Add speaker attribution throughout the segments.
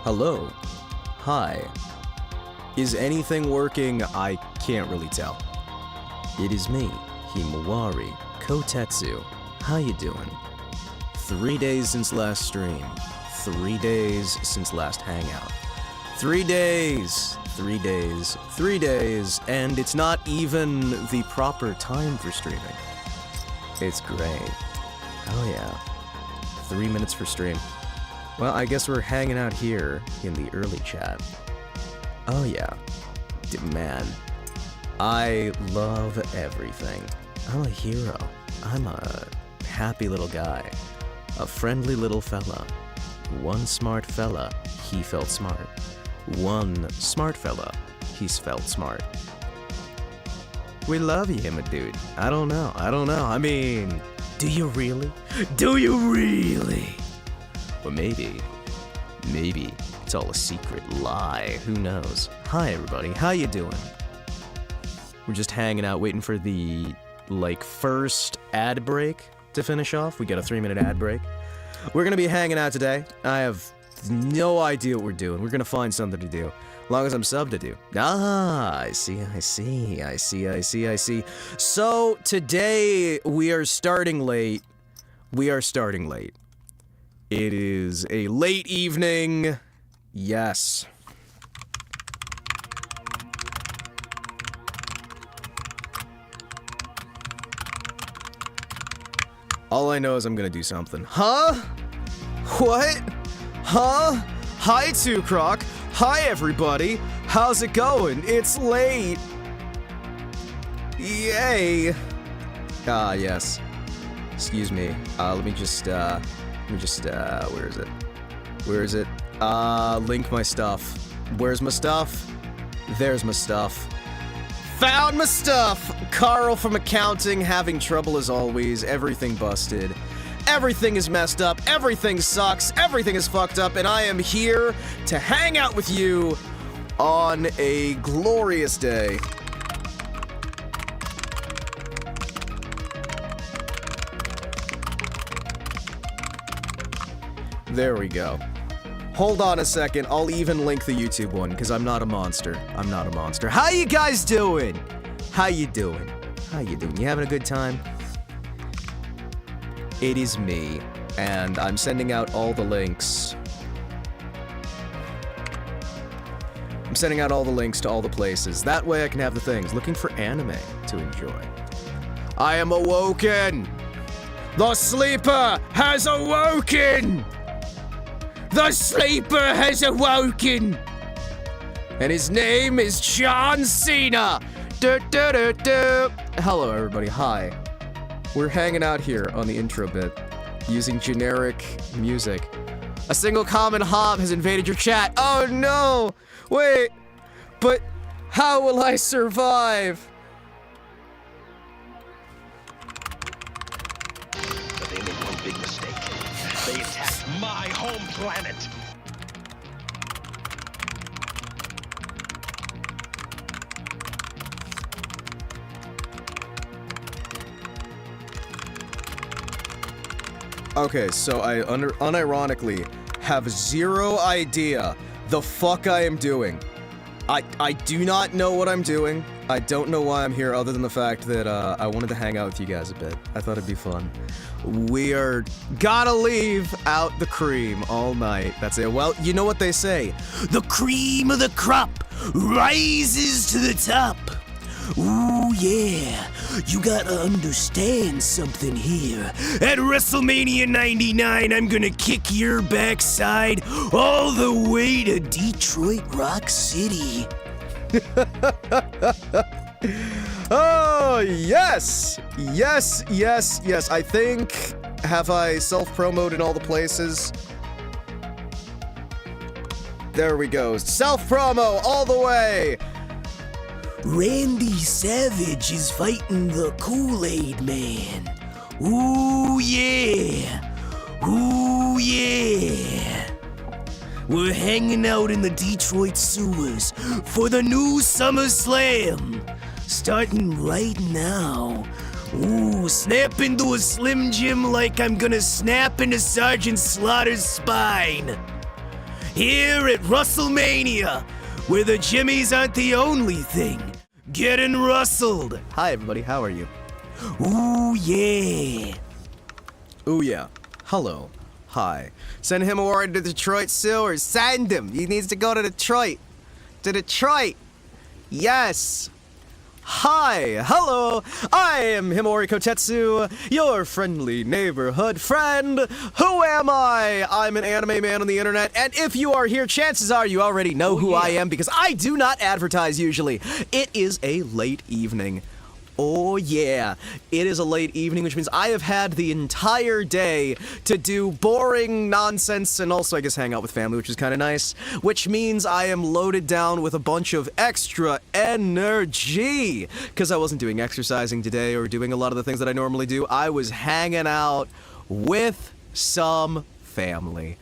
Speaker 1: Hello. Hi. Is anything working? I can't really tell. It is me, Himawari Kotetsu. How you doing? 3 days since last stream. 3 days since last hangout. 3 days, 3 days, 3 days, and it's not even the proper time for streaming. It's great. Oh yeah. 3 minutes for stream. Well, I guess we're hanging out here in the early chat. Oh yeah. Man. I love everything. I'm a hero. I'm a happy little guy. A friendly little fella. One smart fella, he felt smart. One smart fella, he's felt smart. We love you, Hima dude. I don't know. I mean, do you really? Do you really? Or maybe it's all a secret lie. Who knows? Hi everybody, how you doing? We're just hanging out waiting for the, first ad break to finish off. We got a 3-minute ad break. We're gonna be hanging out today. I have no idea what we're doing. We're gonna find something to do. As long as I'm subbed to do. Ah, I see. So, today, we are starting late. It is a late evening. Yes. All I know is I'm gonna do something. Huh? What? Huh? Hi, 2Croc. Hi, everybody. How's it going? It's late. Yay. Ah, yes. Excuse me. Let me just, where is it? Link my stuff. Where's my stuff? There's my stuff. Found my stuff! Carl from accounting, having trouble as always, everything busted. Everything is messed up, everything sucks, everything is fucked up, and I am here to hang out with you on a glorious day. There we go. Hold on a second, I'll even link the YouTube one, because I'm not a monster. How you guys doing? How you doing? You having a good time? It is me, and I'm sending out all the links. I'm sending out all the links to all the places. That way I can have the things. Looking for anime to enjoy. I am awoken! The sleeper has awoken! The sleeper has awoken! And his name is John Cena! Hello everybody, hi. We're hanging out here on the intro bit, using generic music. A single common hob has invaded your chat. Oh no! Wait! But how will I survive?
Speaker 2: But they made one big mistake. They attacked my home planet.
Speaker 1: Okay, so I unironically have zero idea the fuck I am doing. I do not know what I'm doing. I don't know why I'm here other than the fact that I wanted to hang out with you guys a bit. I thought it'd be fun. We are gotta leave out the cream all night. That's it. Well, you know what they say. The cream of the crop rises to the top. Ooh, yeah. You gotta understand something here. At WrestleMania 99, I'm gonna kick your backside all the way to Detroit Rock City. Oh, yes! Yes. I think, have I self-promoted all the places? There we go. Self-promo all the way! Randy Savage is fighting the Kool-Aid Man. Ooh, yeah. We're hanging out in the Detroit sewers for the new SummerSlam. Starting right now. Ooh, snap into a Slim Jim like I'm gonna snap into Sergeant Slaughter's spine. Here at Russellmania, where the Jimmies aren't the only thing getting rustled. Hi everybody, how are you? Ooh yeah. Ooh yeah. Hello. Hi. Send Himawari to Detroit, Sil, or send him. He needs to go to Detroit. To Detroit. Yes. Hi, hello, I am Himawari Kotetsu, your friendly neighborhood friend. Who am I? I'm an anime man on the internet, and if you are here, chances are you already know who I am because I do not advertise usually. It is a late evening. Oh yeah, it is a late evening, which means I have had the entire day to do boring nonsense and also I guess hang out with family, which is kind of nice, which means I am loaded down with a bunch of extra energy because I wasn't doing exercising today or doing a lot of the things that I normally do. I was hanging out with some family.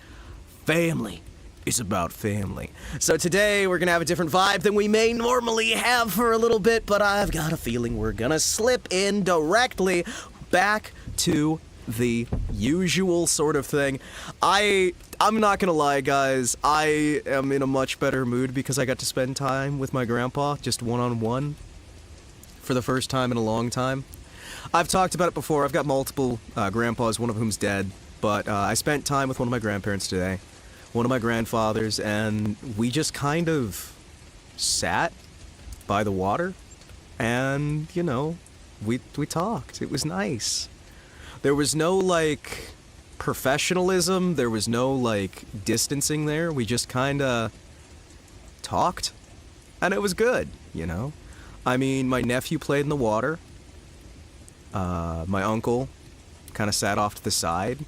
Speaker 1: Family is about family. So today we're gonna have a different vibe than we may normally have for a little bit, but I've got a feeling we're gonna slip in directly back to the usual sort of thing. I'm not gonna lie, guys, I am in a much better mood because I got to spend time with my grandpa, just one-on-one, for the first time in a long time. I've talked about it before, I've got multiple grandpas, one of whom's dead, but I spent time with one of my grandparents today. One of my grandfathers, and we just kind of sat by the water and, you know, we talked. It was nice. There was no, like, professionalism. There was no, like, distancing there. We just kind of talked, and it was good, you know? I mean, my nephew played in the water. My uncle kind of sat off to the side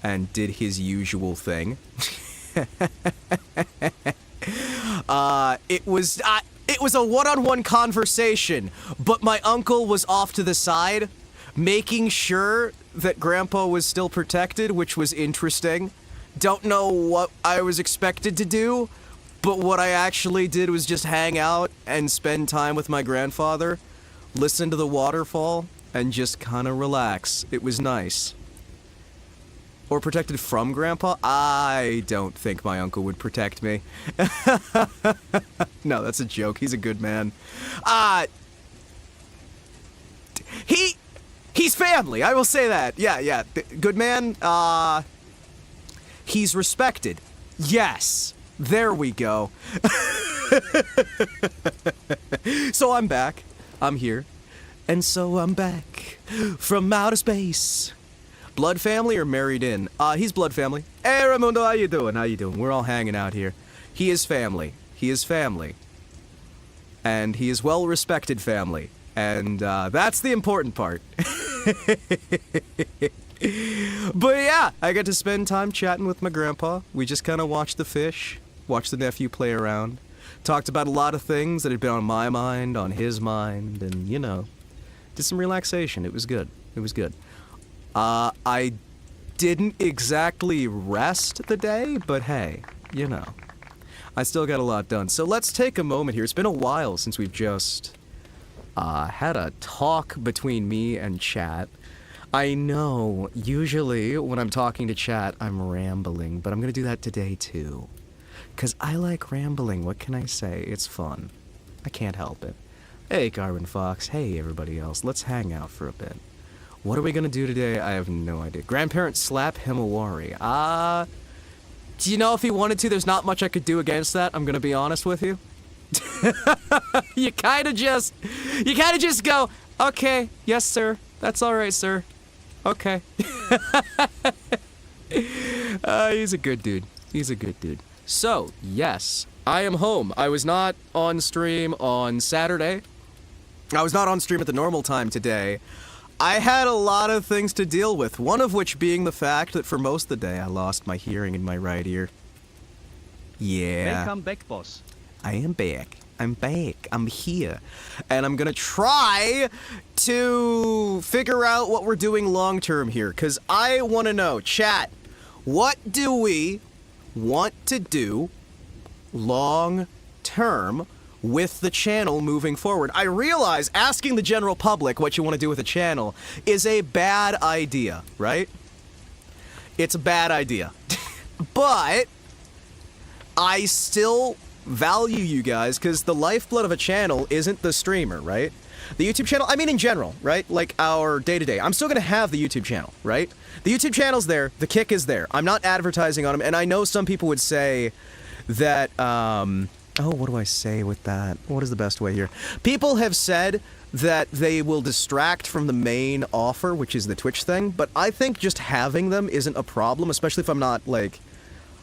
Speaker 1: and did his usual thing. It was a one-on-one conversation, but my uncle was off to the side, making sure that Grandpa was still protected, which was interesting. Don't know what I was expected to do, but what I actually did was just hang out and spend time with my grandfather, listen to the waterfall, and just kind of relax. It was nice. Or protected from Grandpa? I don't think my uncle would protect me. No, that's a joke. He's a good man. He's family. I will say that. Yeah. Good man. He's respected. Yes. There we go. So I'm back. I'm here. And so I'm back from outer space. Blood family or married in? He's blood family. Hey, Raimundo, how you doing? How you doing? We're all hanging out here. He is family. He is family. And he is well-respected family. And, that's the important part. But yeah, I got to spend time chatting with my grandpa. We just kind of watched the fish, watched the nephew play around, talked about a lot of things that had been on my mind, on his mind, and, you know, did some relaxation. It was good. It was good. I didn't exactly rest the day, but hey, you know, I still got a lot done. So let's take a moment here. It's been a while since we've just had a talk between me and chat. I know, usually when I'm talking to chat, I'm rambling, but I'm gonna do that today too. 'Cause I like rambling, what can I say? It's fun. I can't help it. Hey, Garvin Fox. Hey, everybody else. Let's hang out for a bit. What are we gonna do today? I have no idea. Grandparents slap Himawari. Do you know if he wanted to, there's not much I could do against that, I'm gonna be honest with you. You kinda just go, okay, yes sir, that's alright sir. Okay. He's a good dude. He's a good dude. So, yes, I am home. I was not on stream on Saturday. I was not on stream at the normal time today. I had a lot of things to deal with, one of which being the fact that for most of the day I lost my hearing in my right ear. Yeah.
Speaker 3: Welcome back, boss.
Speaker 1: I am back. I'm back. I'm here. And I'm gonna try to figure out what we're doing long term here, because I want to know, chat, what do we want to do long term with the channel moving forward. I realize asking the general public what you want to do with a channel is a bad idea, right? It's a bad idea. But I still value you guys because the lifeblood of a channel isn't the streamer, right? The YouTube channel, I mean in general, right? Like our day-to-day. I'm still going to have the YouTube channel, right? The YouTube channel's there. The kick is there. I'm not advertising on them. And I know some people would say that, oh, what do I say with that? What is the best way here? People have said that they will distract from the main offer, which is the Twitch thing. But I think just having them isn't a problem, especially if I'm not, like,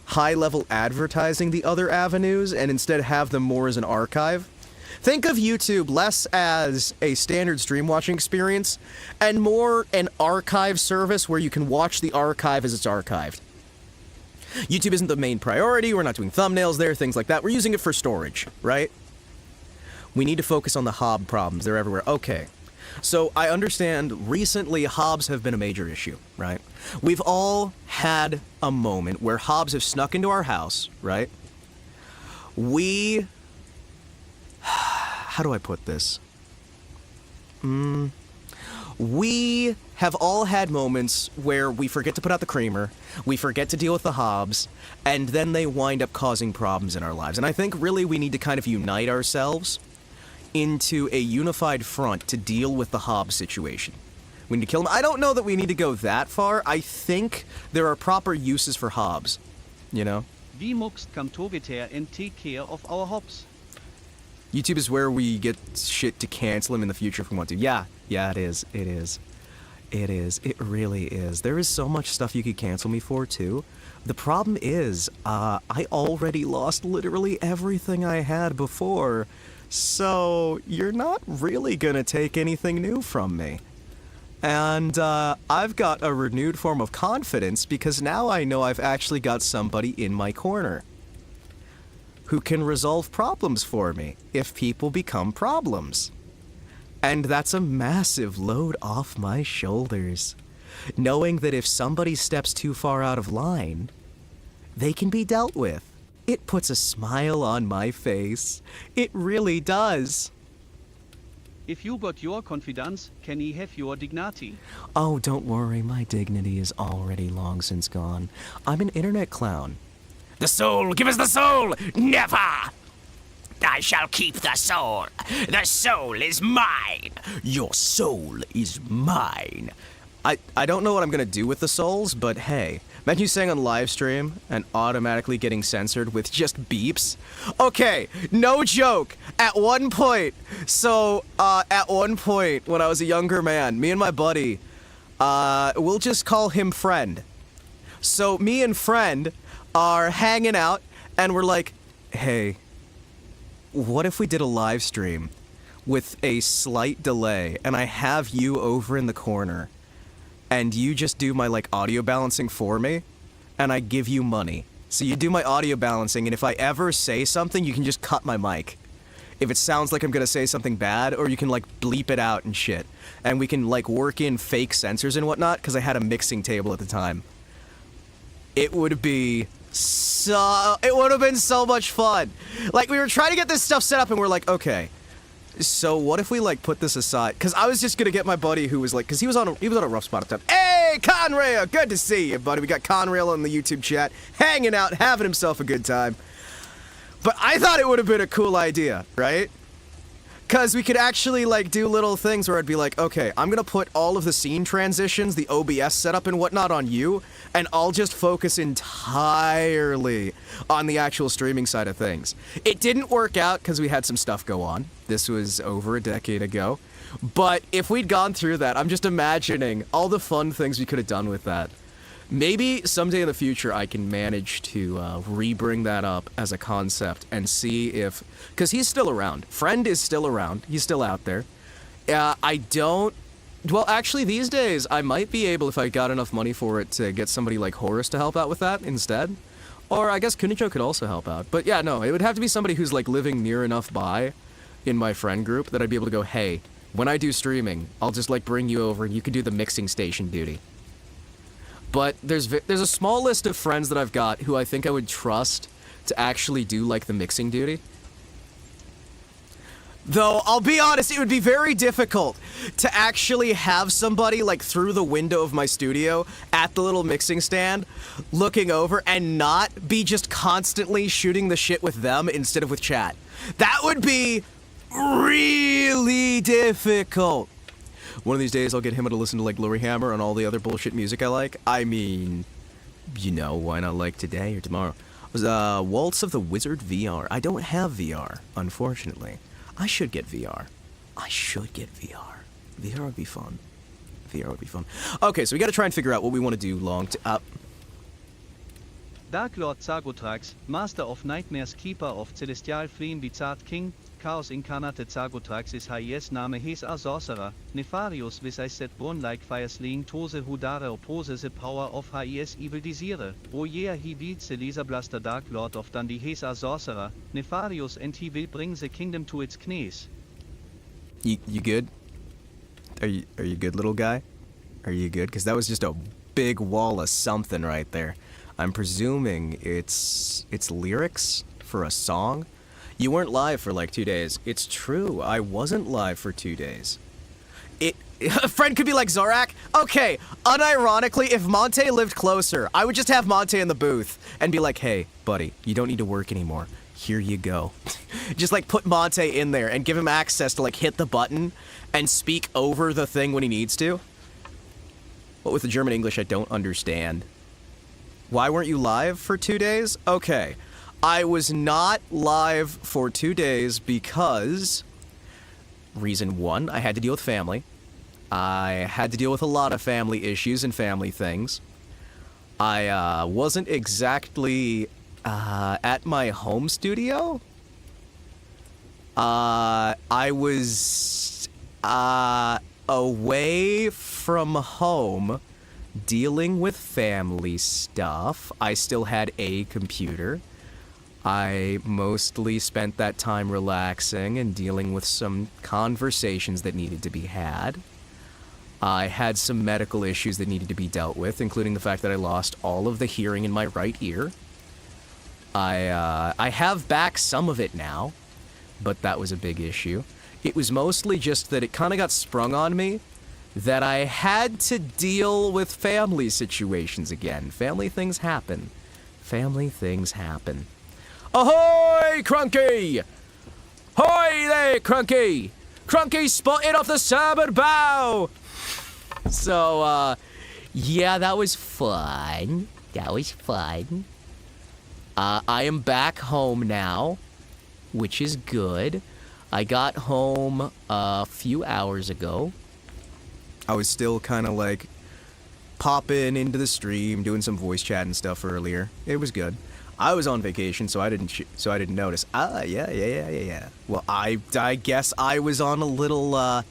Speaker 1: high-level advertising the other avenues and instead have them more as an archive. Think of YouTube less as a standard stream watching experience and more an archive service where you can watch the archive as it's archived. YouTube isn't the main priority, we're not doing thumbnails there, things like that. We're using it for storage, right? We need to focus on the hob problems, they're everywhere. Okay, so I understand recently hobs have been a major issue, right? We've all had a moment where hobs have snuck into our house, right? How do I put this? We have all had moments where we forget to put out the creamer, we forget to deal with the hobs, and then they wind up causing problems in our lives. And I think really we need to kind of unite ourselves into a unified front to deal with the hob situation. We need to kill them. I don't know that we need to go that far. I think there are proper uses for hobs, you know?
Speaker 3: We must come together and take care of our hobs.
Speaker 1: YouTube is where we get shit to cancel him in the future if we want to. Yeah, it is. It is. It is. It really is. There is so much stuff you could cancel me for, too. The problem is, I already lost literally everything I had before, so you're not really gonna take anything new from me. And, I've got a renewed form of confidence because now I know I've actually got somebody in my corner who can resolve problems for me if people become problems. And that's a massive load off my shoulders. Knowing that if somebody steps too far out of line, they can be dealt with. It puts a smile on my face. It really does.
Speaker 3: If you got your confidence, can he have your dignity?
Speaker 1: Oh, don't worry, my dignity is already long since gone. I'm an internet clown.
Speaker 4: The soul, give us the soul! Never! I shall keep the soul. The soul is mine.
Speaker 1: Your soul is mine. I don't know what I'm gonna do with the souls, but hey, imagine you saying on live stream and automatically getting censored with just beeps. Okay, no joke. At one point when I was a younger man, me and my buddy, we'll just call him Friend. So me and Friend are hanging out and we're like, hey, what if we did a live stream with a slight delay and I have you over in the corner and you just do my like audio balancing for me and I give you money. So you do my audio balancing and if I ever say something, you can just cut my mic. If it sounds like I'm gonna say something bad, or you can like bleep it out and shit. And we can like work in fake censors and whatnot because I had a mixing table at the time. It would have been so much fun. Like, we were trying to get this stuff set up and we're like, okay, so what if we like put this aside? Because I was just gonna get my buddy who was like, because he was on a rough spot at the time. Hey, Conrail, good to see you, buddy. We got Conrail on the YouTube chat, hanging out, having himself a good time. But I thought it would have been a cool idea, right? Because we could actually like do little things where I'd be like, okay, I'm gonna put all of the scene transitions, the OBS setup and whatnot on you, and I'll just focus entirely on the actual streaming side of things. It didn't work out because we had some stuff go on. This was over a decade ago. But if we'd gone through that, I'm just imagining all the fun things we could have done with that. Maybe someday in the future I can manage to re-bring that up as a concept and see if... Because he's still around. Friend is still around. He's still out there. I don't... Well, actually, these days, I might be able, if I got enough money for it, to get somebody like Horus to help out with that instead. Or I guess Kunicho could also help out. But yeah, no, it would have to be somebody who's like living near enough by in my friend group that I'd be able to go, hey, when I do streaming, I'll just like bring you over and you can do the mixing station duty. But there's a small list of friends that I've got who I think I would trust to actually do like the mixing duty. Though, I'll be honest, it would be very difficult to actually have somebody, like, through the window of my studio at the little mixing stand, looking over and not be just constantly shooting the shit with them instead of with chat. That would be really difficult. One of these days, I'll get him to listen to, like, Glory Hammer and all the other bullshit music I like. I mean, you know, why not like today or tomorrow? It was, Waltz of the Wizard VR. I don't have VR, unfortunately. I should get VR. VR would be fun. Okay, so we gotta try and figure out what we want to do
Speaker 3: Dark Lord Zagotrax, Master of Nightmares, Keeper of Celestial Flame, Bizarre King, Chaos Incarnate Zagotrax is HIS Name Hes a Sorcerer, Nefarious Visais Set Born Like Fire Slaying Tose Hudare Oppose the Power of HIS Evil Desire, Oyer he beats the Laser Blaster Dark Lord of Dundee Hes a Sorcerer, Nefarious and he will bring the kingdom to its knees.
Speaker 1: You good? Are you good, little guy? Are you good? Because that was just a big wall of something right there. I'm presuming it's lyrics for a song. You weren't live for like 2 days. It's true, I wasn't live for 2 days. A friend could be like, Zorak? Okay, unironically, if Monte lived closer, I would just have Monte in the booth and be like, hey, buddy, you don't need to work anymore. Here you go. Just like put Monte in there and give him access to like hit the button and speak over the thing when he needs to. But with the German English, I don't understand. Why weren't you live for 2 days? Okay. I was not live for 2 days because, reason one, I had to deal with family. I had to deal with a lot of family issues and family things. I wasn't exactly at my home studio. I was away from home dealing with family stuff. I still had a computer. I mostly spent that time relaxing and dealing with some conversations that needed to be had. I had some medical issues that needed to be dealt with, including the fact that I lost all of the hearing in my right ear. I have back some of it now, but that was a big issue. It was mostly just that it kind of got sprung on me that I had to deal with family situations again. Family things happen. Ahoy, Crunky! Hoy there, Crunky! Crunky spotted off the starboard bow! So, yeah, that was fun. I am back home now, which is good. I got home a few hours ago. I was still kind of like popping into the stream, doing some voice chat and stuff earlier. It was good. I was on vacation, so I didn't notice. Yeah. Well, I guess I was on a little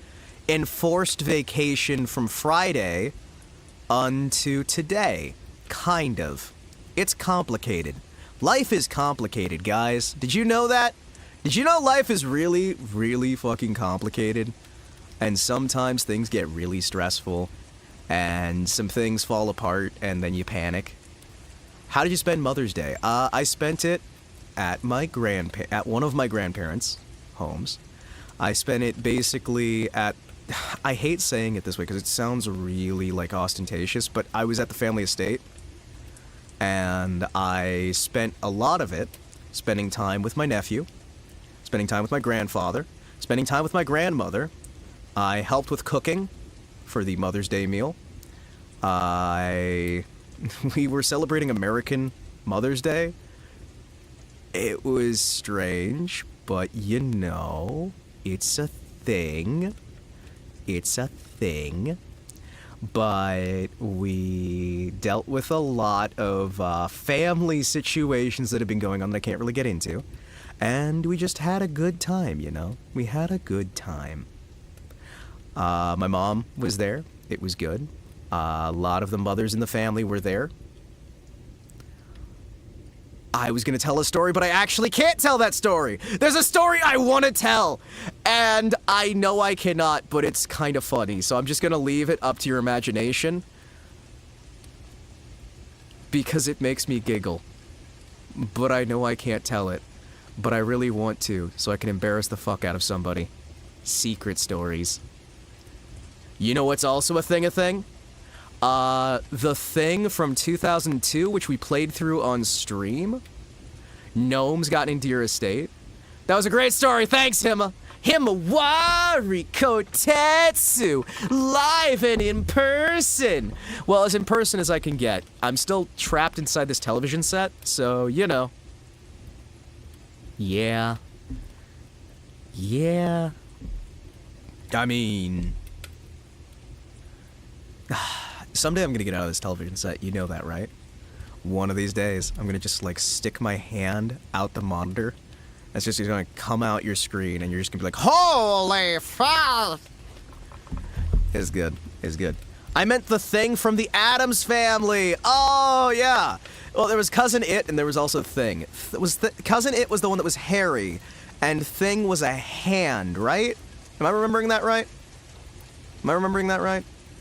Speaker 1: enforced vacation from Friday unto today. Kind of. It's complicated. Life is complicated, guys. Did you know that? Did you know life is really, really fucking complicated? And sometimes things get really stressful, and some things fall apart, and then you panic. How did you spend Mother's Day? I spent it at at one of my grandparents' homes. I spent it basically at, I hate saying it this way because it sounds really like ostentatious, but I was at the family estate, and I spent a lot of it spending time with my nephew, spending time with my grandfather, spending time with my grandmother. I helped with cooking for the Mother's Day meal. We were celebrating American Mother's Day. It was strange, but you know, it's a thing. But we dealt with a lot of family situations that have been going on that I can't really get into. And we just had a good time, you know? We had a good time. My mom was there. It was good. A lot of the mothers in the family were there. I was going to tell a story, but I actually can't tell that story. There's a story I want to tell, and I know I cannot, but it's kind of funny, so I'm just going to leave it up to your imagination because it makes me giggle. But I know I can't tell it. but I really want to, so I can embarrass the fuck out of somebody. Secret stories. You know what's also a thing? The Thing from 2002, which we played through on stream. Gnomes got into your estate. That was a great story, thanks, Himawari Kotetsu, live and in person. Well, as in person as I can get. I'm still trapped inside this television set, so, you know. Yeah. I mean... someday I'm gonna get out of this television set, you know that, right? One of these days, I'm gonna just, like, stick my hand out the monitor. It's just gonna come out your screen, and you're just gonna be like, holy fuck! It's good. I meant the Thing from the Addams Family! Oh, yeah! Well, there was Cousin It, and there was also Thing. Cousin It was the one that was hairy, and Thing was a hand, right? Am I remembering that right?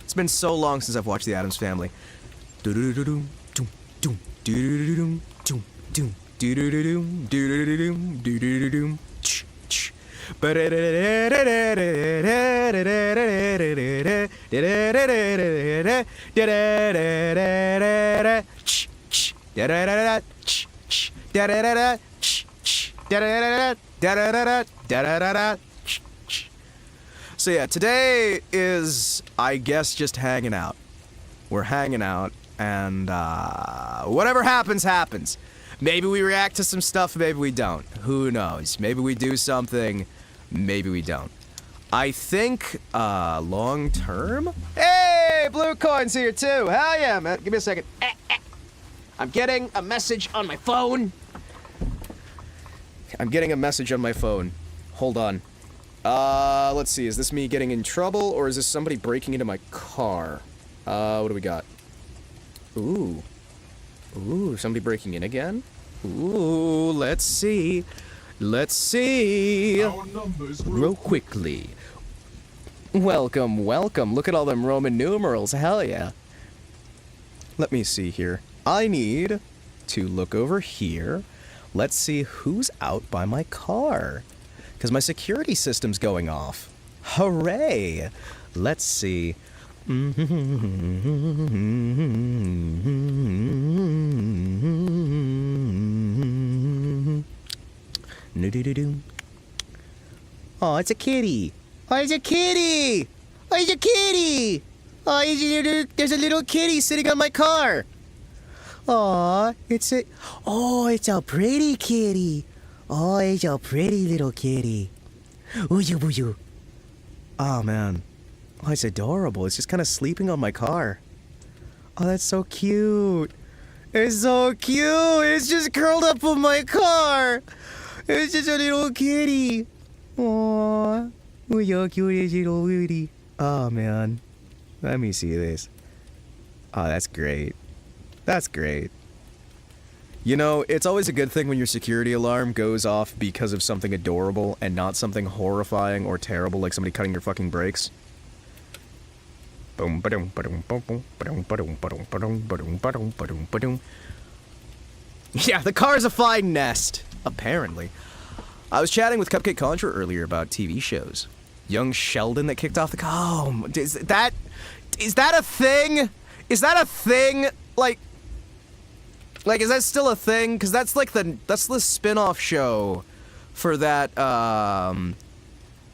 Speaker 1: It's been so long since I've watched the Addams Family. So yeah, today is, I guess, just hanging out. We're hanging out, and whatever happens, happens. Maybe we react to some stuff, maybe we don't. Who knows? Maybe we do something, maybe we don't. I think, long term? Hey, Blue Coin's here too. Hell yeah, man. Give me a second. I'm getting a message on my phone. Hold on. Let's see. Is this me getting in trouble, or is this somebody breaking into my car? What do we got? Ooh, somebody breaking in again? Ooh, let's see. Our numbers real quickly. Welcome. Look at all them Roman numerals. Hell yeah. Let me see here. I need to look over here. Let's see who's out by my car. Because my security system's going off. Hooray! Let's see. Oh, it's a kitty. There's a little kitty sitting on my car. It's a pretty kitty. Oh, it's a pretty little kitty. Ooh. Oh, man. Oh, it's adorable. It's just kind of sleeping on my car. Oh, that's so cute. It's just curled up on my car. It's just a little kitty. Aww. Oh, so cute is little kitty. Oh, man. Let me see this. Oh, that's great. You know, it's always a good thing when your security alarm goes off because of something adorable and not something horrifying or terrible like somebody cutting your fucking brakes. Yeah, the car's a fine nest, apparently. I was chatting with Cupcake Contra earlier about TV shows. Young Sheldon that kicked off the... Oh, is that a thing? Is that a thing? Like, is that still a thing? Because that's like that's the spin-off show for that,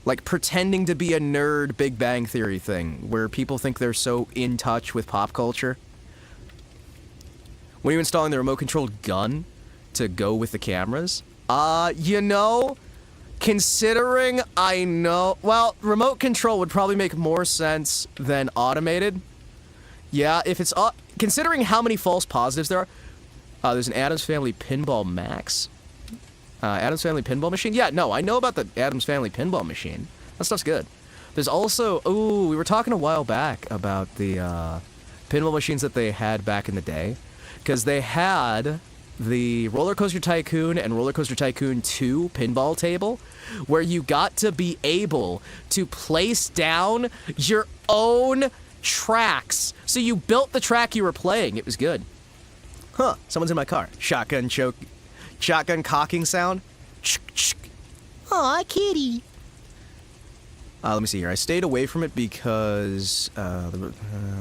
Speaker 1: like, pretending to be a nerd Big Bang Theory thing, where people think they're so in touch with pop culture. When you're installing the remote-controlled gun to go with the cameras, you know, considering well, remote control would probably make more sense than automated. Yeah, if it's, considering how many false positives there are, there's an Addams Family Pinball Max. Addams Family Pinball Machine? Yeah, no, I know about the Addams Family Pinball Machine. That stuff's good. There's also, we were talking a while back about the pinball machines that they had back in the day. Because they had the Roller Coaster Tycoon and Roller Coaster Tycoon 2 pinball table, where you got to be able to place down your own tracks. So you built the track you were playing. It was good. Huh, someone's in my car. Shotgun cocking sound.
Speaker 4: Aw, kitty.
Speaker 1: Let me see here. I stayed away from it because the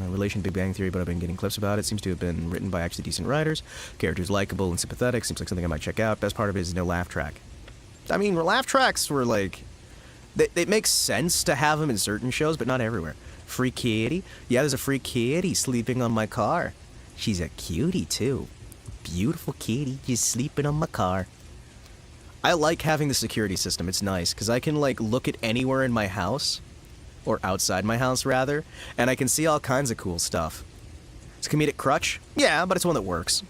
Speaker 1: relation to Big Bang Theory, but I've been getting clips about it. Seems to have been written by actually decent writers. Characters likable and sympathetic. Seems like something I might check out. Best part of it is no laugh track. I mean, laugh tracks were like... It makes sense to have them in certain shows, but not everywhere. Free kitty? Yeah, there's a free kitty sleeping on my car. She's a cutie, too. Beautiful kitty just sleeping on my car. I like having the security system. It's nice, because I can, like, look at anywhere in my house, or outside my house, rather, and I can see all kinds of cool stuff. It's a comedic crutch? Yeah, but it's one that works.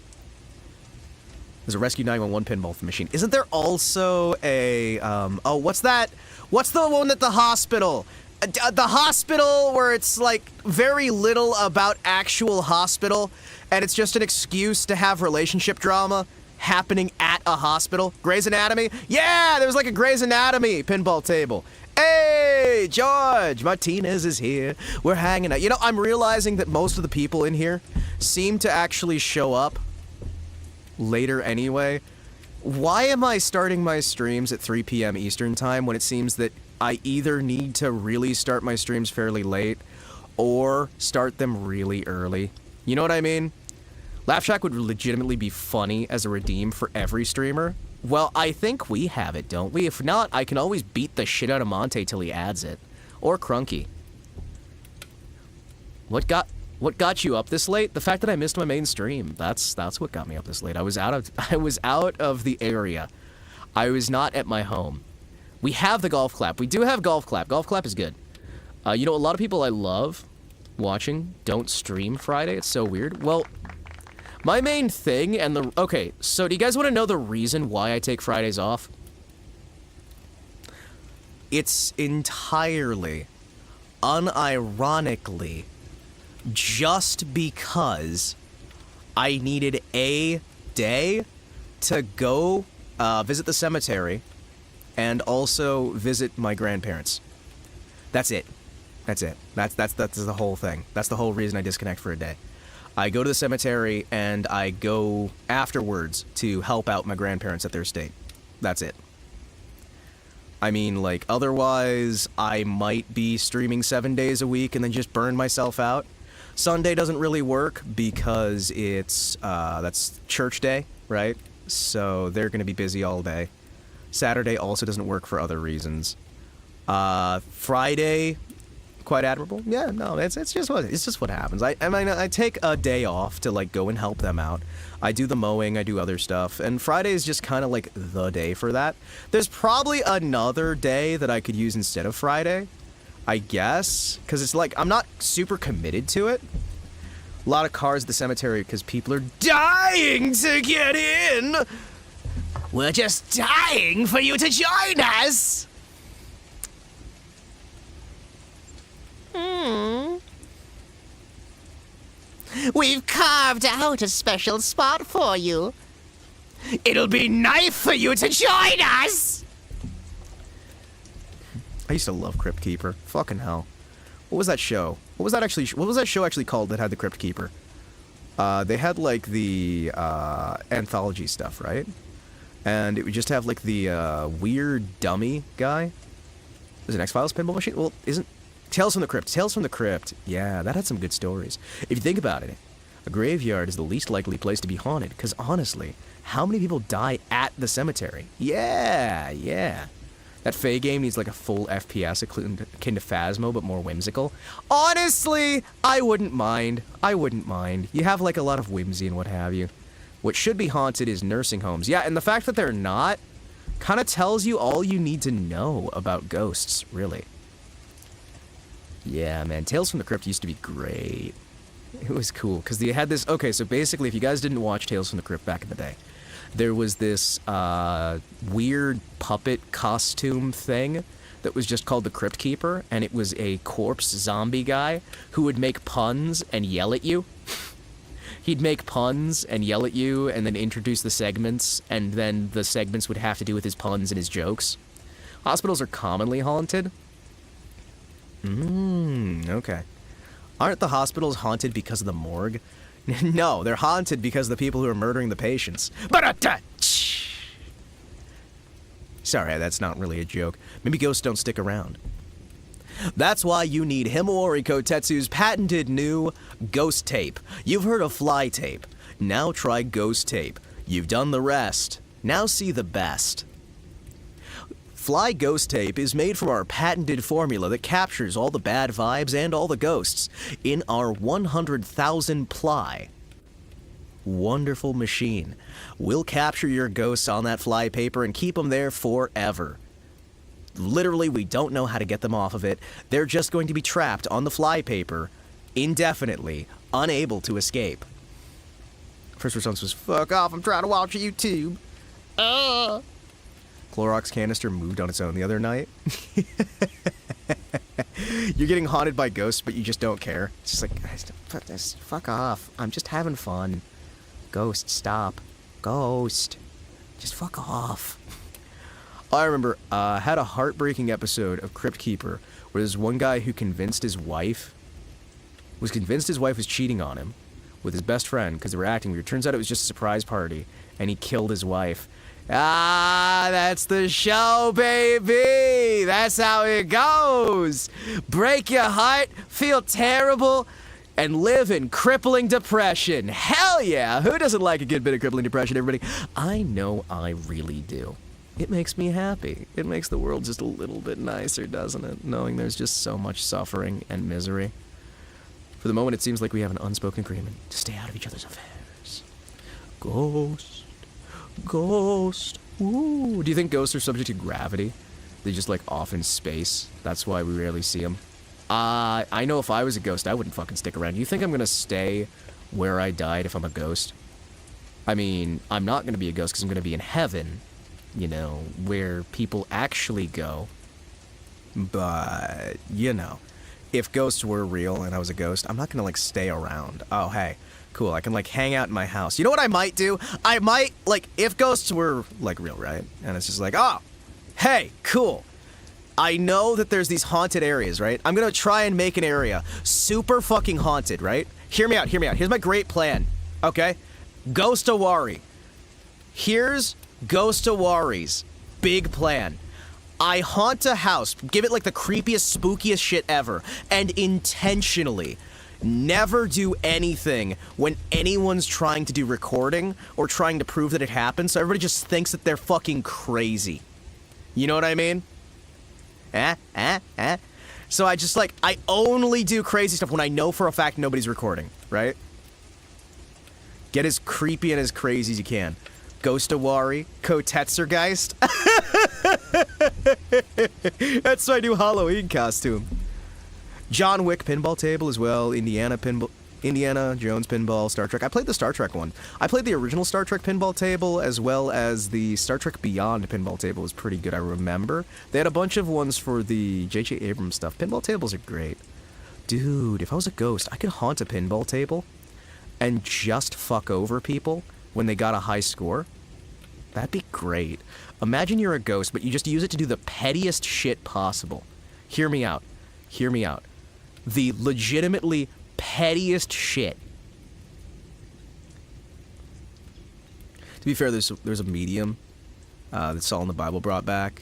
Speaker 1: There's a Rescue 911 pinball machine. Isn't there also a, oh, what's that? What's the one at the hospital? The hospital where it's, like, very little about actual hospital, and it's just an excuse to have relationship drama happening at a hospital. Grey's Anatomy? Yeah, there was, like, a Grey's Anatomy pinball table. Hey, George, Martinez is here. We're hanging out. You know, I'm realizing that most of the people in here seem to actually show up later anyway. Why am I starting my streams at 3 p.m. Eastern Time when it seems that I either need to really start my streams fairly late or start them really early? You know what I mean? Laugh Track would legitimately be funny as a redeem for every streamer. Well, I think we have it, don't we? If not, I can always beat the shit out of Monte till he adds it. Or Crunky. What got you up this late? The fact that I missed my main stream. That's what got me up this late. I was out of the area. I was not at my home. We have the golf clap. We do have golf clap. Golf clap is good. You know, a lot of people I love watching don't stream Friday. It's so weird. Well, my main thing and the... Okay, so do you guys want to know the reason why I take Fridays off? It's entirely, unironically, just because I needed a day to go visit the cemetery and also visit my grandparents. That's it. That's it. That's the whole thing. That's the whole reason I disconnect for a day. I go to the cemetery and I go afterwards to help out my grandparents at their estate. That's it. I mean, like, otherwise I might be streaming 7 days a week and then just burn myself out. Sunday doesn't really work because it's, that's church day, right? So they're going to be busy all day. Saturday also doesn't work for other reasons. Friday, quite admirable. Yeah, no, it's just what happens. I mean, I take a day off to, like, go and help them out. I do the mowing, I do other stuff, and Friday is just kind of like the day for that. There's probably another day that I could use instead of Friday, I guess, because it's like, I'm not super committed to it. A lot of cars at the cemetery because people are dying to get in.
Speaker 4: We're just dying for you to join us. We've carved out a special spot for you. It'll be nice for you to join us.
Speaker 1: I used to love Crypt Keeper. Fucking hell. What was that show? What was that show actually called that had the Crypt Keeper? They had, like, the anthology stuff, right? And it would just have, like, the weird dummy guy. Is it X-Files pinball machine? Well, isn't... Tales from the Crypt. Tales from the Crypt. Yeah, that had some good stories. If you think about it, a graveyard is the least likely place to be haunted, because honestly, how many people die at the cemetery? Yeah. That Fae game needs, like, a full FPS akin to Phasmo, but more whimsical. Honestly, I wouldn't mind. You have, like, a lot of whimsy and what have you. What should be haunted is nursing homes. Yeah, and the fact that they're not kind of tells you all you need to know about ghosts, really. Yeah, man, Tales from the Crypt used to be great. It was cool, because they had this... Okay, so basically, if you guys didn't watch Tales from the Crypt back in the day, there was this weird puppet costume thing that was just called the Crypt Keeper, and it was a corpse zombie guy who would make puns and yell at you. He'd make puns and yell at you, and then introduce the segments, and then the segments would have to do with his puns and his jokes. Hospitals are commonly haunted. Okay. Aren't the hospitals haunted because of the morgue? No, they're haunted because of the people who are murdering the patients. Sorry, that's not really a joke. Maybe ghosts don't stick around. That's why you need Himawari Kotetsu's patented new ghost tape. You've heard of fly tape. Now try ghost tape. You've done the rest. Now see the best. Fly Ghost Tape is made from our patented formula that captures all the bad vibes and all the ghosts in our 100,000 ply. Wonderful machine. We'll capture your ghosts on that fly paper and keep them there forever. Literally, we don't know how to get them off of it. They're just going to be trapped on the fly paper indefinitely, unable to escape. First response was, fuck off, I'm trying to watch YouTube. Clorox canister moved on its own the other night. You're getting haunted by ghosts, but you just don't care. It's just like, fuck off. I'm just having fun. Ghost, stop. Ghost. Just fuck off. I remember, had a heartbreaking episode of Crypt Keeper where there's one guy who was convinced his wife was cheating on him with his best friend because they were acting weird. Turns out it was just a surprise party, and he killed his wife. Ah, that's the show, baby! That's how it goes! Break your heart, feel terrible, and live in crippling depression. Hell yeah! Who doesn't like a good bit of crippling depression, everybody? I know I really do. It makes me happy. It makes the world just a little bit nicer, doesn't it? Knowing there's just so much suffering and misery. For the moment, it seems like we have an unspoken agreement to stay out of each other's affairs. Ghost. Ghost. Ooh. Do you think ghosts are subject to gravity? They just like off in space. That's why we rarely see them. I know if I was a ghost, I wouldn't fucking stick around. You think I'm gonna stay where I died if I'm a ghost? I mean, I'm not gonna be a ghost because I'm gonna be in heaven, you know, where people actually go. But, you know, if ghosts were real and I was a ghost, I'm not gonna like stay around. Oh, hey. Cool, I can, like, hang out in my house. You know what I might do? I might, like, if ghosts were, like, real, right? And it's just like, oh, hey, cool. I know that there's these haunted areas, right? I'm gonna try and make an area super fucking haunted, right? Hear me out, hear me out. Here's my great plan, okay? Ghost-awari. Here's Ghost-awari's big plan. I haunt a house, give it, like, the creepiest, spookiest shit ever, and intentionally never do anything when anyone's trying to do recording or trying to prove that it happened, so everybody just thinks that they're fucking crazy. You know what I mean? So I just, like, I only do crazy stuff when I know for a fact nobody's recording, right? Get as creepy and as crazy as you can. Ghost-awari, Kotetsu Geist. That's my new Halloween costume. John Wick pinball table as well, Indiana Jones pinball, Star Trek. I played the Star Trek one. I played the original Star Trek pinball table as well as the Star Trek Beyond pinball table. It was pretty good, I remember. They had a bunch of ones for the J.J. Abrams stuff. Pinball tables are great. Dude, if I was a ghost, I could haunt a pinball table and just fuck over people when they got a high score. That'd be great. Imagine you're a ghost, but you just use it to do the pettiest shit possible. Hear me out. Hear me out. The legitimately pettiest shit. To be fair, there's a medium that Saul in the Bible brought back.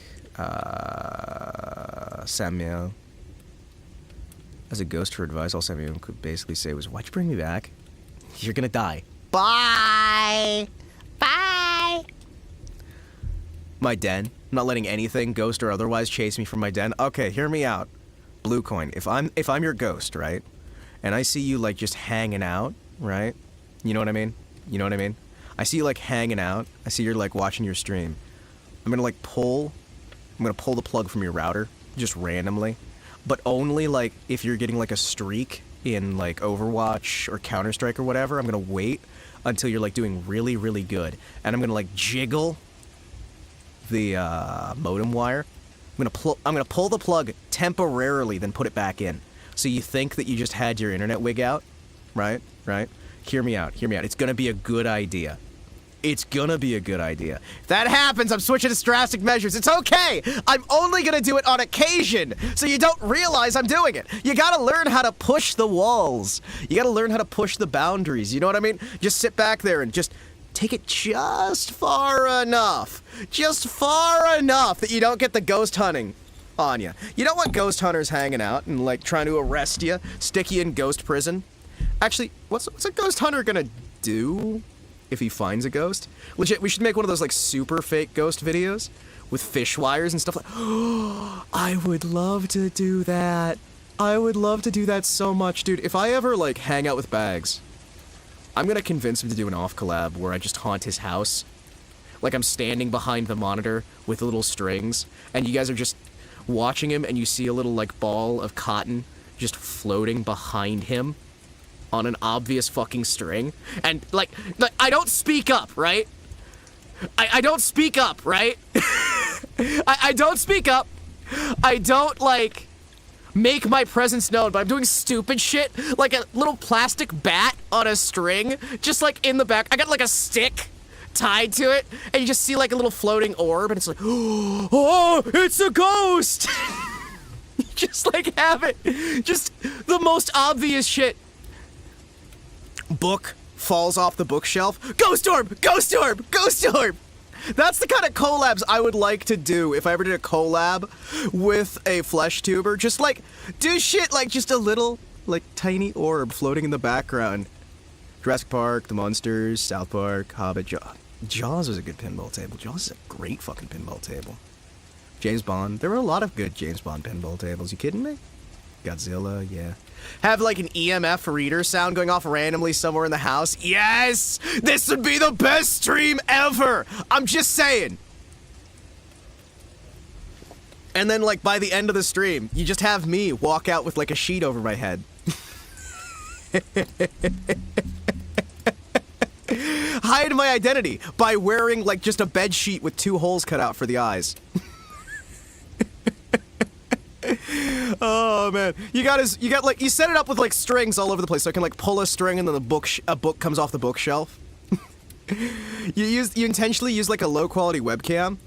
Speaker 1: Samuel. As a ghost for advice, all Samuel could basically say was, why'd you bring me back? You're gonna die. Bye! Bye! My den. I'm not letting anything, ghost or otherwise, chase me from my den. Okay, hear me out. Blue coin. If I'm your ghost, right? And I see you like just hanging out, right? You know what I mean? You know what I mean? I see you like hanging out. I see you're like watching your stream. I'm gonna pull the plug from your router just randomly, but only like if you're getting like a streak in like Overwatch or Counter-Strike or whatever. I'm gonna wait until you're like doing really, really good, and I'm gonna like jiggle the modem wire. I'm gonna pull the plug temporarily, then put it back in. So you think that you just had your internet wig out, right? Right? Hear me out. Hear me out. It's gonna be a good idea. It's gonna be a good idea. If that happens, I'm switching to drastic measures. It's okay. I'm only gonna do it on occasion, so you don't realize I'm doing it. You gotta learn how to push the walls. You gotta learn how to push the boundaries. You know what I mean? Just sit back there and just take it just far enough that you don't get the ghost hunting on you. You don't want ghost hunters hanging out and like trying to arrest you, stick you in ghost prison. Actually, what's a ghost hunter gonna do if he finds a ghost? Legit, we should make one of those like super fake ghost videos with fish wires and stuff like. I would love to do that. I would love to do that so much, dude. If I ever like hang out with Bags, I'm gonna convince him to do an off collab where I just haunt his house. Like I'm standing behind the monitor with little strings, and you guys are just watching him, and you see a little like ball of cotton just floating behind him on an obvious fucking string. And like I don't speak up, right? I don't speak up, right? I don't speak up. I don't like make my presence known, but I'm doing stupid shit, like a little plastic bat on a string, just like in the back. I got like a stick tied to it, and you just see like a little floating orb, and it's like, oh, it's a ghost! Just like have it. Just the most obvious shit. Book falls off the bookshelf. Ghost orb! Ghost orb! Ghost orb! That's the kind of collabs I would like to do if I ever did a collab with a flesh tuber. Just like, do shit like just a little, like, tiny orb floating in the background. Jurassic Park, The Monsters, South Park, Hobbit, Jaws was a good pinball table. Jaws is a great fucking pinball table. James Bond. There were a lot of good James Bond pinball tables. You kidding me? Godzilla, yeah. Have like an EMF reader sound going off randomly somewhere in the house. Yes! This would be the best stream ever! I'm just saying. And then like by the end of the stream, you just have me walk out with like a sheet over my head. Hide my identity by wearing like just a bed sheet with 2 holes cut out for the eyes. Oh man, you set it up with like strings all over the place, so I can like pull a string and then a book comes off the bookshelf. You intentionally use like a low quality webcam.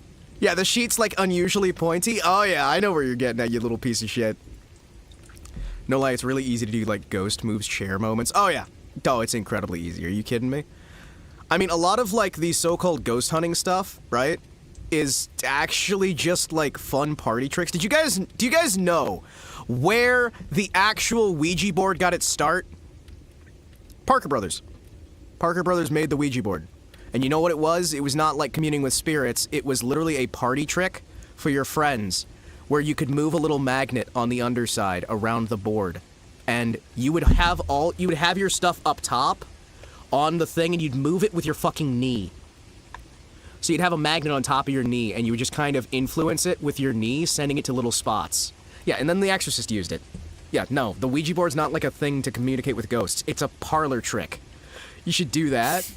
Speaker 1: Yeah, the sheet's like unusually pointy. Oh yeah, I know where you're getting at, you little piece of shit. No lie, it's really easy to do like ghost moves chair moments. Oh yeah, it's incredibly easy. Are you kidding me? I mean, a lot of like the so-called ghost hunting stuff, right, is actually just like fun party tricks. Do you guys know where the actual Ouija board got its start? Parker Brothers. Parker Brothers made the Ouija board. And you know what it was? It was not like communing with spirits. It was literally a party trick for your friends where you could move a little magnet on the underside around the board. And you would have your stuff up top on the thing, and you'd move it with your fucking knee. So you'd have a magnet on top of your knee, and you would just kind of influence it with your knee, sending it to little spots. Yeah, and then The Exorcist used it. Yeah, no, the Ouija board's not like a thing to communicate with ghosts. It's a parlor trick. You should do that.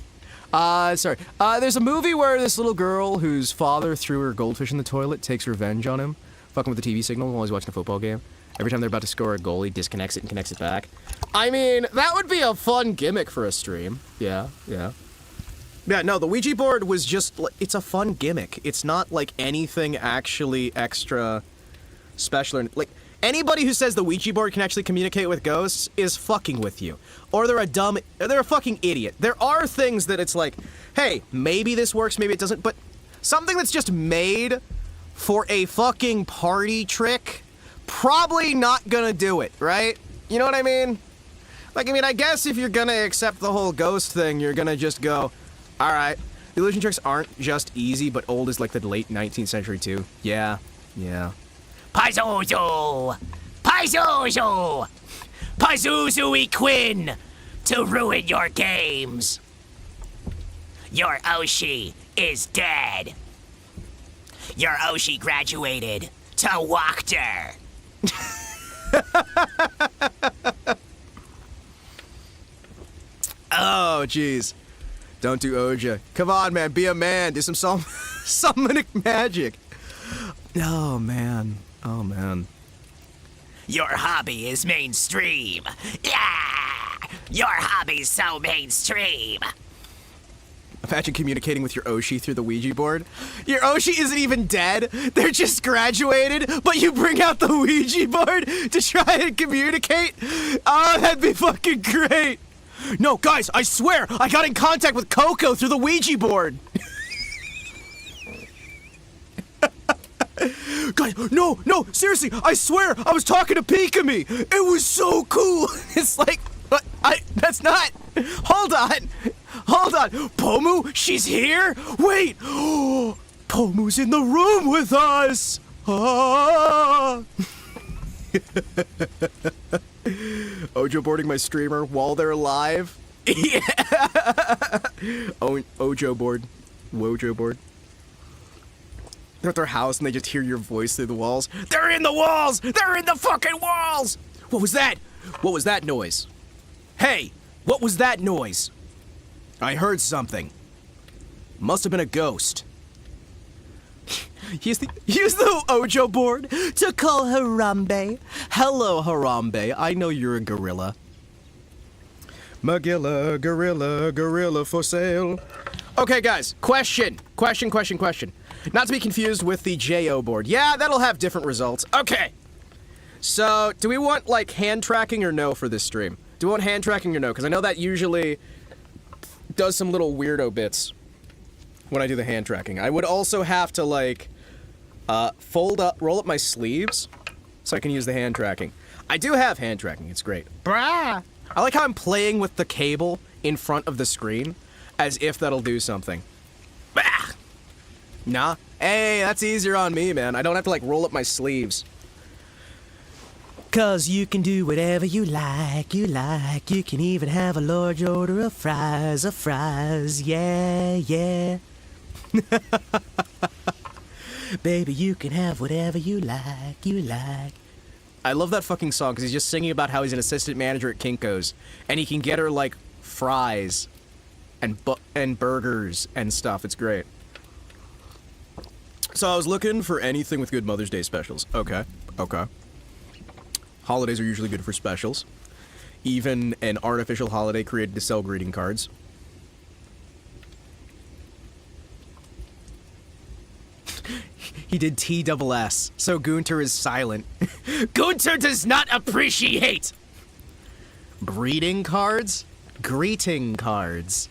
Speaker 1: There's a movie where this little girl whose father threw her goldfish in the toilet takes revenge on him, fucking with the TV signal while he's watching a football game. Every time they're about to score a goal, he disconnects it and connects it back. I mean, that would be a fun gimmick for a stream. Yeah. Yeah, no, the Ouija board was just, it's a fun gimmick. It's not like anything actually extra special. Like, anybody who says the Ouija board can actually communicate with ghosts is fucking with you. Or they're a fucking idiot. There are things that it's like, hey, maybe this works, maybe it doesn't, but something that's just made for a fucking party trick, probably not gonna do it, right? You know what I mean? Like, I mean, I guess if you're gonna accept the whole ghost thing, you're gonna just go, alright, illusion tricks aren't just easy, but old as like the late 19th century too. Yeah.
Speaker 4: Pazuzu! Pazuzu! Pazuzu Quinn to ruin your games. Your Oshi is dead. Your Oshi graduated to Wachter.
Speaker 1: Oh, jeez. Don't do Oja. Come on, man. Be a man. Do some summoning magic. Oh, man.
Speaker 4: Your hobby is mainstream. Yeah! Your hobby's so mainstream.
Speaker 1: Imagine communicating with your Oshi through the Ouija board. Your Oshi isn't even dead. They're just graduated, but you bring out the Ouija board to try and communicate? Oh, that'd be fucking great. No, guys, I swear, I got in contact with Coco through the Ouija board. Guys, no, seriously, I swear, I was talking to Pikami. It was so cool. It's like, that's not, hold on. Pomu, she's here? Wait, Pomu's in the room with us. Ah. Ojo boarding my streamer while they're live. Yeah. Ojo board. Wojo board. They're at their house and they just hear your voice through the walls. They're in the walls! They're in the fucking walls! What was that? What was that noise? Hey, what was that noise? I heard something. Must have been a ghost. Use the Ojo board to call Harambe. Hello, Harambe. I know you're a gorilla. Magilla, gorilla for sale. Okay, guys. Question. Not to be confused with the JO board. Yeah, that'll have different results. Okay. So, do we want, like, hand tracking or no for this stream? Do we want hand tracking or no? Because I know that usually does some little weirdo bits when I do the hand tracking. I would also have to, like, roll up my sleeves so I can use the hand tracking. I do have hand tracking. It's great. Brah! I like how I'm playing with the cable in front of the screen as if that'll do something. Bah! Nah. Hey, that's easier on me, man. I don't have to, like, roll up my sleeves. 'Cause you can do whatever you like. You can even have a large order of fries, yeah. Baby, you can have whatever you like. I love that fucking song because he's just singing about how he's an assistant manager at Kinko's and he can get her, like, fries and burgers and stuff. It's great. So I was looking for anything with good Mother's Day specials. Okay. Holidays are usually good for specials. Even an artificial holiday created to sell greeting cards. He did TSS, so Gunter is silent. Gunter does not appreciate! Breeding cards? Greeting cards.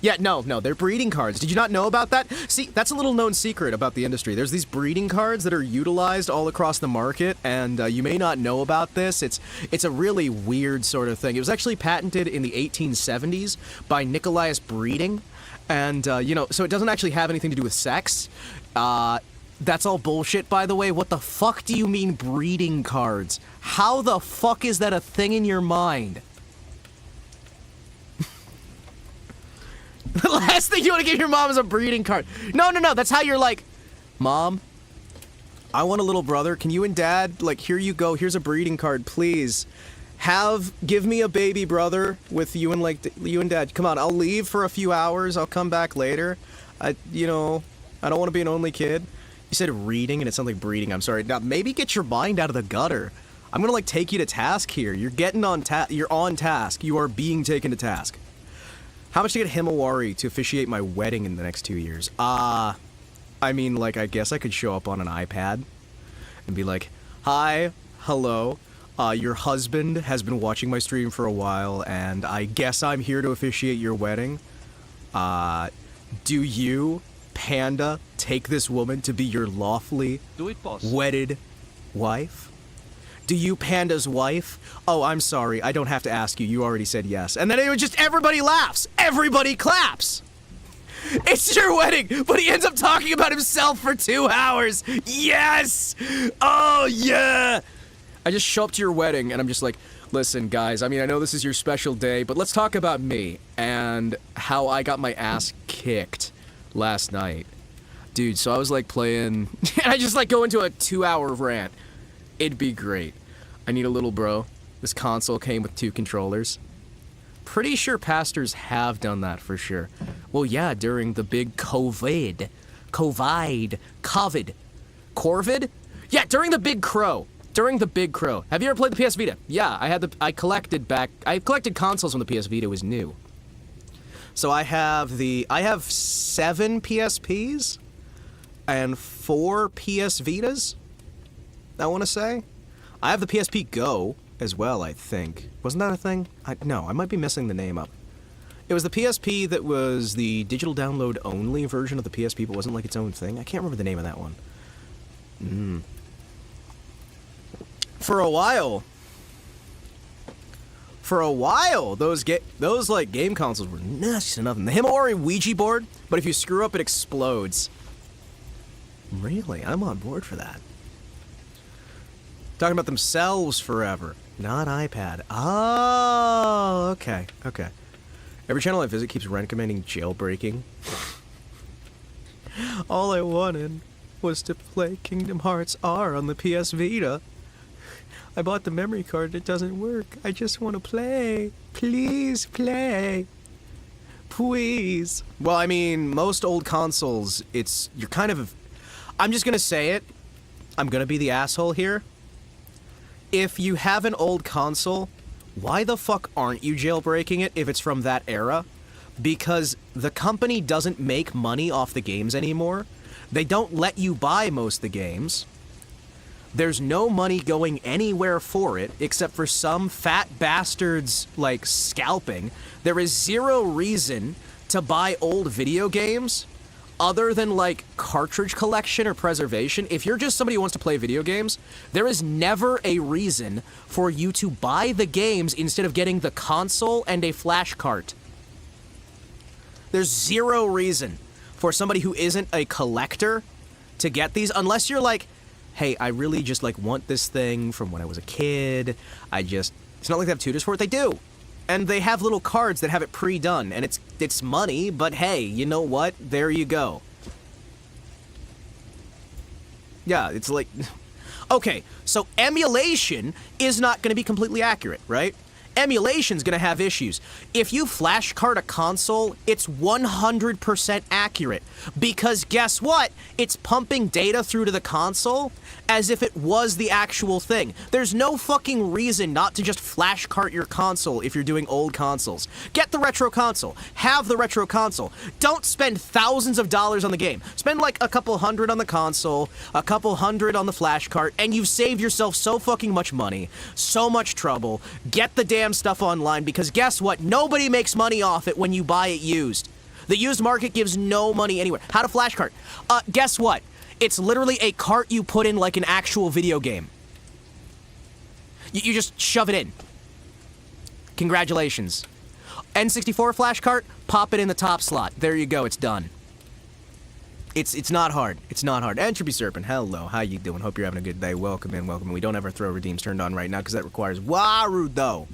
Speaker 1: Yeah, no, they're breeding cards. Did you not know about that? See, that's a little known secret about the industry. There's these breeding cards that are utilized all across the market, and you may not know about this. It's a really weird sort of thing. It was actually patented in the 1870s by Nicolaus Breeding, and, so it doesn't actually have anything to do with sex. That's all bullshit, by the way. What the fuck do you mean breeding cards? How the fuck is that a thing in your mind? The last thing you want to give your mom is a breeding card. No, that's how you're like, Mom, I want a little brother. Can you and Dad, like, here you go. Here's a breeding card, please. Give me a baby brother with you and Dad. Come on, I'll leave for a few hours. I'll come back later. I don't want to be an only kid. You said reading and it sounds like breeding. I'm sorry. Now, maybe get your mind out of the gutter. I'm gonna, like, take you to task here. You're on task. You are being taken to task. How much to get Himawari to officiate my wedding in the next 2 years? I mean, like, I guess I could show up on an iPad and be like, hi, hello, your husband has been watching my stream for a while, and I guess I'm here to officiate your wedding. Do you, Panda, take this woman to be your lawfully wedded wife? Do you, Panda's wife? Oh, I'm sorry. I don't have to ask you. You already said yes. And then it was just everybody laughs. Everybody claps. It's your wedding, but he ends up talking about himself for 2 hours. Yes! Oh, yeah! I just show up to your wedding, and I'm just like, listen, guys, I mean, I know this is your special day, but let's talk about me and how I got my ass kicked last night. Dude, so I was, like, playing, and I just, like, go into a 2-hour rant. It'd be great. I need a little bro. This console came with 2 controllers. Pretty sure pastors have done that for sure. Well, yeah, during the big COVID. Corvid? Yeah, during the Big Crow. Have you ever played the PS Vita? Yeah, I collected consoles when the PS Vita was new. So I have 7 PSPs and 4 PS Vitas. I want to say. I have the PSP Go, as well, I think. Wasn't that a thing? No, I might be messing the name up. It was the PSP that was the digital download only version of the PSP, but wasn't like its own thing. I can't remember the name of that one. For a while, those like game consoles were next to nothing. The Himawari Ouija board, but if you screw up, it explodes. Really, I'm on board for that. Talking about themselves forever, not iPad. Oh, okay. Every channel I visit keeps recommending jailbreaking. All I wanted was to play Kingdom Hearts R on the PS Vita. I bought the memory card, it doesn't work. I just want to play. Please play. Please. Well, I mean, most old consoles, you're kind of... I'm just gonna say it. I'm gonna be the asshole here. If you have an old console, why the fuck aren't you jailbreaking it if it's from that era? Because the company doesn't make money off the games anymore. They don't let you buy most of the games. There's no money going anywhere for it, except for some fat bastards, like, scalping. There is zero reason to buy old video games other than, like, cartridge collection or preservation. If you're just somebody who wants to play video games, there is never a reason for you to buy the games instead of getting the console and a flash cart. There's zero reason for somebody who isn't a collector to get these, unless you're like, hey, I really just, like, want this thing from when I was a kid. It's not like they have tutors for it. They do. And they have little cards that have it pre-done, and it's money, but hey, you know what? There you go. Yeah, it's like... Okay, so emulation is not going to be completely accurate, right? Emulation's going to have issues. If you flash card a console, it's 100% accurate. Because guess what? It's pumping data through to the console as if it was the actual thing. There's no fucking reason not to just flash cart your console if you're doing old consoles. Get the retro console. Have the retro console. Don't spend thousands of dollars on the game. Spend like a couple hundred on the console, a couple hundred on the flash cart, and you've saved yourself so fucking much money, so much trouble. Get the damn stuff online, because guess what? Nobody makes money off it when you buy it used. The used market gives no money anywhere. How to flash cart? Guess what? It's literally a cart you put in like an actual video game. You just shove it in. Congratulations. N64 flash cart, pop it in the top slot. There you go, it's done. It's not hard. It's not hard. Entropy Serpent, hello. How you doing? Hope you're having a good day. Welcome in, welcome in. We don't ever throw redeems turned on right now because that requires Warudo.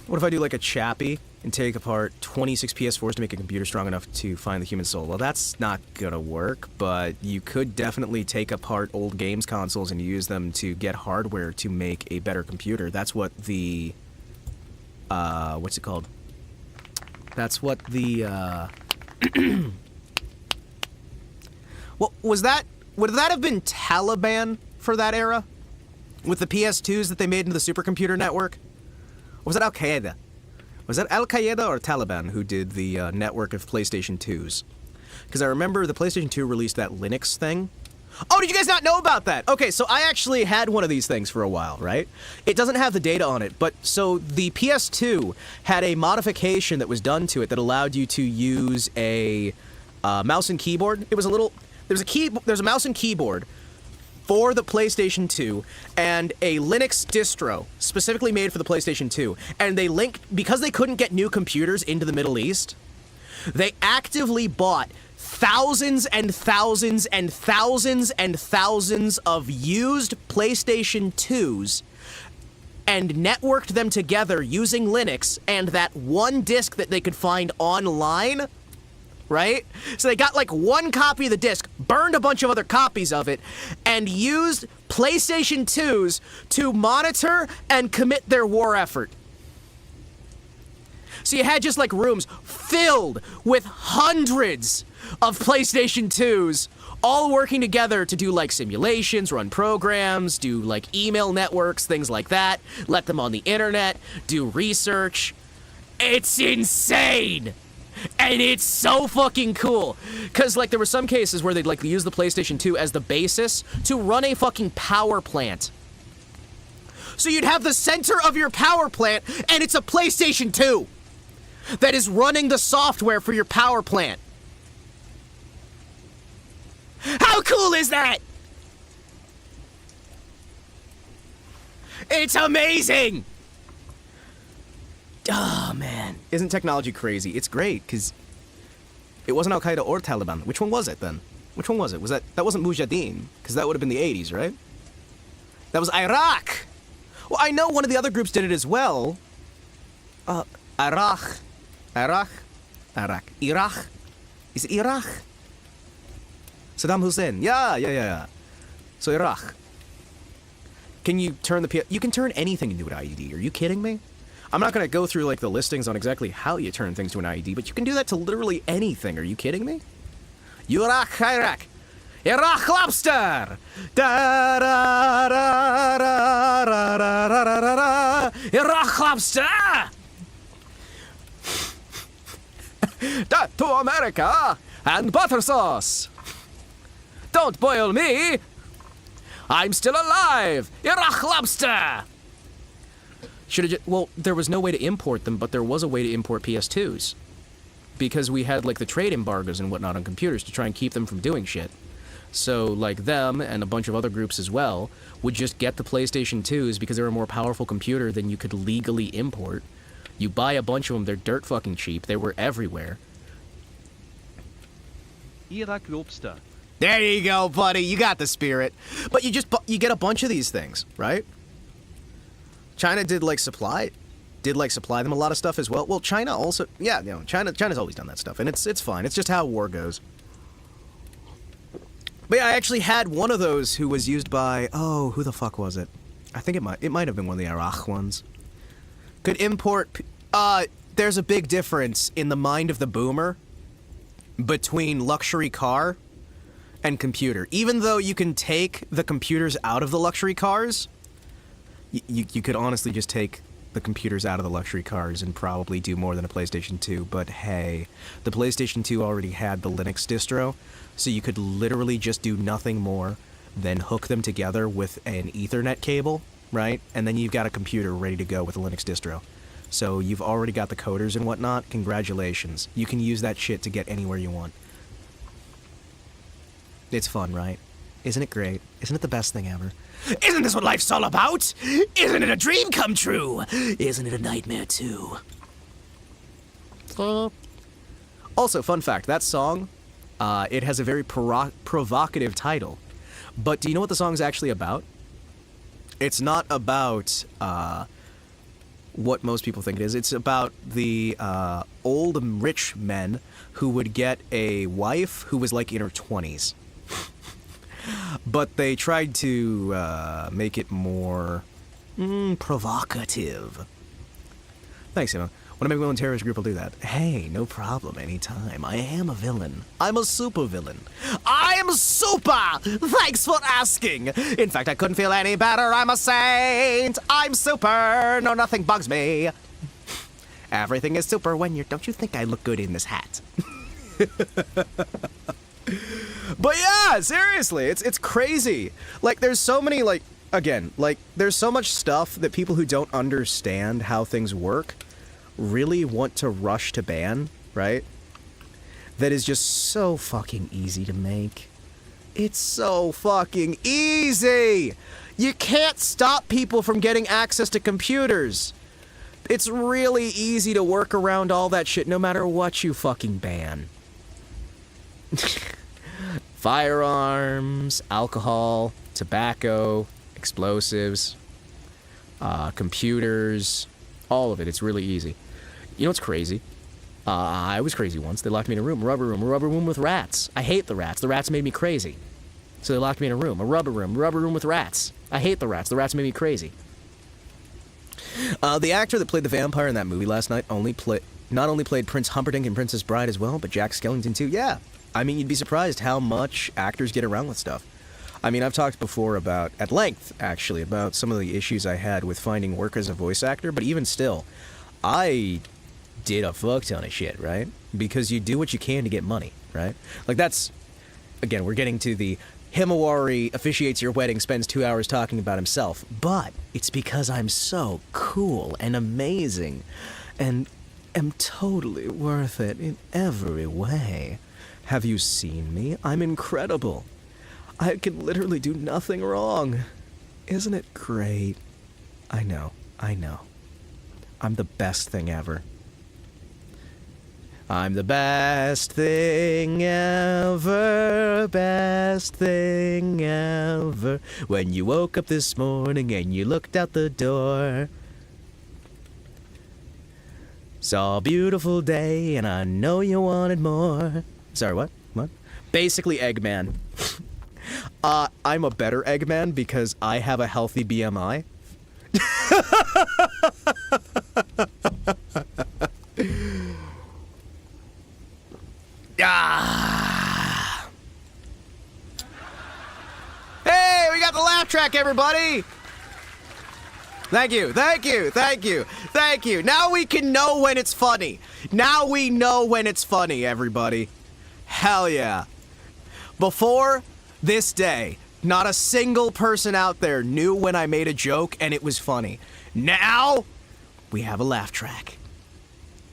Speaker 1: What if I do like a Chappie and take apart 26 PS4s to make a computer strong enough to find the human soul? Well, that's not gonna work, but you could definitely take apart old games consoles and use them to get hardware to make a better computer. That's what the... what's it called? That's what the, Well, would that have been Taliban for that era? With the PS2s that they made into the supercomputer network? Or was it Al-Qaeda? Was that Al-Qaeda or Taliban who did the network of PlayStation 2s? Because I remember the PlayStation 2 released that Linux thing. Oh, did you guys not know about that? Okay, so I actually had one of these things for a while, right? It doesn't have the data on it, but so the PS2 had a modification that was done to it that allowed you to use a mouse and keyboard. It was a little... There's a mouse and keyboard for the PlayStation 2 and a Linux distro specifically made for the PlayStation 2. And they linked, because they couldn't get new computers into the Middle East, they actively bought thousands and thousands and thousands and thousands of used PlayStation 2s and networked them together using Linux and that one disc that they could find online, right? So they got like one copy of the disc, burned a bunch of other copies of it, and used PlayStation 2s to monitor and commit their war effort. So you had just like rooms filled with hundreds of PlayStation 2s all working together to do like simulations, run programs, do like email networks, things like that, let them on the internet, do research. It's insane! And it's so fucking cool. Because, like, there were some cases where they'd, like, use the PlayStation 2 as the basis to run a fucking power plant. So you'd have the center of your power plant, and it's a PlayStation 2 that is running the software for your power plant. How cool is that? It's amazing! Oh, man. Isn't technology crazy? It's great, because it wasn't Al-Qaeda or Taliban. Which one was it, then? Which one was it? That wasn't Mujahideen, because that would have been the 80s, right? That was Iraq! Well, I know one of the other groups did it as well. Iraq. Is it Iraq? Saddam Hussein. Yeah. So Iraq. Can you turn you can turn anything into an IED. Are you kidding me? I'm not going to go through like the listings on exactly how you turn things to an IED, but you can do that to literally anything. Are you kidding me? Iraq. Iraq lobster. Da da da da da da da da. Iraq lobster. To America and butter sauce. Don't boil me. I'm still alive. Iraq lobster. Well, there was no way to import them, but there was a way to import PS2s. Because we had, like, the trade embargoes and whatnot on computers to try and keep them from doing shit. So, like, them and a bunch of other groups as well would just get the PlayStation 2s because they were a more powerful computer than you could legally import. You buy a bunch of them, they're dirt fucking cheap. They were everywhere.
Speaker 3: Iraq lobster.
Speaker 1: There you go, buddy. You got the spirit. But you get a bunch of these things, right? China did supply them a lot of stuff as well. Well, China also, yeah, you know, China's always done that stuff, and it's fine. It's just how war goes. But yeah, I actually had one of those who was used by, who the fuck was it? I think it might have been one of the Iraq ones. Could import. There's a big difference in the mind of the boomer between luxury car and computer. Even though you can take the computers out of the luxury cars, you could honestly just take the computers out of the luxury cars and probably do more than a PlayStation 2, but hey, the PlayStation 2 already had the Linux distro, so you could literally just do nothing more than hook them together with an Ethernet cable, right? And then you've got a computer ready to go with a Linux distro. So you've already got the coders and whatnot. Congratulations. You can use that shit to get anywhere you want. It's fun, right? Isn't it great? Isn't it the best thing ever? Isn't this what life's all about? Isn't it a dream come true? Isn't it a nightmare too? Also, fun fact, that song, it has a very provocative title. But do you know what the song's actually about? It's not about what most people think it is. It's about the old and rich men who would get a wife who was like in her 20s. But they tried to make it more provocative. Thanks, Emma. When I make my own terrorist group, I'll do that. Hey, no problem, anytime. I am a villain. I'm a super villain. I'm super! Thanks for asking! In fact, I couldn't feel any better. I'm a saint! I'm super! No, nothing bugs me. Everything is super when you're... Don't you think I look good in this hat? But yeah, seriously, it's crazy. Like, there's so many, there's so much stuff that people who don't understand how things work really want to rush to ban, right? That is just so fucking easy to make. It's so fucking easy! You can't stop people from getting access to computers. It's really easy to work around all that shit no matter what you fucking ban. Firearms, alcohol, tobacco, explosives, computers, all of it. It's really easy. You know what's crazy? I was crazy once. They locked me in a rubber room with rats. I hate the rats. The rats made me crazy. So they locked me in a rubber room with rats. I hate the rats made me crazy. The actor that played the vampire in that movie last night not only played Prince Humperdinck and Princess Bride as well, but Jack Skellington too. Yeah. I mean, you'd be surprised how much actors get around with stuff. I mean, I've talked before at length, actually, about some of the issues I had with finding work as a voice actor, but even still, I did a fuck ton of shit, right? Because you do what you can to get money, right? Like, that's, again, we're getting to the Himawari officiates your wedding, spends 2 hours talking about himself, but it's because I'm so cool and amazing and am totally worth it in every way. Have you seen me? I'm incredible. I can literally do nothing wrong. Isn't it great? I know. I'm the best thing ever. I'm the best thing ever, best thing ever. When you woke up this morning and you looked out the door, saw a beautiful day and I know you wanted more. Sorry, what? Basically Eggman. I'm a better Eggman because I have a healthy BMI. Hey, we got the laugh track, everybody! Thank you. Now we can know when it's funny. Now we know when it's funny, everybody. Hell yeah. Before this day, not a single person out there knew when I made a joke and it was funny. Now, we have a laugh track.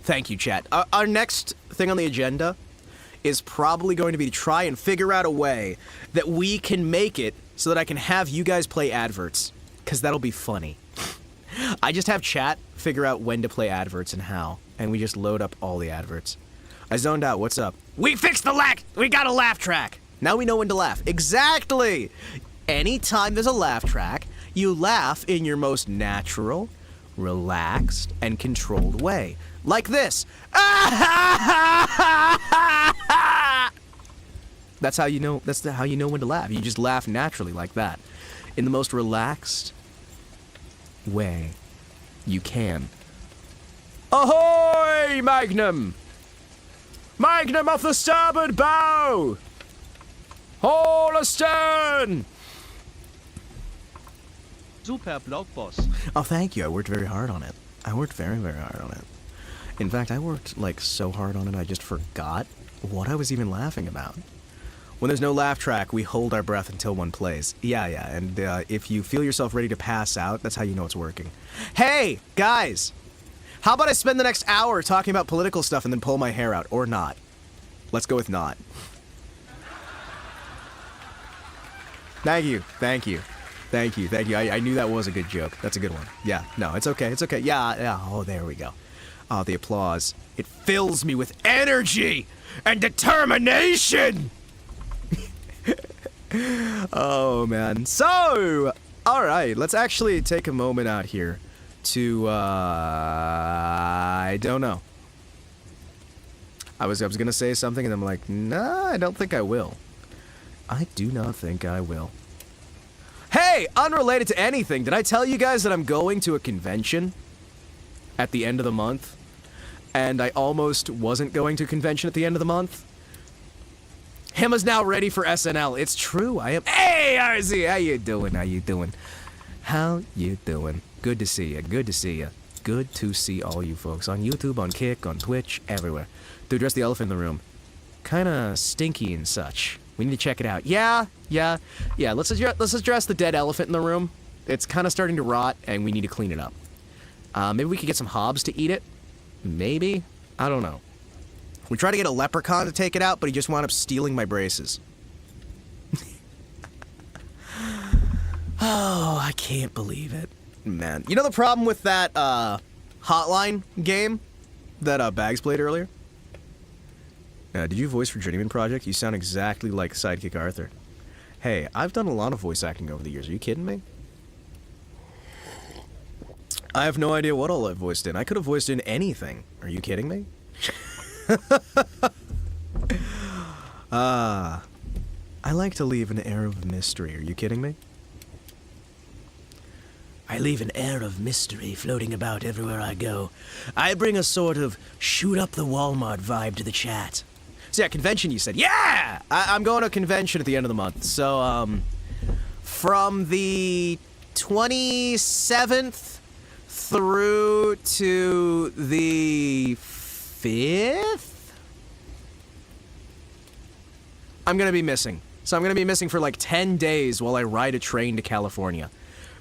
Speaker 1: Thank you, chat. Our next thing on the agenda is probably going to be to try and figure out a way that we can make it so that I can have you guys play adverts, because that'll be funny. I just have chat figure out when to play adverts and how, and we just load up all the adverts. I zoned out. What's up? We fixed the laugh. We got a laugh track. Now we know when to laugh. Exactly. Anytime there's a laugh track, you laugh in your most natural, relaxed, and controlled way. Like this. That's how you know when to laugh. You just laugh naturally like that. In the most relaxed way you can. Ahoy, Magnum! Magnum off the starboard bow! Haul astern!
Speaker 3: Super Blogboss.
Speaker 1: Oh, thank you. I worked very hard on it. I worked very, very hard on it. In fact, I worked, like, so hard on it I just forgot what I was even laughing about. When there's no laugh track, we hold our breath until one plays. Yeah, and if you feel yourself ready to pass out, that's how you know it's working. Hey, guys! How about I spend the next hour talking about political stuff and then pull my hair out? Or not. Let's go with not. Thank you. I knew that was a good joke. That's a good one. Yeah, no, it's okay. Yeah, oh, there we go. Oh, the applause. It fills me with energy and determination! Oh, man. So, alright, let's actually take a moment out here to, I don't know. I was gonna say something and I'm like, nah, I don't think I will. I do not think I will. Hey, unrelated to anything, did I tell you guys that I'm going to a convention at the end of the month? And I almost wasn't going to a convention at the end of the month? Hima's now ready for SNL. It's true, I am. Hey, RZ, how you doing? How you doing? Good to see you. Good to see all you folks on YouTube, on Kick, on Twitch, everywhere. To address the elephant in the room. Kinda stinky and such. We need to check it out. Yeah. Let's address the dead elephant in the room. It's kind of starting to rot, and we need to clean it up. Maybe we could get some hobs to eat it. Maybe? I don't know. We tried to get a leprechaun to take it out, but he just wound up stealing my braces. Oh, I can't believe it. Man. You know the problem with that, Hotline game that, Bags played earlier? Did you voice for Journeyman Project? You sound exactly like Sidekick Arthur. Hey, I've done a lot of voice acting over the years. Are you kidding me? I have no idea what all I've voiced in. I could have voiced in anything. Are you kidding me? I like to leave an air of mystery. Are you kidding me? I leave an air of mystery floating about everywhere I go. I bring a sort of shoot up the Walmart vibe to the chat. So yeah, convention you said. Yeah! I'm going to a convention at the end of the month. So, from the 27th through to the 5th? I'm gonna be missing. So I'm gonna be missing for like 10 days while I ride a train to California.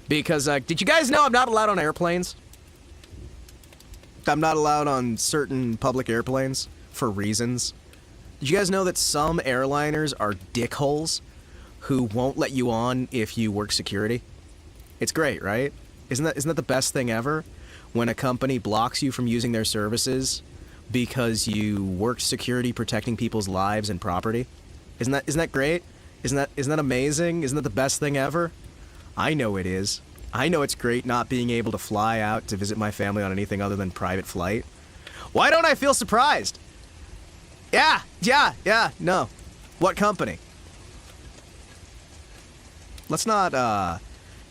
Speaker 1: Because, did you guys know I'm not allowed on airplanes? I'm not allowed on certain public airplanes for reasons. Did you guys know that some airliners are dickholes who won't let you on if you work security? It's great, right? Isn't that the best thing ever? When a company blocks you from using their services because you work security protecting people's lives and property? Isn't that great? Isn't that amazing? Isn't that the best thing ever? I know it is. I know it's great not being able to fly out to visit my family on anything other than private flight. Why don't I feel surprised? Yeah, no. What company? Let's not,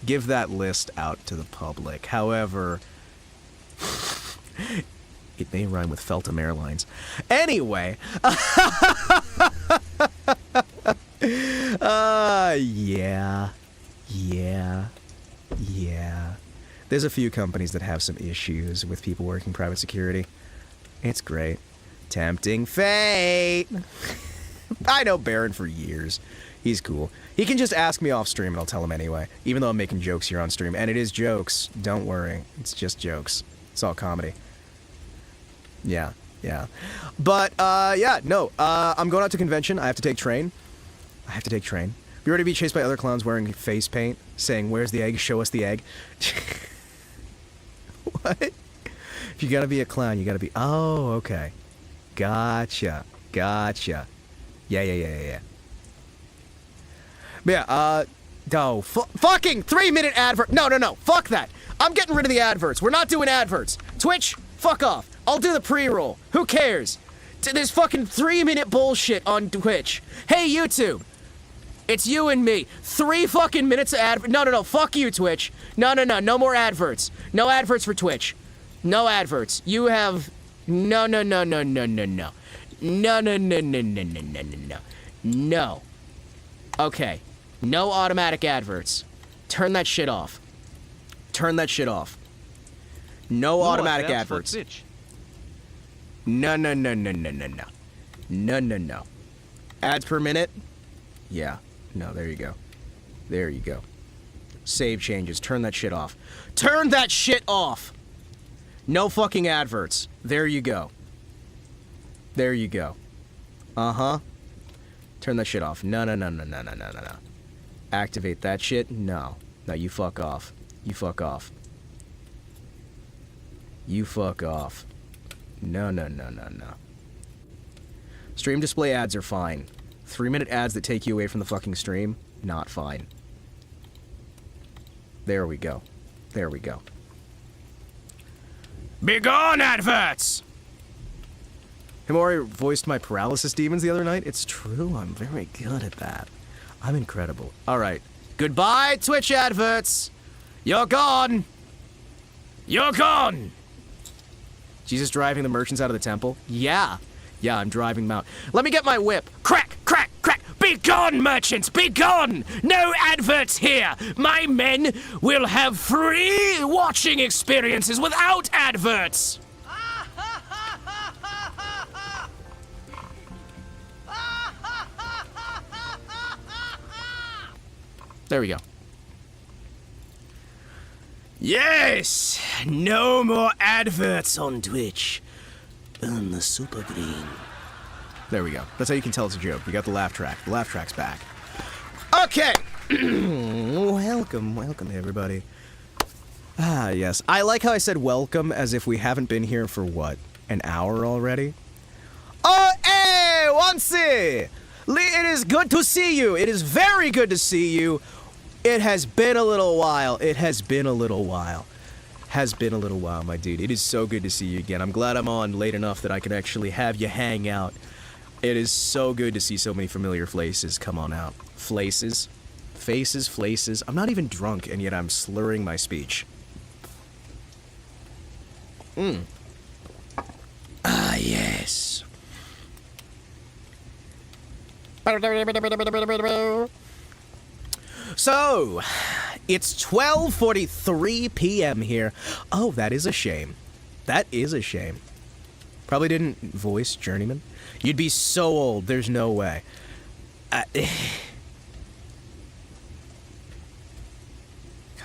Speaker 1: give that list out to the public. However, it may rhyme with Feltham Airlines. Anyway, yeah. There's a few companies that have some issues with people working private security. It's great. Tempting fate. I know Baron for years. He's cool. He can just ask me off stream and I'll tell him anyway, even though I'm making jokes here on stream. And it is jokes. Don't worry. It's just jokes. It's all comedy. Yeah. But, I'm going out to convention. I have to take train. Be ready to be chased by other clowns wearing face paint, saying, "Where's the egg? Show us the egg." What? If you gotta be a clown, you gotta be... Oh, okay. Gotcha. Yeah. But yeah, fucking 3-minute advert. No. Fuck that. I'm getting rid of the adverts. We're not doing adverts. Twitch, fuck off. I'll do the pre-roll. Who cares? There's fucking 3-minute bullshit on Twitch. Hey, YouTube. It's you and me. 3 fucking minutes of advert. No. Fuck you, Twitch. No. No more adverts. No adverts for Twitch. No adverts. You have... No. No. Okay. No automatic adverts. Turn that shit off. No automatic adverts. No. Ads per minute? Yeah. No, there you go. Save changes. Turn that shit off. No fucking adverts. There you go. Uh-huh. Turn that shit off. No. Activate that shit? No. No, you fuck off. No. Stream display ads are fine. 3-minute ads that take you away from the fucking stream, not fine. There we go. Begone, adverts! Himawari voiced my paralysis demons the other night. It's true, I'm very good at that. I'm incredible. Alright. Goodbye, Twitch adverts! You're gone! Jesus driving the merchants out of the temple? Yeah, I'm driving them out. Let me get my whip. Crack! Be gone, merchants! Be gone! No adverts here! My men will have free watching experiences without adverts! There we go. Yes! No more adverts on Twitch. Burn the super green. There we go. That's how you can tell it's a joke. We got the laugh track. The laugh track's back. Okay! Welcome everybody. Ah, yes. I like how I said welcome as if we haven't been here for, what, an hour already? Oh, hey! Wansy! It is good to see you. It is very good to see you. It has been a little while. My dude. It is so good to see you again. I'm glad I'm on late enough that I can actually have you hang out. It is so good to see so many familiar faces come on out. Faces. I'm not even drunk, and yet I'm slurring my speech. Ah, yes. So, it's 12:43 p.m. here. Oh, that is a shame. Probably didn't voice Journeyman. You'd be so old, there's no way.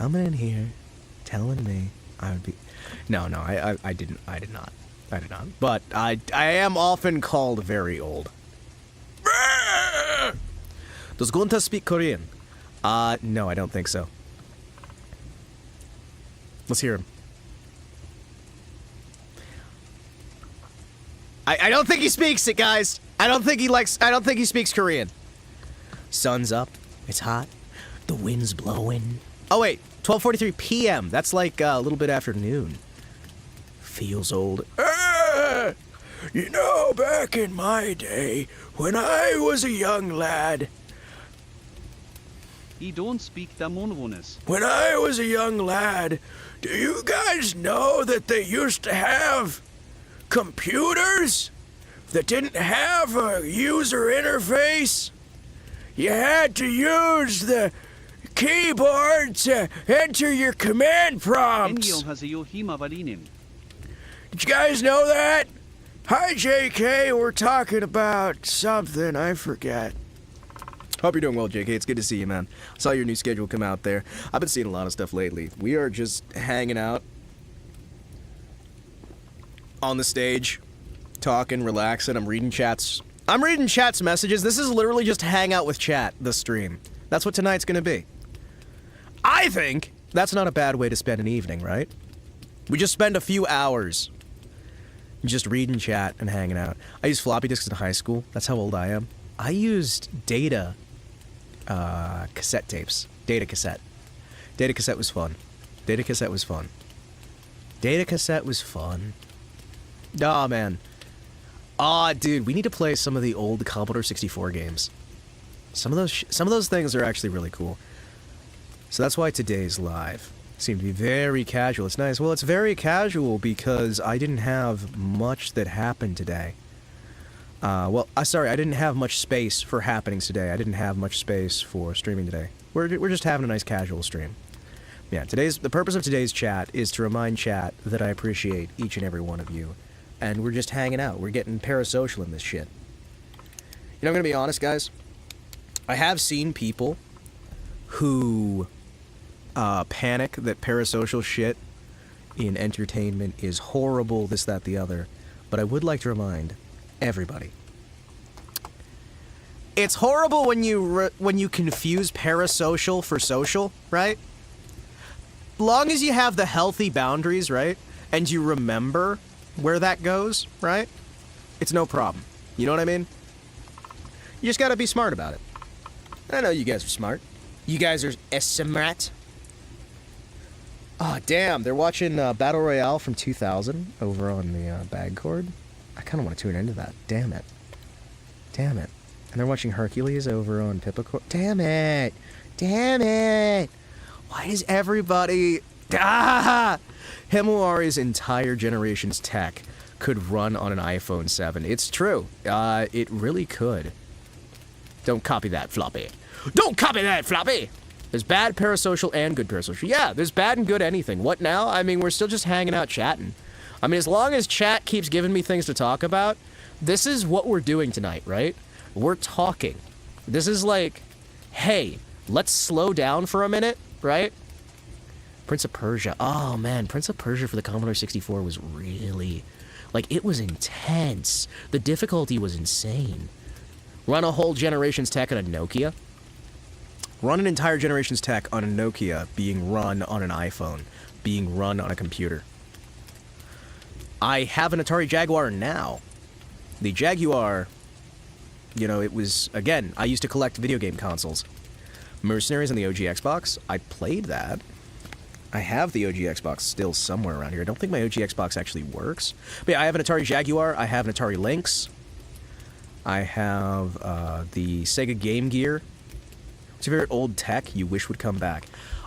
Speaker 1: coming in here, telling me I would be... No, I did not. But I am often called very old. Does Gunta speak Korean? No, I don't think so. Let's hear him. I don't think he speaks it, guys. I don't think he speaks Korean. Sun's up. It's hot. The wind's blowing. Oh, wait. 12:43 p.m. That's like a little bit after noon. Feels old. You know, back in my day, when I was a young lad...
Speaker 3: He don't speak the Monwones.
Speaker 1: When I was a young lad, do you guys know that they used to have computers that didn't have a user interface? You had to use the keyboard to enter your command prompts. Did you guys know that? Hi, JK. We're talking about something. I forget. Hope you're doing well, JK. It's good to see you, man. I saw your new schedule come out there. I've been seeing a lot of stuff lately. We are just hanging out on the stage, talking, relaxing. I'm reading chat's messages. This is literally just hang out with chat, the stream. That's what tonight's gonna be. I think that's not a bad way to spend an evening, right? We just spend a few hours just reading chat and hanging out. I used floppy disks in high school. That's how old I am. I used data cassette tapes. Data cassette. Data cassette was fun. Data cassette was fun. Data cassette was fun. Aw, man. Aw, dude, we need to play some of the old Commodore 64 games. Some of those things are actually really cool. So that's why today's live seemed to be very casual. It's nice. Well, it's very casual because I didn't have much that happened today. Sorry, I didn't have much space for happenings today. I didn't have much space for streaming today. We're just having a nice casual stream. Yeah, the purpose of today's chat is to remind chat that I appreciate each and every one of you. And we're just hanging out. We're getting parasocial in this shit. You know, I'm gonna be honest, guys. I have seen people who panic that parasocial shit in entertainment is horrible, this, that, the other. But I would like to remind everybody. It's horrible when you confuse parasocial for social, right? Long as you have the healthy boundaries, right? And you remember where that goes, right? It's no problem. You know what I mean? You just gotta be smart about it. I know you guys are smart. You guys are smart. Oh, damn. They're watching Battle Royale from 2000 over on the bag cord. I kind of want to tune into that. Damn it. Damn it. And they're watching Hercules over on Pippacore. Damn it. Damn it. Why does everybody... Himawari's entire generation's tech could run on an iPhone 7. It's true. It really could. Don't copy that, Floppy. Don't copy that, Floppy! There's bad parasocial and good parasocial. Yeah, there's bad and good anything. What now? I mean, we're still just hanging out chatting. I mean, as long as chat keeps giving me things to talk about, this is what we're doing tonight, right? We're talking. This is like, hey, let's slow down for a minute, right? Prince of Persia. Oh, man, Prince of Persia for the Commodore 64 was really... like, it was intense. The difficulty was insane. Run a whole generation's tech on a Nokia. Run an entire generation's tech on a Nokia being run on an iPhone, being run on a computer. I have an Atari Jaguar now. The Jaguar, you know, it was, again, I used to collect video game consoles. Mercenaries on the OG Xbox, I played that. I have the OG Xbox still somewhere around here. I don't think my OG Xbox actually works. But yeah, I have an Atari Jaguar, I have an Atari Lynx. I have the Sega Game Gear. What's your favorite old tech you wish would come back?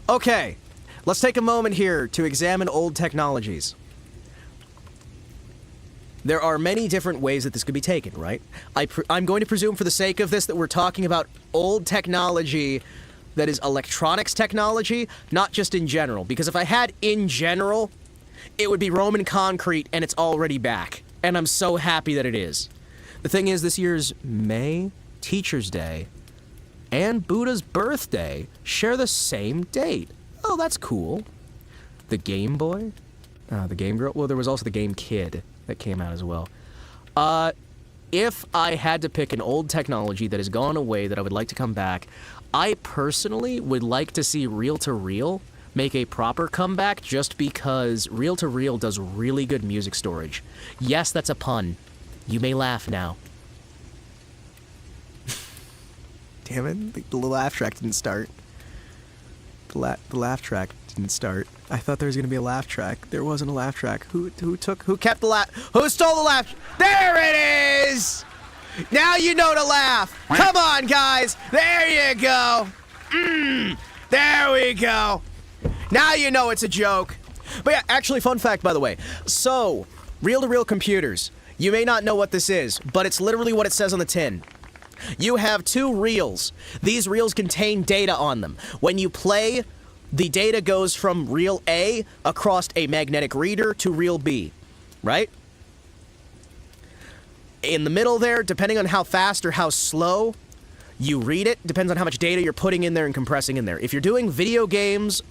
Speaker 1: Okay, let's take a moment here to examine old technologies. There are many different ways that this could be taken, right? I'm going to presume for the sake of this that we're talking about old technology that is electronics technology, not just in general. Because if I had in general, it would be Roman concrete and it's already back. And I'm so happy that it is. The thing is, this year's May, Teacher's Day, and Buddha's birthday share the same date. oh, that's cool. The Game Boy? The Game Girl? Well, there was also the Game Kid that came out as well. If I had to pick an old technology that has gone away that I would like to come back, I personally would like to see reel-to-reel make a proper comeback just because reel-to-reel does really good music storage. Yes, that's a pun. You may laugh now. Damn it, the laugh track didn't start. The laugh track didn't start. I thought there was gonna be a laugh track. There wasn't a laugh track. Who kept the laugh? Who stole the laugh? There it is! Now you know to laugh. Come on, guys. There you go. There we go. Now you know it's a joke. But yeah, actually, fun fact, by the way. So, reel-to-reel computers. You may not know what this is, but it's literally what it says on the tin. You have two reels. These reels contain data on them. When you play, the data goes from reel A across a magnetic reader to reel B, right? In the middle there, depending on how fast or how slow you read it, depends on how much data you're putting in there and compressing in there. If you're doing video games,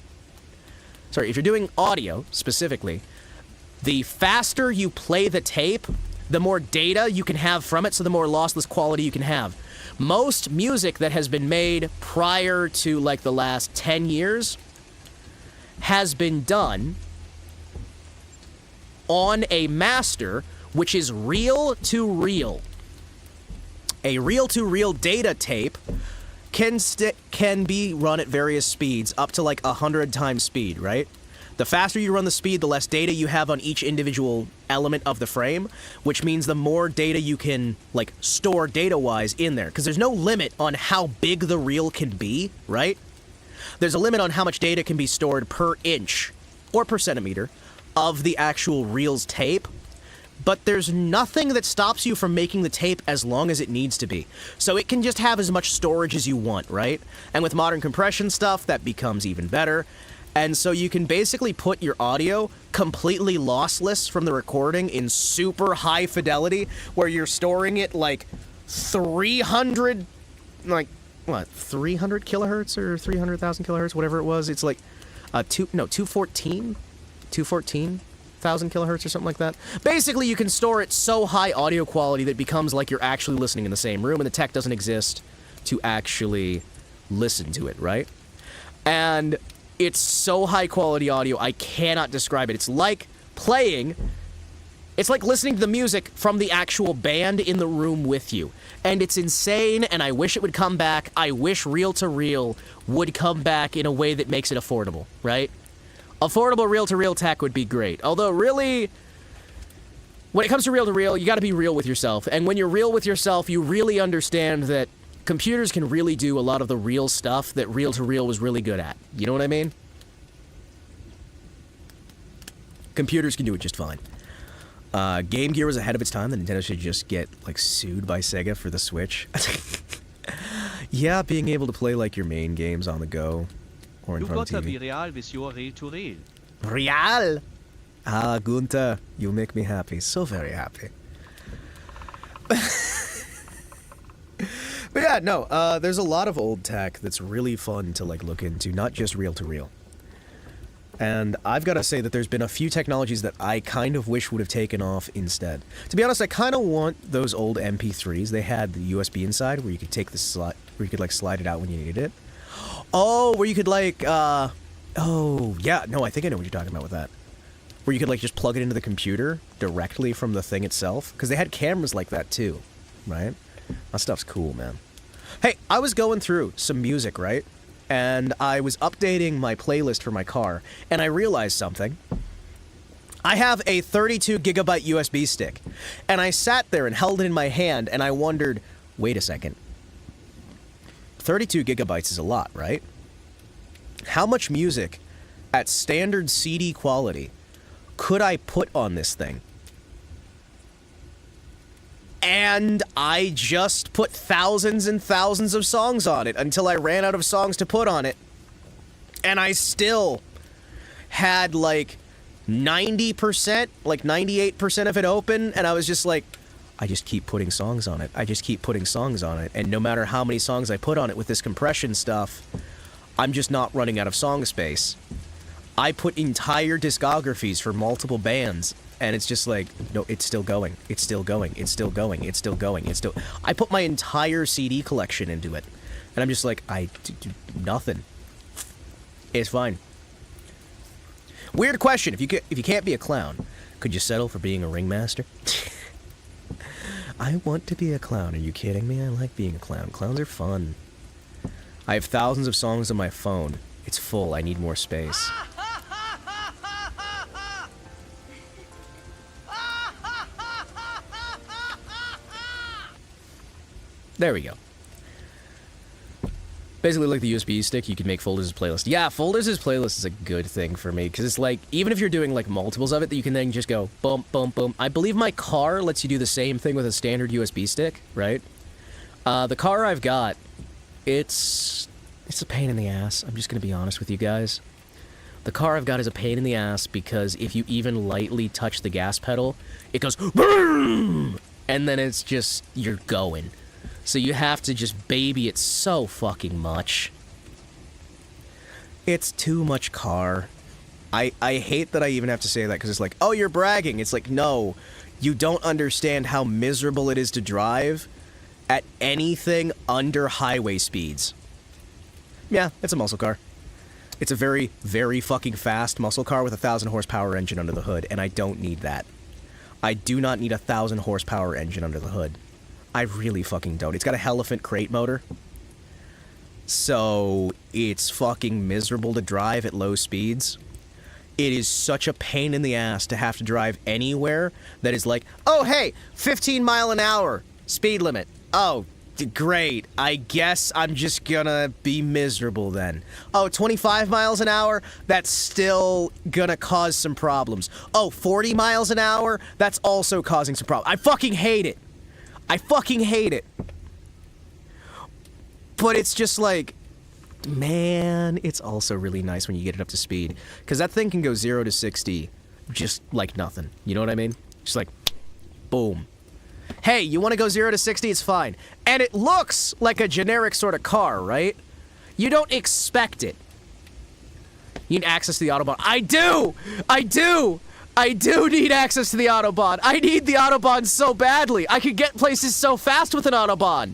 Speaker 1: if you're doing audio specifically, the faster you play the tape, the more data you can have from it, so the more lossless quality you can have. Most music that has been made prior to like the last 10 years has been done on a master which is reel-to-reel. A reel-to-reel data tape can be run at various speeds, up to like 100 times speed, right? The faster you run the speed, the less data you have on each individual element of the frame, which means the more data you can, like, store data-wise in there. Because there's no limit on how big the reel can be, right? There's a limit on how much data can be stored per inch, or per centimeter, of the actual reel's tape. But there's nothing that stops you from making the tape as long as it needs to be. So it can just have as much storage as you want, right? And with modern compression stuff, that becomes even better. And so you can basically put your audio completely lossless from the recording in super high fidelity, where you're storing it like 300, 300 kilohertz or 300,000 kilohertz, whatever it was. It's like 214,000 kilohertz or something like that. Basically, you can store it so high audio quality that it becomes like you're actually listening in the same room, and the tech doesn't exist to actually listen to it, right? And it's so high quality audio, I cannot describe it. It's like listening to the music from the actual band in the room with you. And it's insane, and I wish it would come back. I wish reel-to-reel would come back in a way that makes it affordable, right? Affordable reel-to-reel tech would be great. Although, really, when it comes to reel-to-reel, you gotta be real with yourself. And when you're real with yourself, you really understand that computers can really do a lot of the real stuff that reel-to-reel was really good at. You know what I mean? Computers can do it just fine. Game Gear was ahead of its time. The Nintendo should just get, like, sued by Sega for the Switch. Yeah, being able to play, like, your main games on the go or in front of TV. Real! Ah, Gunther, you make me happy. So very happy. But yeah, no, there's a lot of old tech that's really fun to, like, look into, not just reel-to-reel. And I've got to say that there's been a few technologies that I kind of wish would have taken off instead. To be honest, I kind of want those old MP3s. They had the USB inside where you could take the slide, where you could, like, slide it out when you needed it. Oh, where you could, like, oh, yeah, no, I think I know what you're talking about with that. Where you could, like, just plug it into the computer directly from the thing itself. Because they had cameras like that, too, right? That stuff's cool, man. Hey, I was going through some music, right? And I was updating my playlist for my car, and I realized something. I have a 32 gigabyte USB stick, and I sat there and held it in my hand, and I wondered, wait a second. 32 gigabytes is a lot, right? How much music at standard CD quality could I put on this thing? And I just put thousands and thousands of songs on it until I ran out of songs to put on it. And I still had like 90%, like 98% of it open, and I was just like, I just keep putting songs on it. I just keep putting songs on it. And no matter how many songs I put on it with this compression stuff, I'm just not running out of song space. I put entire discographies for multiple bands, and it's just like, no, it's still going. It's still going. It's still going. It's still going. It's still... I put my entire CD collection into it, and I'm just like, I do nothing. It's fine. Weird question. If you can't be a clown, could you settle for being a ringmaster? I want to be a clown. Are you kidding me? I like being a clown. Clowns are fun. I have thousands of songs on my phone. It's full. I need more space. There we go. Basically, like the USB stick, you can make folders as playlists. Yeah, folders as playlists is a good thing for me, because it's like, even if you're doing like multiples of it, that you can then just go boom, boom, boom. I believe my car lets you do the same thing with a standard USB stick, right? The car I've got, it's a pain in the ass. I'm just gonna be honest with you guys. The car I've got is a pain in the ass because if you even lightly touch the gas pedal, it goes boom, and then it's just, you're going. So you have to just baby it so fucking much. It's too much car. I hate that I even have to say that, because it's like, oh, you're bragging. It's like, no, you don't understand how miserable it is to drive at anything under highway speeds. Yeah, it's a muscle car. It's a very, very fucking fast muscle car with a 1,000 horsepower engine under the hood, and I don't need that. I do not need a 1,000 horsepower engine under the hood. I really fucking don't. It's got a Elephant crate motor. So, it's fucking miserable to drive at low speeds. It is such a pain in the ass to have to drive anywhere that is like, oh, hey, 15 mile an hour speed limit. Oh, great. I guess I'm just gonna be miserable then. Oh, 25 miles an hour? That's still gonna cause some problems. Oh, 40 miles an hour? That's also causing some problems. I fucking hate it. I fucking hate it. But it's just like, man, it's also really nice when you get it up to speed. Because that thing can go 0 to 60 just like nothing. You know what I mean? Just like, boom. Hey, you want to go 0 to 60? It's fine. And it looks like a generic sort of car, right? You don't expect it. You need access to the Autobahn. I do! I do! I do need access to the Autobahn. I need the Autobahn so badly. I could get places so fast with an Autobahn.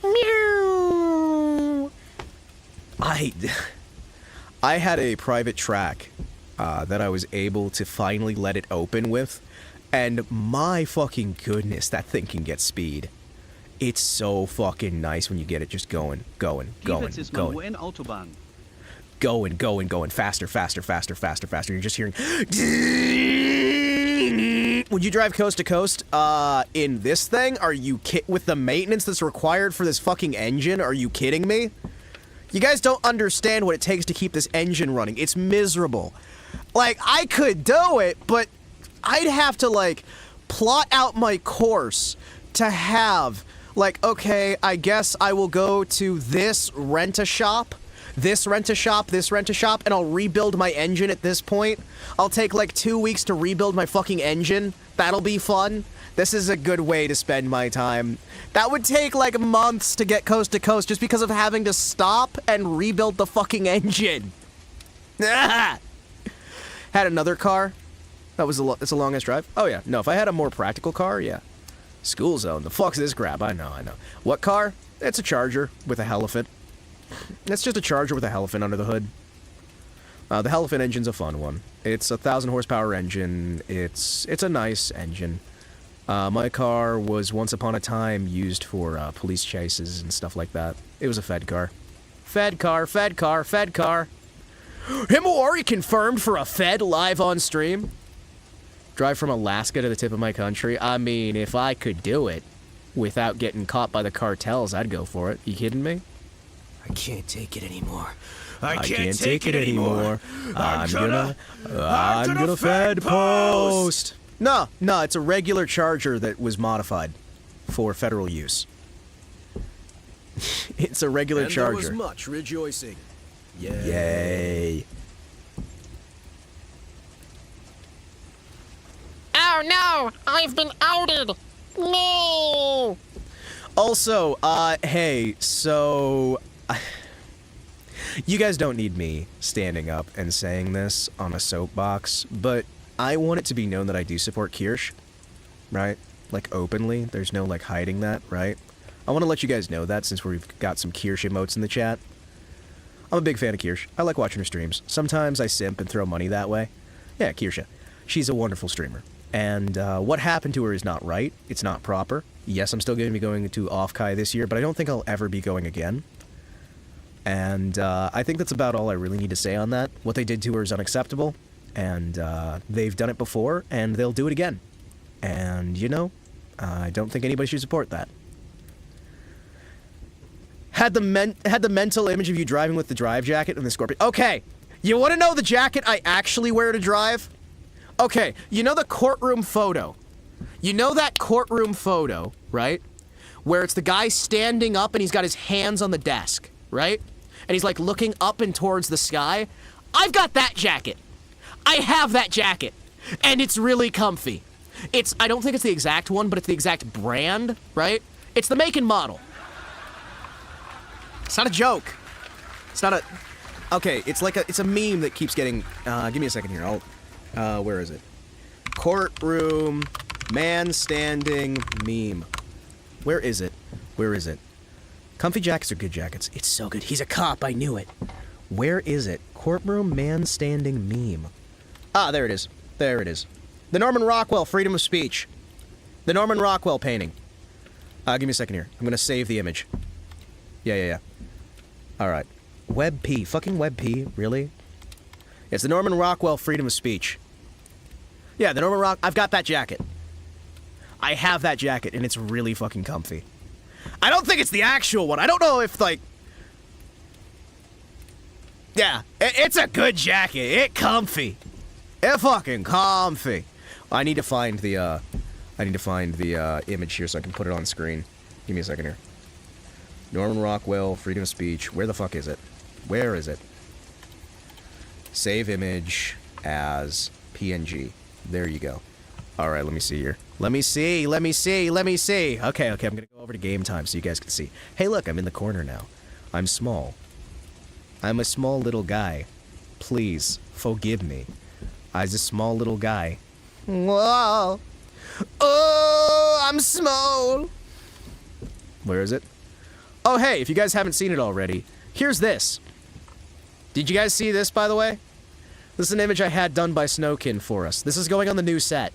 Speaker 1: Meow. I had a private track that I was able to finally let it open with, and my fucking goodness, that thing can get speed. It's so fucking nice when you get it just going.
Speaker 3: Autobahn.
Speaker 1: Going, faster. You're just hearing... Would you drive coast to coast in this thing? Are you with the maintenance that's required for this fucking engine? Are you kidding me? You guys don't understand what it takes to keep this engine running. It's miserable. Like, I could do it, but I'd have to, like, plot out my course to have, like, okay, I guess I will go to this rent-a-shop, and I'll rebuild my engine at this point. I'll take like 2 weeks to rebuild my fucking engine. That'll be fun. This is a good way to spend my time. That would take like months to get coast to coast just because of having to stop and rebuild the fucking engine. Had another car. It's a longest drive. Oh yeah, no, if I had a more practical car, yeah. School zone, the fuck's this crap? I know. What car? It's a Charger with a Elephant. It's just a Charger with a Elephant under the hood. The Elephant engine's a fun one. It's a 1,000 horsepower engine. It's a nice engine. My car was once upon a time used for police chases and stuff like that. It was a Fed car. Fed car. Himawari confirmed for a Fed live on stream. Drive from Alaska to the tip of my country. I mean, if I could do it without getting caught by the cartels, I'd go for it. You kidding me?
Speaker 4: I can't take it anymore.
Speaker 1: I can't take it anymore. I'm gonna Fed post. No, it's a regular Charger that was modified for federal use. It's a regular Charger.
Speaker 5: There was much rejoicing.
Speaker 1: Yay.
Speaker 6: Oh no! I've been outed! No!
Speaker 1: Also, hey, so... You guys don't need me standing up and saying this on a soapbox, but I want it to be known that I do support Kirsch, right? Like, openly. There's no, like, hiding that, right? I want to let you guys know that since we've got some Kirsch emotes in the chat. I'm a big fan of Kirsch. I like watching her streams. Sometimes I simp and throw money that way. Yeah, Kirsha. She's a wonderful streamer. And what happened to her is not right. It's not proper. Yes, I'm still going to be going to Off-Kai this year, but I don't think I'll ever be going again. And I think that's about all I really need to say on that. What they did to her is unacceptable, and they've done it before, and they'll do it again. And, you know, I don't think anybody should support that. Had the mental image of you driving with the drive jacket and the Scorpion. Okay, you want to know the jacket I actually wear to drive? Okay, you know the courtroom photo? You know that courtroom photo, right? Where it's the guy standing up and he's got his hands on the desk, right? And he's like looking up and towards the sky. I've got that jacket. I have that jacket. And it's really comfy. I don't think it's the exact one, but it's the exact brand, right? It's the make and model. It's not a joke. It's not a... Okay, it's a meme that keeps getting... give me a second here. Where is it? Courtroom, man standing, meme. Where is it? Where is it? Comfy jackets are good jackets. It's so good. He's a cop, I knew it. Where is it? Courtroom, man standing, meme. Ah, there it is. There it is. The Norman Rockwell, freedom of speech. The Norman Rockwell painting. Give me a second here. I'm gonna save the image. Yeah. Alright. WebP. Fucking WebP? Really? It's the Norman Rockwell freedom of speech. Yeah, the Norman I've got that jacket. I have that jacket, and it's really fucking comfy. I don't think it's the actual one. I don't know if, like... Yeah, it's a good jacket. It's comfy. It's fucking comfy. I need to find the image here so I can put it on screen. Give me a second here. Norman Rockwell, freedom of speech. Where the fuck is it? Where is it? Save image as PNG. There you go. Alright, let me see here. Let me see. Okay, I'm gonna go over to game time so you guys can see. Hey, look, I'm in the corner now. I'm small. I'm a small little guy. Please, forgive me. I'm a small little guy. Whoa. Oh, I'm small. Where is it? Oh, hey, if you guys haven't seen it already, here's this. Did you guys see this, by the way? This is an image I had done by Snowkin for us. This is going on the new set.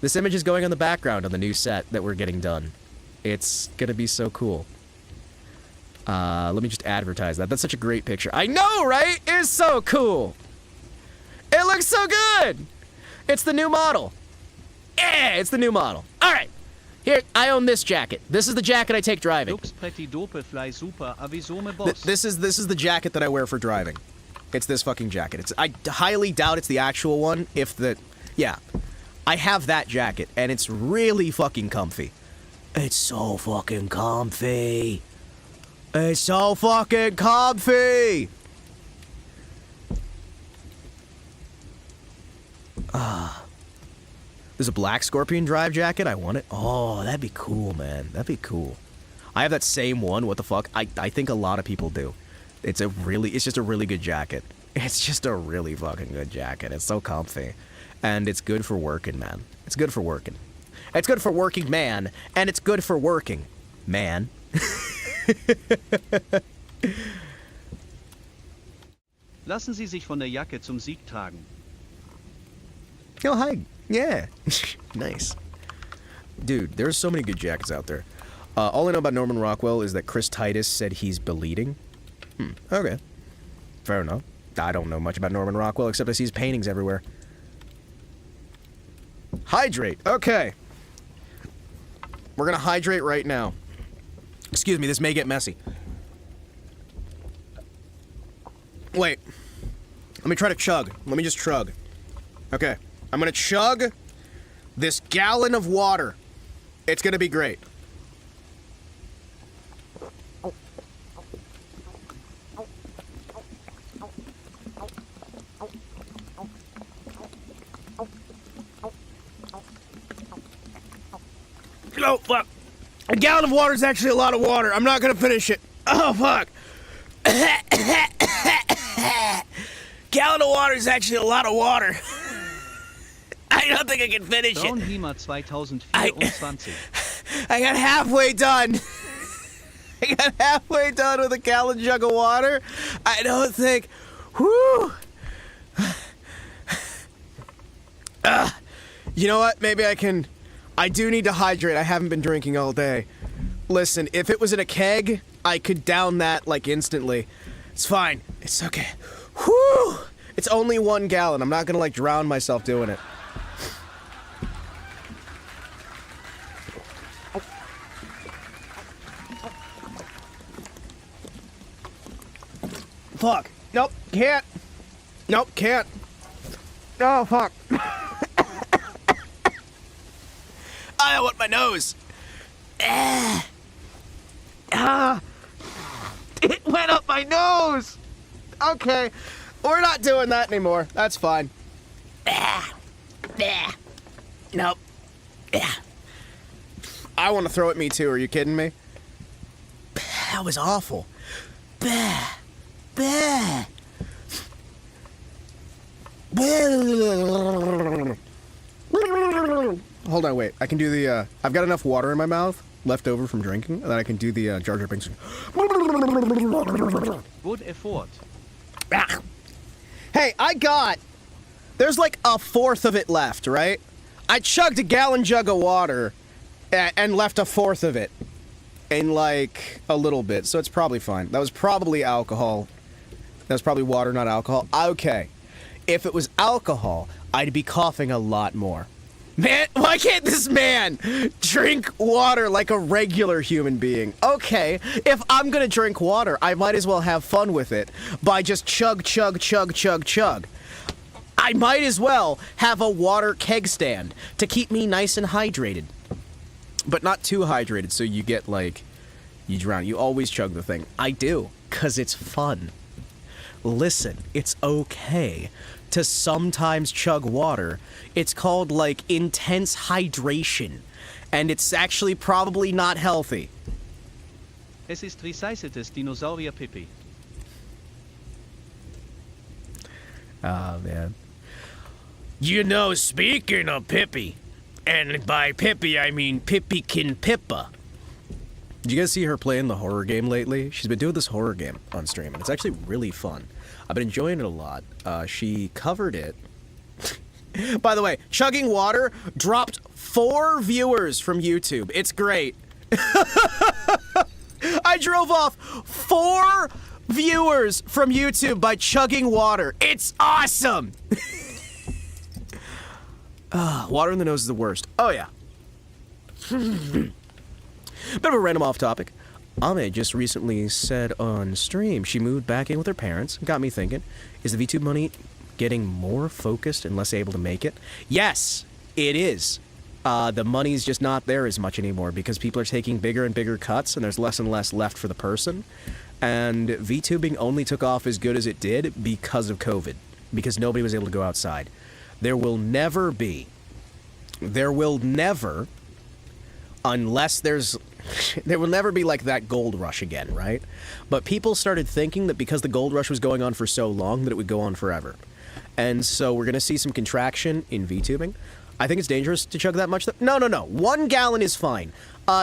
Speaker 1: This image is going on the background on the new set that we're getting done. It's gonna be so cool. Let me just advertise that. That's such a great picture. I know, right? It's so cool. It looks so good. It's the new model. Yeah, it's the new model. All right. Here, I own this jacket. This is the jacket I take driving.
Speaker 3: Looks pretty dope, fly super, avisome boss.
Speaker 1: This is the jacket that I wear for driving. It's this fucking jacket. I highly doubt it's the actual one. Yeah. I have that jacket, and it's really fucking comfy. It's so fucking comfy. It's so fucking comfy. There's a black Scorpion drive jacket. I want it. Oh, that'd be cool, man. That'd be cool. I have that same one. What the fuck? I think a lot of people do. It's just a really good jacket. It's just a really fucking good jacket. It's so comfy. And it's good for working, man. It's good for working. It's good for working, man. And it's good for working, man.
Speaker 3: Lassen Sie sich von der Jacke zum Sieg tragen.
Speaker 1: Oh, hi. Yeah. Nice. Dude, there's so many good jackets out there. All I know about Norman Rockwell is that Chris Titus said he's bleeding. Okay. Fair enough. I don't know much about Norman Rockwell except I see his paintings everywhere. Hydrate. Okay. We're gonna hydrate right now. Excuse me, this may get messy. Wait. Let me try to chug. Let me just chug. Okay. I'm gonna chug this gallon of water. It's gonna be great. Oh, fuck. A gallon of water is actually a lot of water. I'm not gonna finish it. Oh, fuck.
Speaker 4: Gallon of water is actually a lot of water. I don't think I can finish it.
Speaker 3: Hima 2024.
Speaker 1: I got halfway done. I got halfway done with a gallon jug of water. I don't think. Whew. You know what? Maybe I can. I do need to hydrate. I haven't been drinking all day. Listen, if it was in a keg, I could down that like instantly. It's fine. It's okay. Whew. It's only 1 gallon. I'm not gonna like drown myself doing it. Fuck. Nope. Can't. Nope. Can't. Oh, fuck. I want my nose. It went up my nose. Okay. We're not doing that anymore. That's fine. Nope. I want to throw at me too. Are you kidding me? That was awful. Hold on, wait. I can do the, I've got enough water in my mouth, left over from drinking, that I can do the, Jar Jar Binks.
Speaker 3: Good effort.
Speaker 1: Hey, there's like a fourth of it left, right? I chugged a gallon jug of water and left a fourth of it in like a little bit, so it's probably fine. That was probably alcohol. That was probably water, not alcohol. Okay. If it was alcohol, I'd be coughing a lot more. Man, why can't this man drink water like a regular human being? Okay, if I'm gonna drink water, I might as well have fun with it by just chug, chug, chug, chug, chug. I might as well have a water keg stand to keep me nice and hydrated. But not too hydrated, so you get, like, you drown. You always chug the thing. I do, 'cause it's fun. Listen, it's okay to sometimes chug water. It's called, like, intense hydration. And it's actually probably not healthy.
Speaker 3: Es ist recyceltes Dinosaurier-Pipi.
Speaker 1: Oh, man.
Speaker 4: You know, speaking of Pippi, and by Pippi I mean Pippikin Pippa.
Speaker 1: Did you guys see her playing the horror game lately? She's been doing this horror game on stream, and it's actually really fun. I've been enjoying it a lot. She covered it. By the way, chugging water dropped 4 viewers from YouTube. It's great. I drove off 4 viewers from YouTube by chugging water. It's awesome. Water in the nose is the worst. Oh, yeah. Bit of a random off topic. Ame just recently said on stream she moved back in with her parents. Got me thinking, is the VTube money getting more focused and less able to make it? Yes, it is. The money's just not there as much anymore because people are taking bigger and bigger cuts and there's less and less left for the person. And VTubing only took off as good as it did because of COVID, because nobody was able to go outside. There will never, unless there's, there will never be like that gold rush again, right? But people started thinking that because the gold rush was going on for so long that it would go on forever. And so we're going to see some contraction in VTubing. I think it's dangerous to chug that much. No. 1 gallon is fine.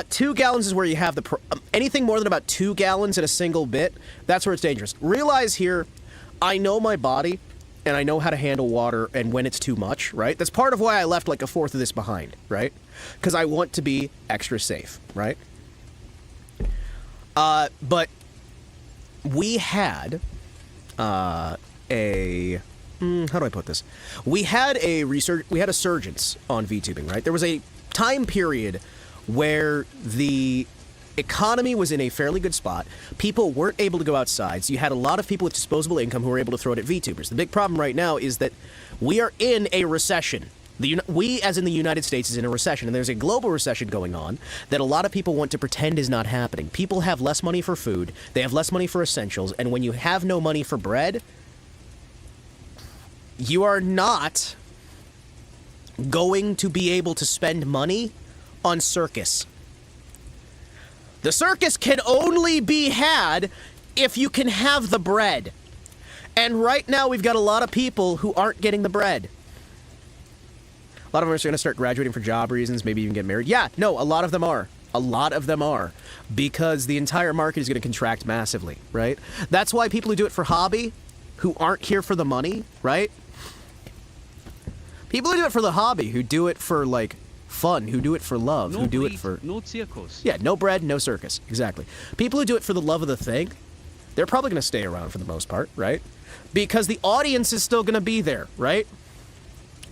Speaker 1: 2 gallons is where you have the... anything more than about 2 gallons in a single bit, that's where it's dangerous. Realize here, I know my body, and I know how to handle water and when it's too much, right? That's part of why I left like a fourth of this behind, right? Because I want to be extra safe, right? But we had how do I put this? We had a surgence on VTubing, right? There was a time period where the economy was in a fairly good spot. People weren't able to go outside, so you had a lot of people with disposable income who were able to throw it at VTubers. The big problem right now is that we are in a recession. We, as in the United States, is in a recession, and there's a global recession going on that a lot of people want to pretend is not happening. People have less money for food, they have less money for essentials, and when you have no money for bread, you are not going to be able to spend money on circus. The circus can only be had if you can have the bread. And right now we've got a lot of people who aren't getting the bread. A lot of them are going to start graduating for job reasons, maybe even get married. Yeah, no, a lot of them are. A lot of them are. Because the entire market is going to contract massively, right? That's why people who do it for hobby, who aren't here for the money, right? People who do it for the hobby, who do it for, like, fun, who do it for love, who do it for...
Speaker 3: No circus.
Speaker 1: Yeah, no bread, no circus. Exactly. People who do it for the love of the thing, they're probably going to stay around for the most part, right? Because the audience is still going to be there, right?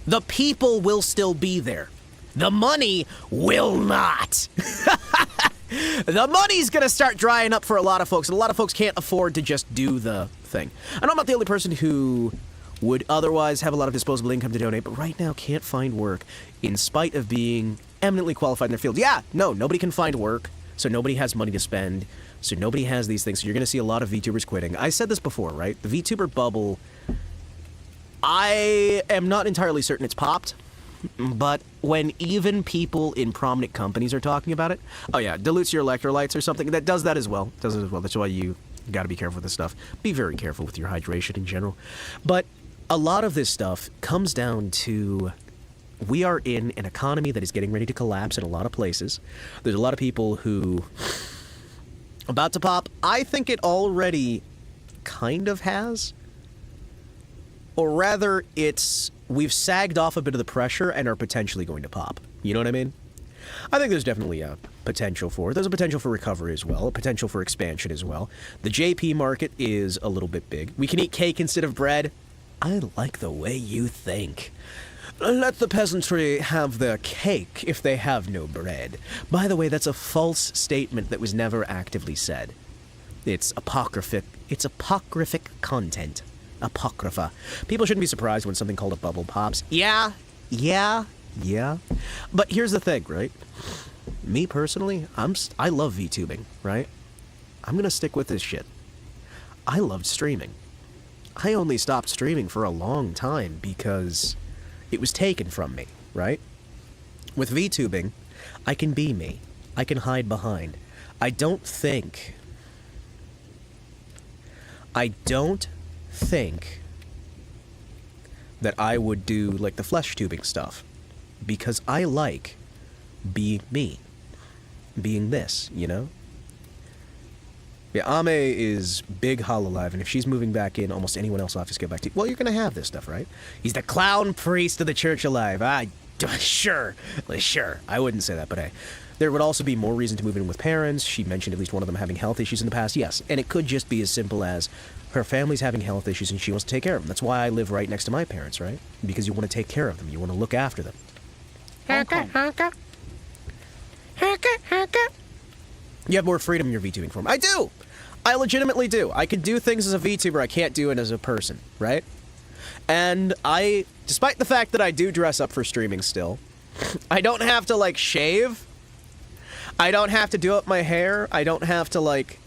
Speaker 1: The people will still be there. The money will not. The money's going to start drying up for a lot of folks, and a lot of folks can't afford to just do the thing. I know I'm not the only person who would otherwise have a lot of disposable income to donate, but right now can't find work in spite of being eminently qualified in their field. Yeah, no, nobody can find work, so nobody has money to spend, so nobody has these things, so you're going to see a lot of VTubers quitting. I said this before, right? The VTuber bubble, I am not entirely certain it's popped, but when even people in prominent companies are talking about it, oh yeah, dilutes your electrolytes or something, that does that as well. Does it as well. That's why you got to be careful with this stuff. Be very careful with your hydration in general. But a lot of this stuff comes down to we are in an economy that is getting ready to collapse in a lot of places. There's a lot of people who about to pop. I think it already kind of has. Or rather, we've sagged off a bit of the pressure and are potentially going to pop. You know what I mean? I think there's definitely a potential for it. There's a potential for recovery as well, a potential for expansion as well. The JP market is a little bit big. We can eat cake instead of bread. I like the way you think. Let the peasantry have their cake if they have no bread. By the way, that's a false statement that was never actively said. It's apocryphic content. Apocrypha. People shouldn't be surprised when something called a bubble pops. Yeah. But here's the thing, right? Me personally, I love VTubing, right? I'm gonna stick with this shit. I loved streaming. I only stopped streaming for a long time because it was taken from me, right? With VTubing, I can be me. I can hide behind. I don't think that I would do, like, the flesh tubing stuff. Because I like being me. Being this, you know? Yeah, Ame is big Hololive, and if she's moving back in, almost anyone else will have to get back to... Well, you're gonna have this stuff, right? He's the clown priest of the Church Alive. Sure. I wouldn't say that, but hey. There would also be more reason to move in with parents. She mentioned at least one of them having health issues in the past. Yes, and it could just be as simple as her family's having health issues and she wants to take care of them. That's why I live right next to my parents, right? Because you want to take care of them. You want to look after them.
Speaker 6: Honka.
Speaker 1: You have more freedom in your VTubing form. I do! I legitimately do. I can do things as a VTuber I can't do it as a person, right? And despite the fact that I do dress up for streaming still, I don't have to, like, shave. I don't have to do up my hair. I don't have to, like,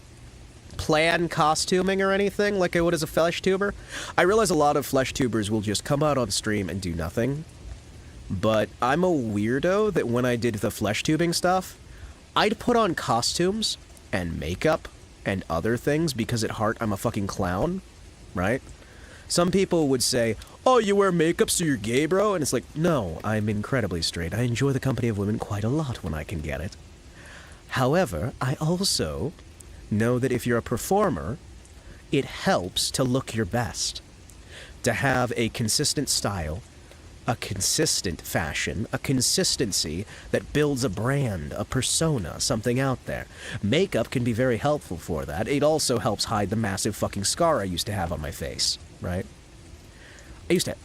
Speaker 1: plan costuming or anything like I would as a flesh tuber. I realize a lot of flesh tubers will just come out on stream and do nothing. But I'm a weirdo that when I did the flesh tubing stuff, I'd put on costumes and makeup and other things because at heart I'm a fucking clown, right? Some people would say, oh, you wear makeup so you're gay, bro? And it's like, no, I'm incredibly straight. I enjoy the company of women quite a lot when I can get it. However, I also know that if you're a performer, it helps to look your best. To have a consistent style, a consistent fashion, a consistency that builds a brand, a persona, something out there. Makeup can be very helpful for that. It also helps hide the massive fucking scar I used to have on my face, right?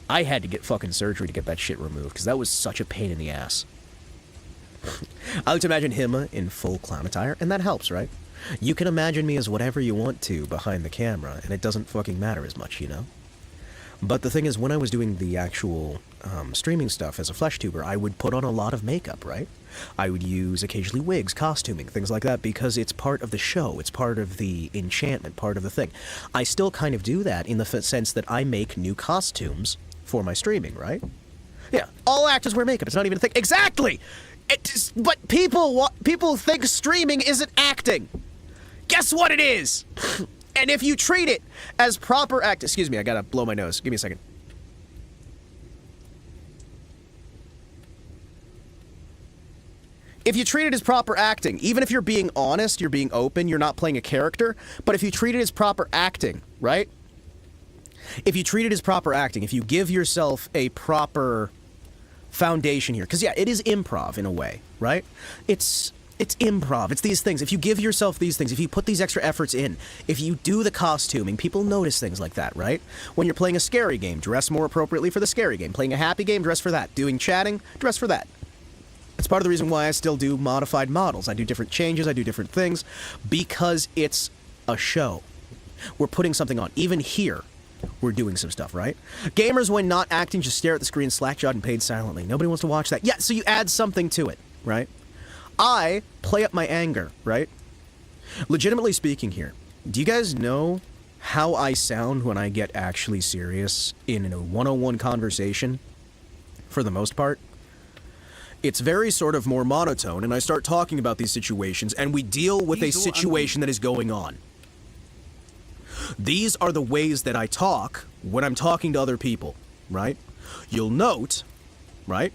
Speaker 1: I had to get fucking surgery to get that shit removed, because that was such a pain in the ass. I like to imagine him in full clown attire, and that helps, right? You can imagine me as whatever you want to behind the camera, and it doesn't fucking matter as much, you know? But the thing is, when I was doing the actual streaming stuff as a flesh tuber, I would put on a lot of makeup, right? I would use occasionally wigs, costuming, things like that, because it's part of the show. It's part of the enchantment, part of the thing. I still kind of do that in the sense that I make new costumes for my streaming, right? Yeah, all actors wear makeup. It's not even a thing. Exactly! But people think streaming isn't acting. Guess what it is? And if you treat it as proper act... Excuse me, I gotta blow my nose. Give me a second. If you treat it as proper acting, even if you're being honest, you're being open, you're not playing a character, but if you treat it as proper acting, right? If you treat it as proper acting, if you give yourself a proper foundation here, because yeah, it is improv in a way, right? It's improv. It's these things. If you give yourself these things, if you put these extra efforts in, if you do the costuming, people notice things like that, right? When you're playing a scary game, dress more appropriately for the scary game. Playing a happy game, dress for that. Doing chatting, dress for that. It's part of the reason why I still do modified models. I do different changes, I do different things, because it's a show. We're putting something on. Even here, we're doing some stuff, right? Gamers, when not acting, just stare at the screen, slack-jawed, and paid silently. Nobody wants to watch that. Yeah, so you add something to it, right? I play up my anger, right? Legitimately speaking here, do you guys know how I sound when I get actually serious in a one-on-one conversation? For the most part. It's very sort of more monotone, and I start talking about these situations, and we deal with a situation that is going on. These are the ways that I talk when I'm talking to other people, right? You'll note, right?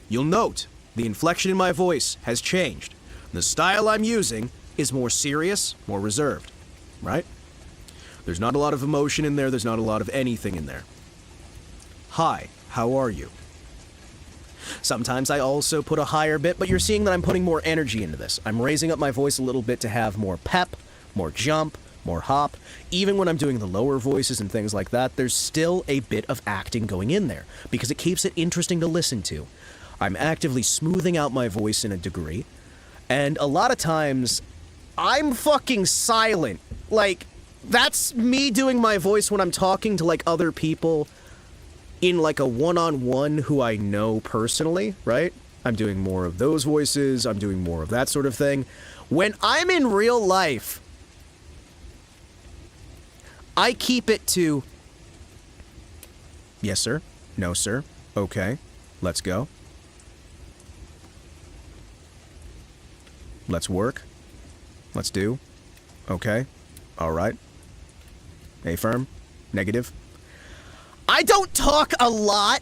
Speaker 1: You'll note the inflection in my voice has changed. The style I'm using is more serious, more reserved, right? There's not a lot of emotion in there, there's not a lot of anything in there. Hi, how are you? Sometimes I also put a higher bit, but you're seeing that I'm putting more energy into this. I'm raising up my voice a little bit to have more pep, more jump, more hop. Even when I'm doing the lower voices and things like that, there's still a bit of acting going in there, because it keeps it interesting to listen to. I'm actively smoothing out my voice in a degree, and a lot of times, I'm fucking silent. Like, that's me doing my voice when I'm talking to, like, other people in like a one-on-one who I know personally, right? I'm doing more of those voices, I'm doing more of that sort of thing. When I'm in real life, I keep it to, yes sir, no sir, okay, let's go. Let's work, let's do, okay, alright, affirm, negative. I don't talk a lot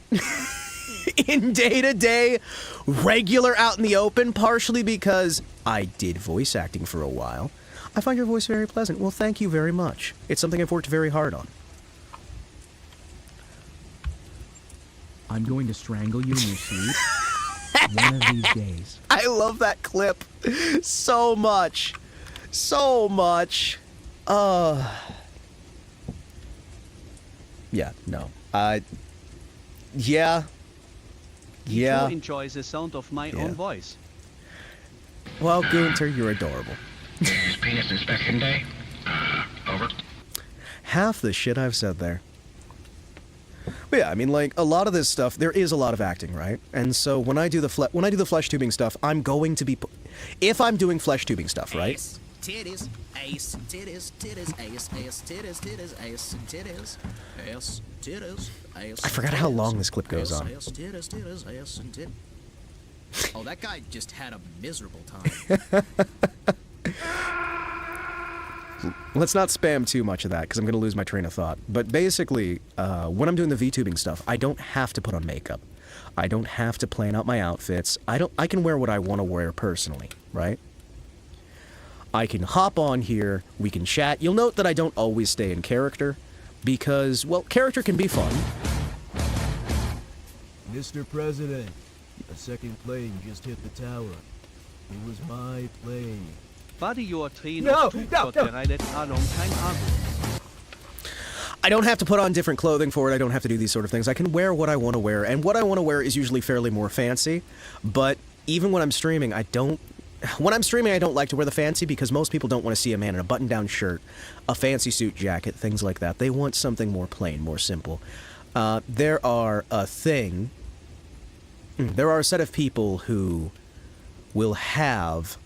Speaker 1: in day-to-day, regular out in the open, partially because I did voice acting for a while. I find your voice very pleasant. Well, thank you very much. It's something I've worked very hard on.
Speaker 5: I'm going to strangle you in your sleep one of these days.
Speaker 1: I love that clip so much. So much. Yeah, no. Yeah. Yeah.
Speaker 3: Who enjoys the sound of my own voice?
Speaker 1: Well, Gunter, you're adorable.
Speaker 2: Penis inspection day. Over.
Speaker 1: Half the shit I've said there. But yeah, I mean, like, a lot of this stuff, there is a lot of acting, right? And so when I do the flesh tubing stuff, I'm going to be... If I'm doing flesh tubing stuff, right?
Speaker 7: Ace, titties, ace, titties, titties, ace, ace, titties, titties, ace, titties, ace, titties, ace.
Speaker 1: I forgot how long this clip goes on.
Speaker 7: Ace, titties, titties, ace, and titties. Oh, that guy just had a miserable time.
Speaker 1: Let's not spam too much of that, because I'm going to lose my train of thought. But basically, when I'm doing the VTubing stuff, I don't have to put on makeup. I don't have to plan out my outfits. I can wear what I want to wear personally, right? I can hop on here, we can chat. You'll note that I don't always stay in character, because, well, character can be fun.
Speaker 8: Mr. President, a second plane just hit the tower. It was my plane.
Speaker 3: Body your train
Speaker 8: No,
Speaker 3: of Tug
Speaker 8: no,
Speaker 3: got
Speaker 8: no.
Speaker 3: gereidet along kein Argo.
Speaker 1: I don't have to put on different clothing for it. I don't have to do these sort of things. I can wear what I want to wear, and what I want to wear is usually fairly more fancy. But even when I'm streaming, I don't like to wear the fancy, because most people don't want to see a man in a button-down shirt, a fancy suit jacket, things like that. They want something more plain, more simple. There are a set of people who will have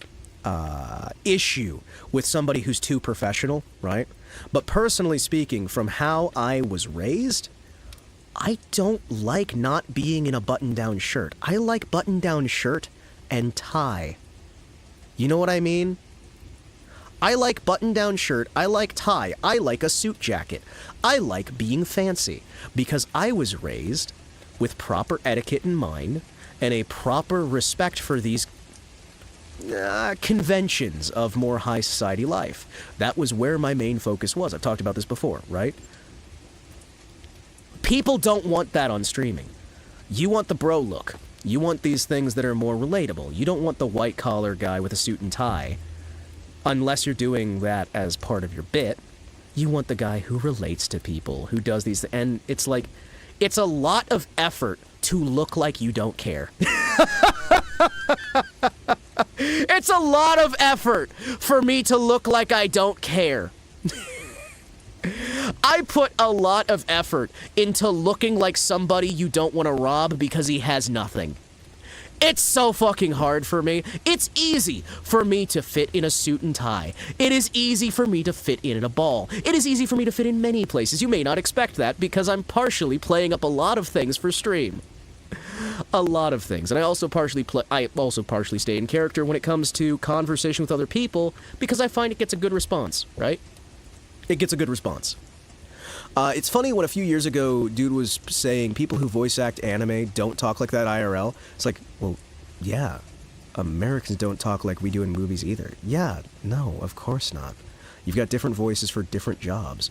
Speaker 1: issue with somebody who's too professional, right? But personally speaking, from how I was raised, I don't like not being in a button-down shirt. I like button-down shirt and tie. You know what I mean? I like button-down shirt, I like tie, I like a suit jacket. I like being fancy because I was raised with proper etiquette in mind and a proper respect for these conventions of more high society life. That was where my main focus was. I've talked about this before, right? People don't want that on streaming. You want the bro look. You want these things that are more relatable. You don't want the white-collar guy with a suit and tie. Unless you're doing that as part of your bit. You want the guy who relates to people, who does these... And it's like... It's a lot of effort to look like you don't care. It's a lot of effort for me to look like I don't care. I put a lot of effort into looking like somebody you don't want to rob because he has nothing. It's so fucking hard for me. It's easy for me to fit in a suit and tie. It is easy for me to fit in at a ball. It is easy for me to fit in many places. You may not expect that because I'm partially playing up a lot of things for stream. A lot of things. And I also partially stay in character when it comes to conversation with other people because I find it gets a good response, right? It gets a good response. It's funny when a few years ago, dude was saying people who voice act anime don't talk like that IRL. It's like, well, yeah, Americans don't talk like we do in movies either. Yeah, no, of course not. You've got different voices for different jobs.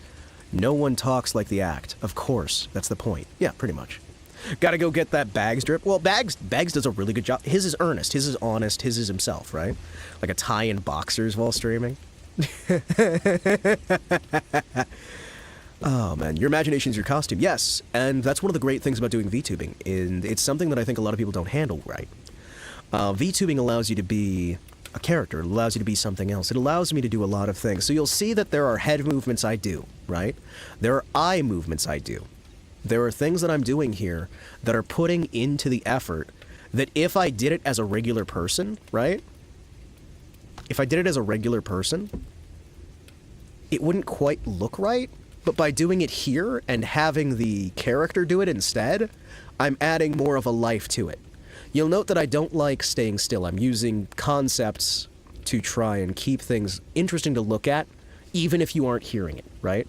Speaker 1: No one talks like the act. Of course, that's the point. Yeah, pretty much. Gotta go get that Bags drip. Well, Bags does a really good job. His is earnest, his is honest, his is himself, right? Like a tie and boxers while streaming. Oh man, your imagination is your costume. Yes, and that's one of the great things about doing VTubing, and it's something that I think a lot of people don't handle right. VTubing allows you to be a character, it allows you to be something else. It allows me to do a lot of things. So you'll see that there are head movements I do, right? There are eye movements I do. There are things that I'm doing here that are putting into the effort that if I did it as a regular person, right? If I did it as a regular person, it wouldn't quite look right. But by doing it here and having the character do it instead, I'm adding more of a life to it. You'll note that I don't like staying still. I'm using concepts to try and keep things interesting to look at, even if you aren't hearing it, right?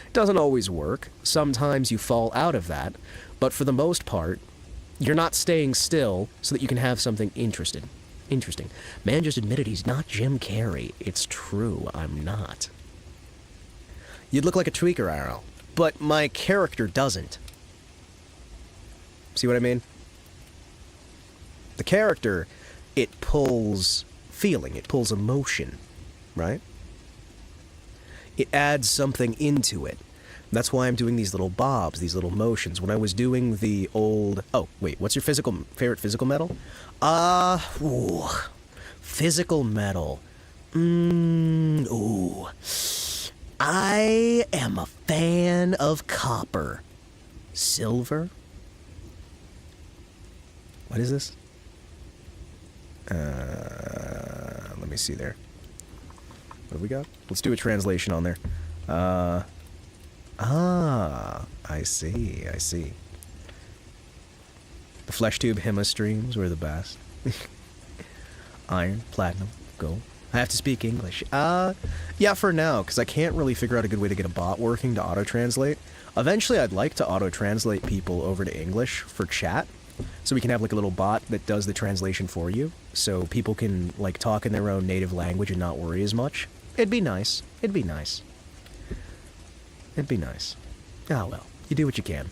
Speaker 1: It doesn't always work. Sometimes you fall out of that. But for the most part, you're not staying still so that you can have something interesting. Man just admitted he's not Jim Carrey. It's true, I'm not. You'd look like a tweaker, Arrow, but my character doesn't. See what I mean? The character, it pulls feeling, it pulls emotion, right? It adds something into it. That's why I'm doing these little bobs, these little motions. When I was doing the old... Oh, wait, what's your favorite physical metal? Physical metal. I am a fan of copper. Silver? What is this? Let me see there. What have we got? Let's do a translation on there. I see. The flesh tube Hima streams were the best. Iron, platinum, gold. I have to speak English. Yeah, for now, because I can't really figure out a good way to get a bot working to auto-translate. Eventually, I'd like to auto-translate people over to English for chat, so we can have like a little bot that does the translation for you, so people can like talk in their own native language and not worry as much. It'd be nice. Ah, well, you do what you can.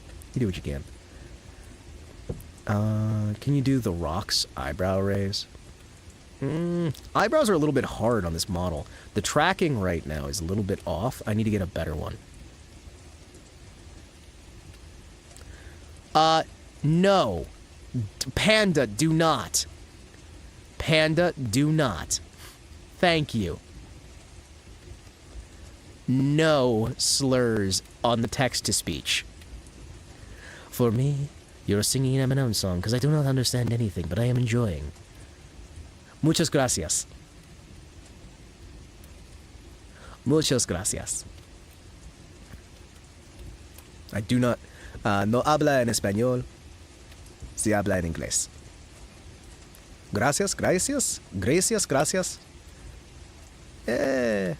Speaker 1: Can you do The Rock's eyebrow raise? Eyebrows are a little bit hard on this model. The tracking right now is a little bit off. I need to get a better one. No. Panda, do not. Thank you. No slurs on the text-to-speech. For me, you're singing an Eminem song because I do not understand anything, but I am enjoying. Muchas gracias. I do not... no habla en español. Se habla en inglés. Gracias. I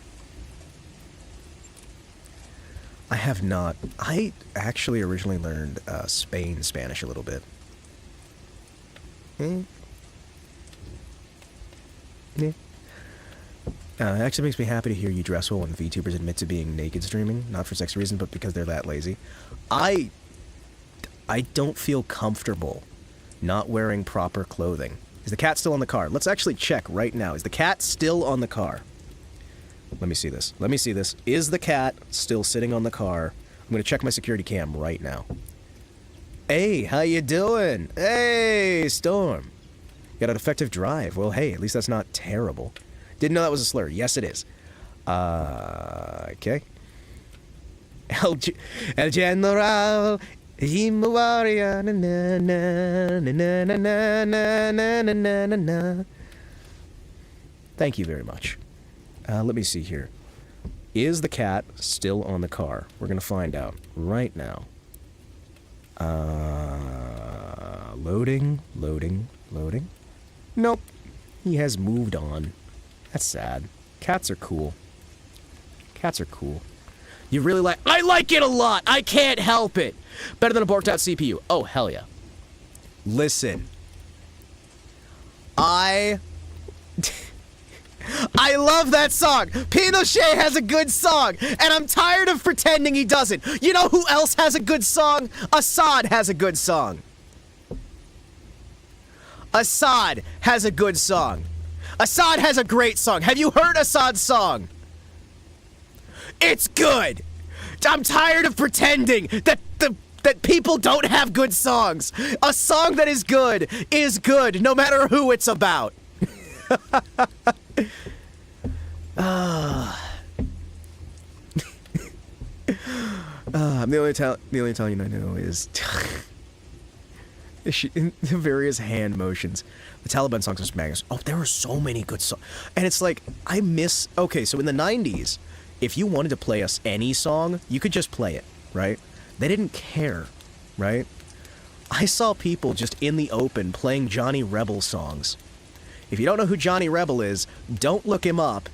Speaker 1: have not. I actually originally learned Spanish a little bit. Yeah. It actually makes me happy to hear you dress well when VTubers admit to being naked streaming, not for sex reasons, but because they're that lazy. I don't feel comfortable not wearing proper clothing. Is the cat still on the car? Let's actually check right now. Is the cat still on the car? Let me see this. Let me see this. Is the cat still sitting on the car? I'm going to check my security cam right now. Hey, how you doing? Hey, Storm. You got an effective drive. Well, hey, at least that's not terrible. Didn't know that was a slur. Yes, it is. Okay. El General Himawari na na na na na na na na na. Thank you very much. Let me see here. Is the cat still on the car? We're gonna find out right now. Loading. Nope. He has moved on. That's sad. Cats are cool. Cats are cool. You really like... I like it a lot! I can't help it! Better than a borked-out CPU. Oh, hell yeah. Listen. I love that song! Pinochet has a good song! And I'm tired of pretending he doesn't. You know who else has a good song? Assad has a good song. Assad has a good song. Assad has a great song. Have you heard Assad's song? It's good. I'm tired of pretending that people don't have good songs. A song that is good, no matter who it's about. The only Italian I know is the various hand motions. The Taliban songs are just magnificent. Oh, there are so many good songs. And it's like, I miss... Okay, so in the 90s, if you wanted to play us any song, you could just play it, right? They didn't care, right? I saw people just in the open playing Johnny Rebel songs. If you don't know who Johnny Rebel is, don't look him up.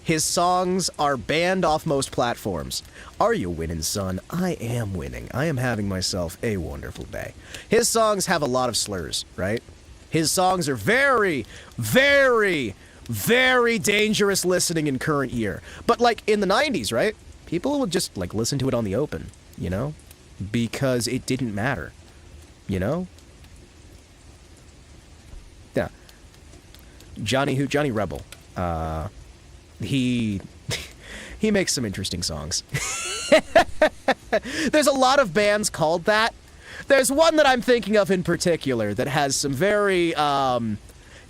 Speaker 1: His songs are banned off most platforms. Are you winning, son? I am winning. I am having myself a wonderful day. His songs have a lot of slurs, right? His songs are very, very, very dangerous listening in current year. But like in the 90s, right? People would just like listen to it on the open, you know? Because it didn't matter, you know? Yeah. Johnny Rebel. He makes some interesting songs. There's a lot of bands called that. There's one that I'm thinking of in particular that has some very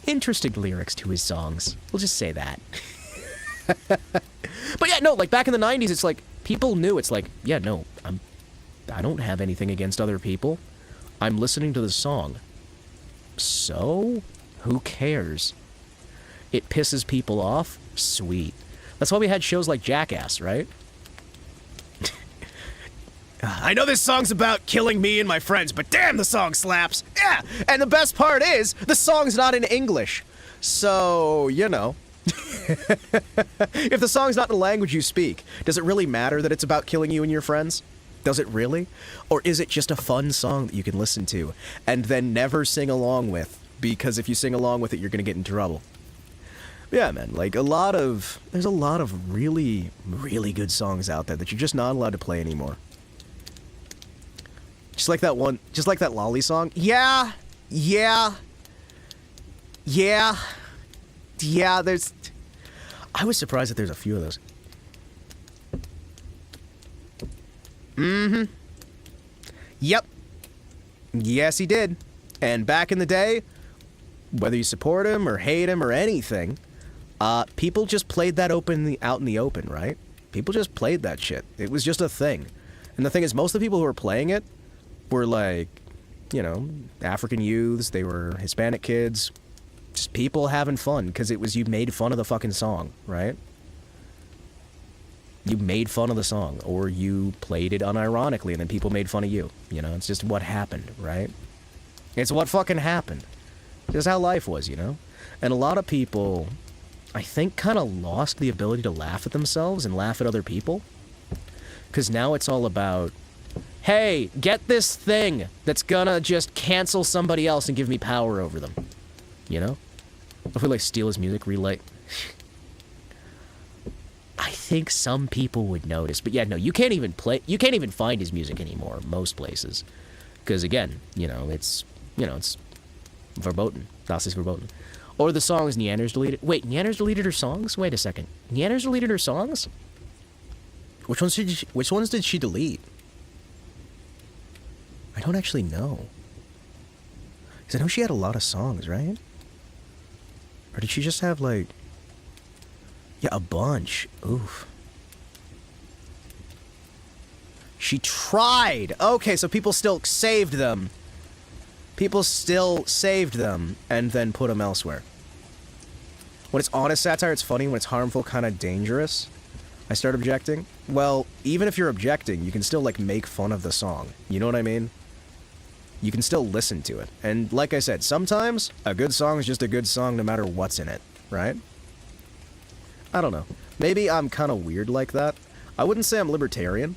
Speaker 1: interesting lyrics to his songs. We'll just say that. But yeah, no, like back in the 90s, it's like people knew. It's like, yeah, no, I don't have anything against other people. I'm listening to the song. So, who cares? It pisses people off? Sweet. That's why we had shows like Jackass, right? I know this song's about killing me and my friends, but damn, the song slaps. Yeah, and the best part is, the song's not in English. So, you know. If the song's not in the language you speak, does it really matter that it's about killing you and your friends? Does it really? Or is it just a fun song that you can listen to and then never sing along with? Because if you sing along with it, you're gonna get in trouble. Yeah, man, like there's a lot of really, really good songs out there that you're just not allowed to play anymore. Just like that Lolly song. Yeah, there's... I was surprised that there's a few of those. Mm-hmm. Yep. Yes, he did. And back in the day, whether you support him or hate him or anything, people just played that out in the open, right? People just played that shit. It was just a thing. And the thing is, most of the people who were playing it were like, you know, African youths, they were Hispanic kids, just people having fun, because it was, you made fun of the fucking song, right? You made fun of the song, or you played it unironically, and then people made fun of you. You know, it's just what happened, right? It's what fucking happened. It's just how life was, you know? And a lot of people, I think, kind of lost the ability to laugh at themselves and laugh at other people. Because now it's all about, hey, get this thing that's gonna just cancel somebody else and give me power over them. You know? If we, like, steal his music, relight. I think some people would notice. But yeah, no, you can't even find his music anymore, most places. Because, again, it's verboten. Das ist verboten. Or the songs Neander's deleted. Wait, Neander's deleted her songs? Wait a second. Neander's deleted her songs? Which ones did she delete? I don't actually know. Because I know she had a lot of songs, right? Or did she just have, like... Yeah, a bunch. Oof. She tried! Okay, so people still saved them. People still saved them and then put them elsewhere. When it's honest satire, it's funny. When it's harmful, kind of dangerous, I start objecting. Well, even if you're objecting, you can still, like, make fun of the song. You know what I mean? You can still listen to it. And like I said, sometimes a good song is just a good song no matter what's in it, right? I don't know. Maybe I'm kind of weird like that. I wouldn't say I'm libertarian.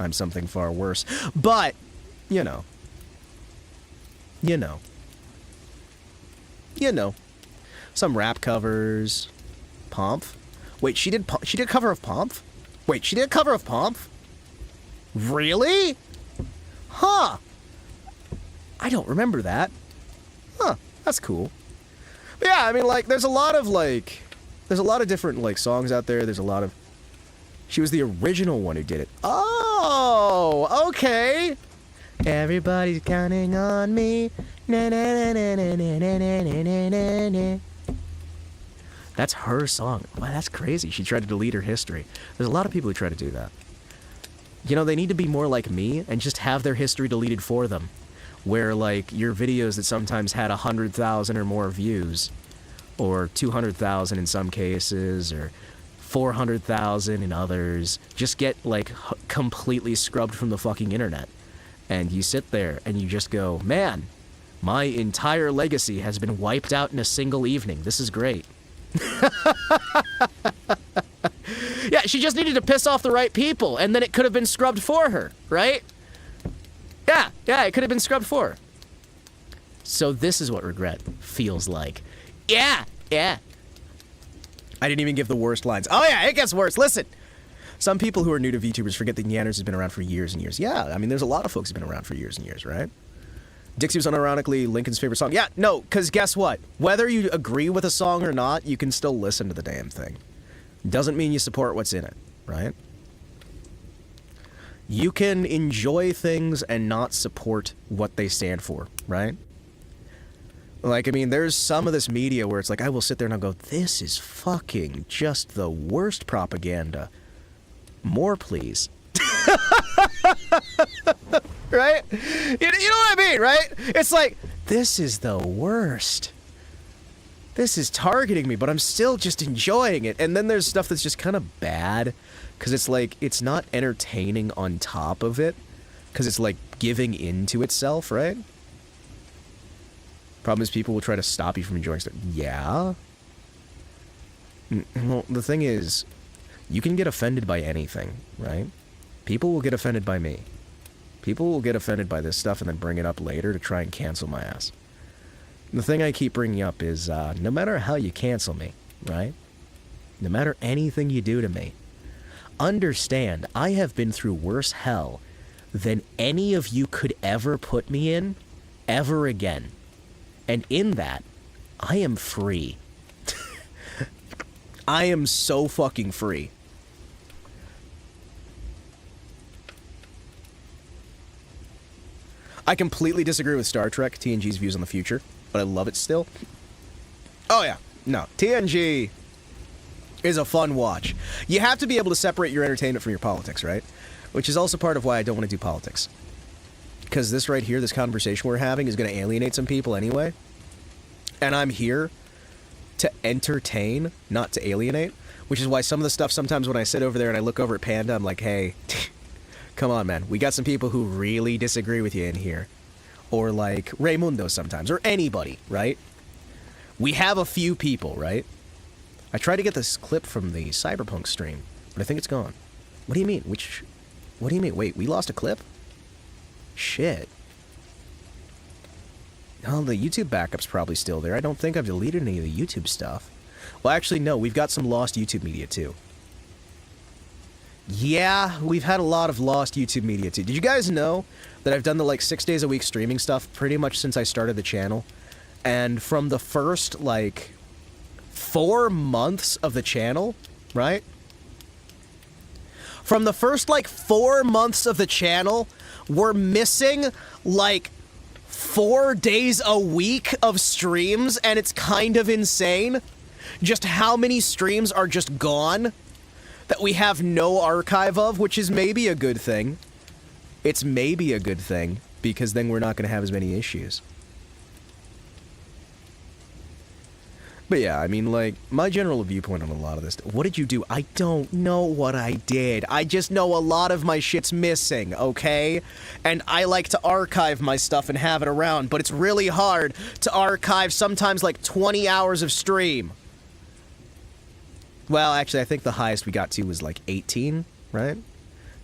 Speaker 1: I'm something far worse. But, you know. Some rap covers. Pomp. Wait, she did a cover of Pomp? Wait, she did a cover of Pomp? Really? Huh. I don't remember that. Huh, that's cool. But yeah, I mean, like, there's a lot of different, like, songs out there. There's a lot of... She was the original one who did it. Oh, okay. Everybody's counting on me. Na, na, na, na, na, na, na, na, na, na. That's her song. Wow, that's crazy. She tried to delete her history. There's a lot of people who try to do that. You know, they need to be more like me and just have their history deleted for them. Where, like, your videos that sometimes had 100,000 or more views, or 200,000 in some cases, or 400,000 in others, just get, like, completely scrubbed from the fucking internet. And you sit there and you just go, man, my entire legacy has been wiped out in a single evening. This is great. Yeah, she just needed to piss off the right people, and then it could have been scrubbed for her, right? Yeah, it could have been scrubbed for her. So this is what regret feels like. Yeah. I didn't even give the worst lines. Oh yeah, it gets worse. Listen. Some people who are new to VTubers forget that Neanders has been around for years and years. Yeah, I mean, there's a lot of folks who've been around for years and years, right? Dixie was unironically Lincoln's favorite song. Yeah, no, because guess what? Whether you agree with a song or not, you can still listen to the damn thing. Doesn't mean you support what's in it, right? You can enjoy things and not support what they stand for, right? Like, I mean, there's some of this media where it's like, I will sit there and I'll go, this is fucking just the worst propaganda. More, please. Right? You know what I mean, right? It's like, this is the worst. This is targeting me, but I'm still just enjoying it. And then there's stuff that's just kind of bad, because it's like, it's not entertaining on top of it, because it's like giving into itself, right? Problem is, people will try to stop you from enjoying stuff. Yeah? Well, the thing is, you can get offended by anything, right? People will get offended by me. People will get offended by this stuff and then bring it up later to try and cancel my ass. The thing I keep bringing up is, no matter how you cancel me, right? No matter anything you do to me, understand I have been through worse hell than any of you could ever put me in, ever again. And in that, I am free. I am so fucking free. I completely disagree with Star Trek, TNG's views on the future, but I love it still. Oh yeah, no, TNG is a fun watch. You have to be able to separate your entertainment from your politics, right? Which is also part of why I don't want to do politics. Because this right here, this conversation we're having is going to alienate some people anyway. And I'm here to entertain, not to alienate. Which is why some of the stuff sometimes when I sit over there and I look over at Panda, I'm like, hey, come on, man. We got some people who really disagree with you in here. Or like Raymundo sometimes, or anybody, right? We have a few people, right? I tried to get this clip from the Cyberpunk stream, but I think it's gone. What do you mean? What do you mean? Wait, we lost a clip? Shit. Oh, the YouTube backup's probably still there. I don't think I've deleted any of the YouTube stuff. Well, actually, no. We've got some lost YouTube media, too. Yeah, we've had a lot of lost YouTube media, too. Did you guys know that I've done the, like, 6 days a week streaming stuff pretty much since I started the channel? And from the first, like, 4 months of the channel, right? From the first, like, 4 months of the channel, we're missing, like, 4 days a week of streams, and it's kind of insane. Just how many streams are just gone that we have no archive of, which is maybe a good thing. It's maybe a good thing, because then we're not going to have as many issues. But yeah, I mean, like, my general viewpoint on a lot of this. What did you do? I don't know what I did. I just know a lot of my shit's missing, okay? And I like to archive my stuff and have it around, but it's really hard to archive sometimes like 20 hours of stream. Well, actually, I think the highest we got to was like 18, right?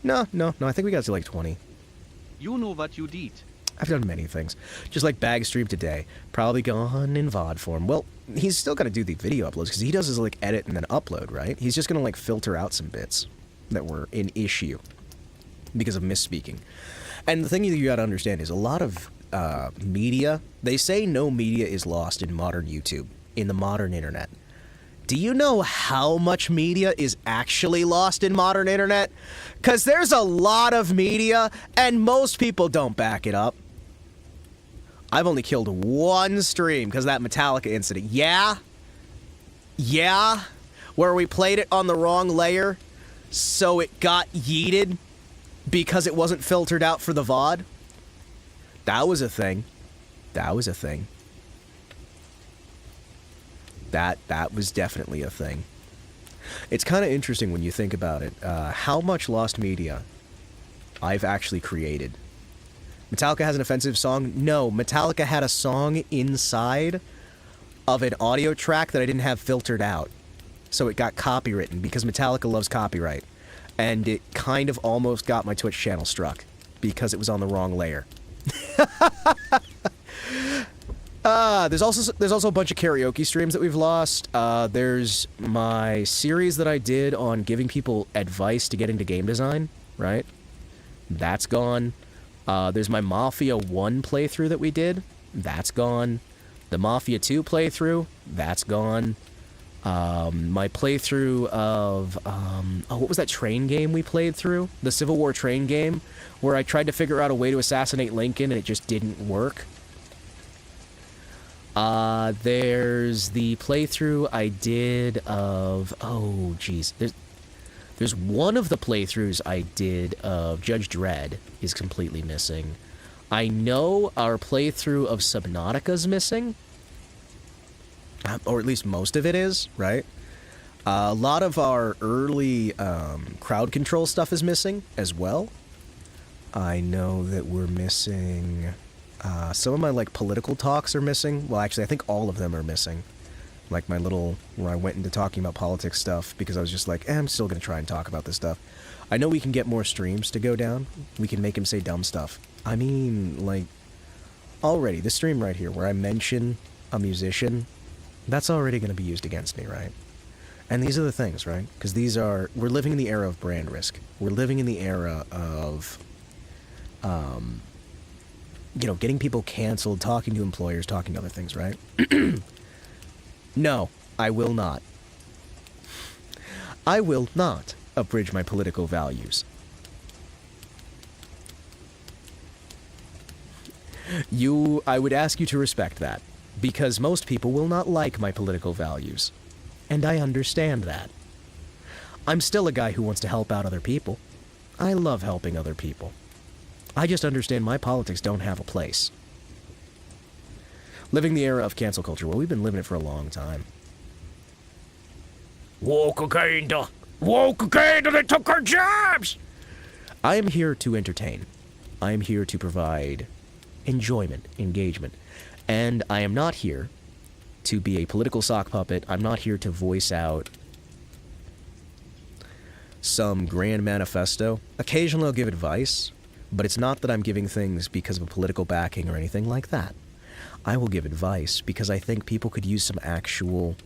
Speaker 1: No, I think we got to like 20.
Speaker 3: You know what you did.
Speaker 1: I've done many things. Just like Bag stream today. Probably gone in VOD form. Well, he's still got to do the video uploads, because he does his, like, edit and then upload, right? He's just going to, like, filter out some bits that were an issue because of misspeaking. And the thing that you got to understand is a lot of media, they say no media is lost in modern YouTube, in the modern internet. Do you know how much media is actually lost in modern internet? Because there's a lot of media, and most people don't back it up. I've only killed one stream because of that Metallica incident. Yeah? Yeah? Where we played it on the wrong layer, so it got yeeted because it wasn't filtered out for the VOD? That was a thing. That was a thing. That was definitely a thing. It's kind of interesting when you think about it, how much lost media I've actually created. Metallica has an offensive song? No, Metallica had a song inside of an audio track that I didn't have filtered out. So it got copywritten, because Metallica loves copyright. And it kind of almost got my Twitch channel struck, because it was on the wrong layer. There's also a bunch of karaoke streams that we've lost. There's my series that I did on giving people advice to get into game design, right? That's gone. There's my Mafia 1 playthrough that we did. That's gone. The Mafia 2 playthrough. That's gone. My playthrough of, what was that train game we played through? The Civil War train game, where I tried to figure out a way to assassinate Lincoln and it just didn't work. There's the playthrough I did of, oh jeez, there's one of the playthroughs I did of Judge Dredd is completely missing. I know our playthrough of Subnautica's missing, or at least most of it is, right? A lot of our early crowd control stuff is missing as well. I know that we're missing... some of my, like, political talks are missing. Well, actually, I think all of them are missing. Like my little, where I went into talking about politics stuff, because I was just like, I'm still going to try and talk about this stuff. I know we can get more streams to go down. We can make him say dumb stuff. I mean, like, already, this stream right here, where I mention a musician, that's already going to be used against me, right? And these are the things, right? Because these are, we're living in the era of brand risk. We're living in the era of, you know, getting people canceled, talking to employers, talking to other things, right? No, I will not. I will not abridge my political values. I would ask you to respect that, because most people will not like my political values. And I understand that. I'm still a guy who wants to help out other people. I love helping other people. I just understand my politics don't have a place. Living the era of cancel culture. Well, we've been living it for a long time.
Speaker 4: Woke again, they took our jobs!
Speaker 1: I am here to entertain. I am here to provide enjoyment, engagement. And I am not here to be a political sock puppet. I'm not here to voice out some grand manifesto. Occasionally I'll give advice, but it's not that I'm giving things because of a political backing or anything like that. I will give advice because I think people could use some actual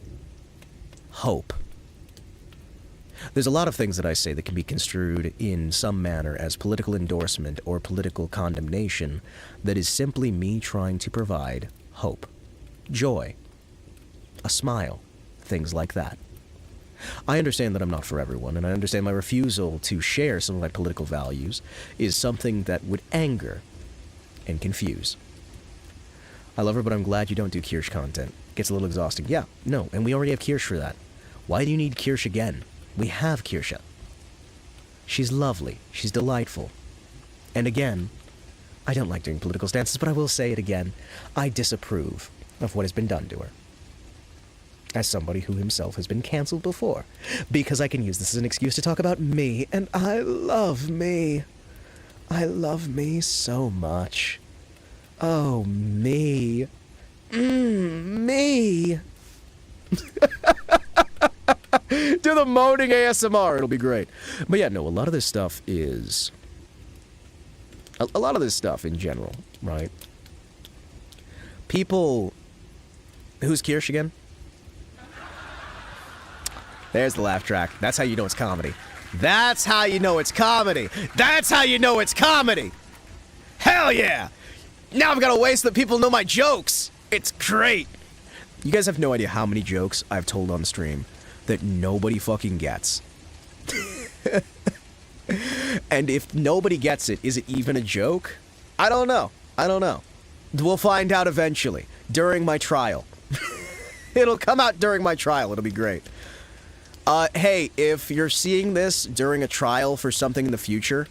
Speaker 1: hope. There's a lot of things that I say that can be construed in some manner as political endorsement or political condemnation that is simply me trying to provide hope, joy, a smile, things like that. I understand that I'm not for everyone, and I understand my refusal to share some of my political values is something that would anger and confuse. I love her, but I'm glad you don't do Kirsch content. Gets a little exhausting. Yeah, no, and we already have Kirsch for that. Why do you need Kirsch again? We have Kirsha. She's lovely. She's delightful. And again, I don't like doing political stances, but I will say it again. I disapprove of what has been done to her. As somebody who himself has been cancelled before. Because I can use this as an excuse to talk about me, and I love me. I love me so much. Oh, me. Me. Do the moaning ASMR, it'll be great. But yeah, no, a lot of this stuff is... A lot of this stuff in general, right? People... Who's Kirsch again? There's the laugh track. That's how you know it's comedy. That's how you know it's comedy. That's how you know it's comedy. Hell yeah! Now I've got a way so that people know my jokes. It's great. You guys have no idea how many jokes I've told on stream that nobody fucking gets. And if nobody gets it, is it even a joke? I don't know. I don't know. We'll find out eventually. During my trial. It'll come out during my trial. It'll be great. Hey, if you're seeing this during a trial for something in the future,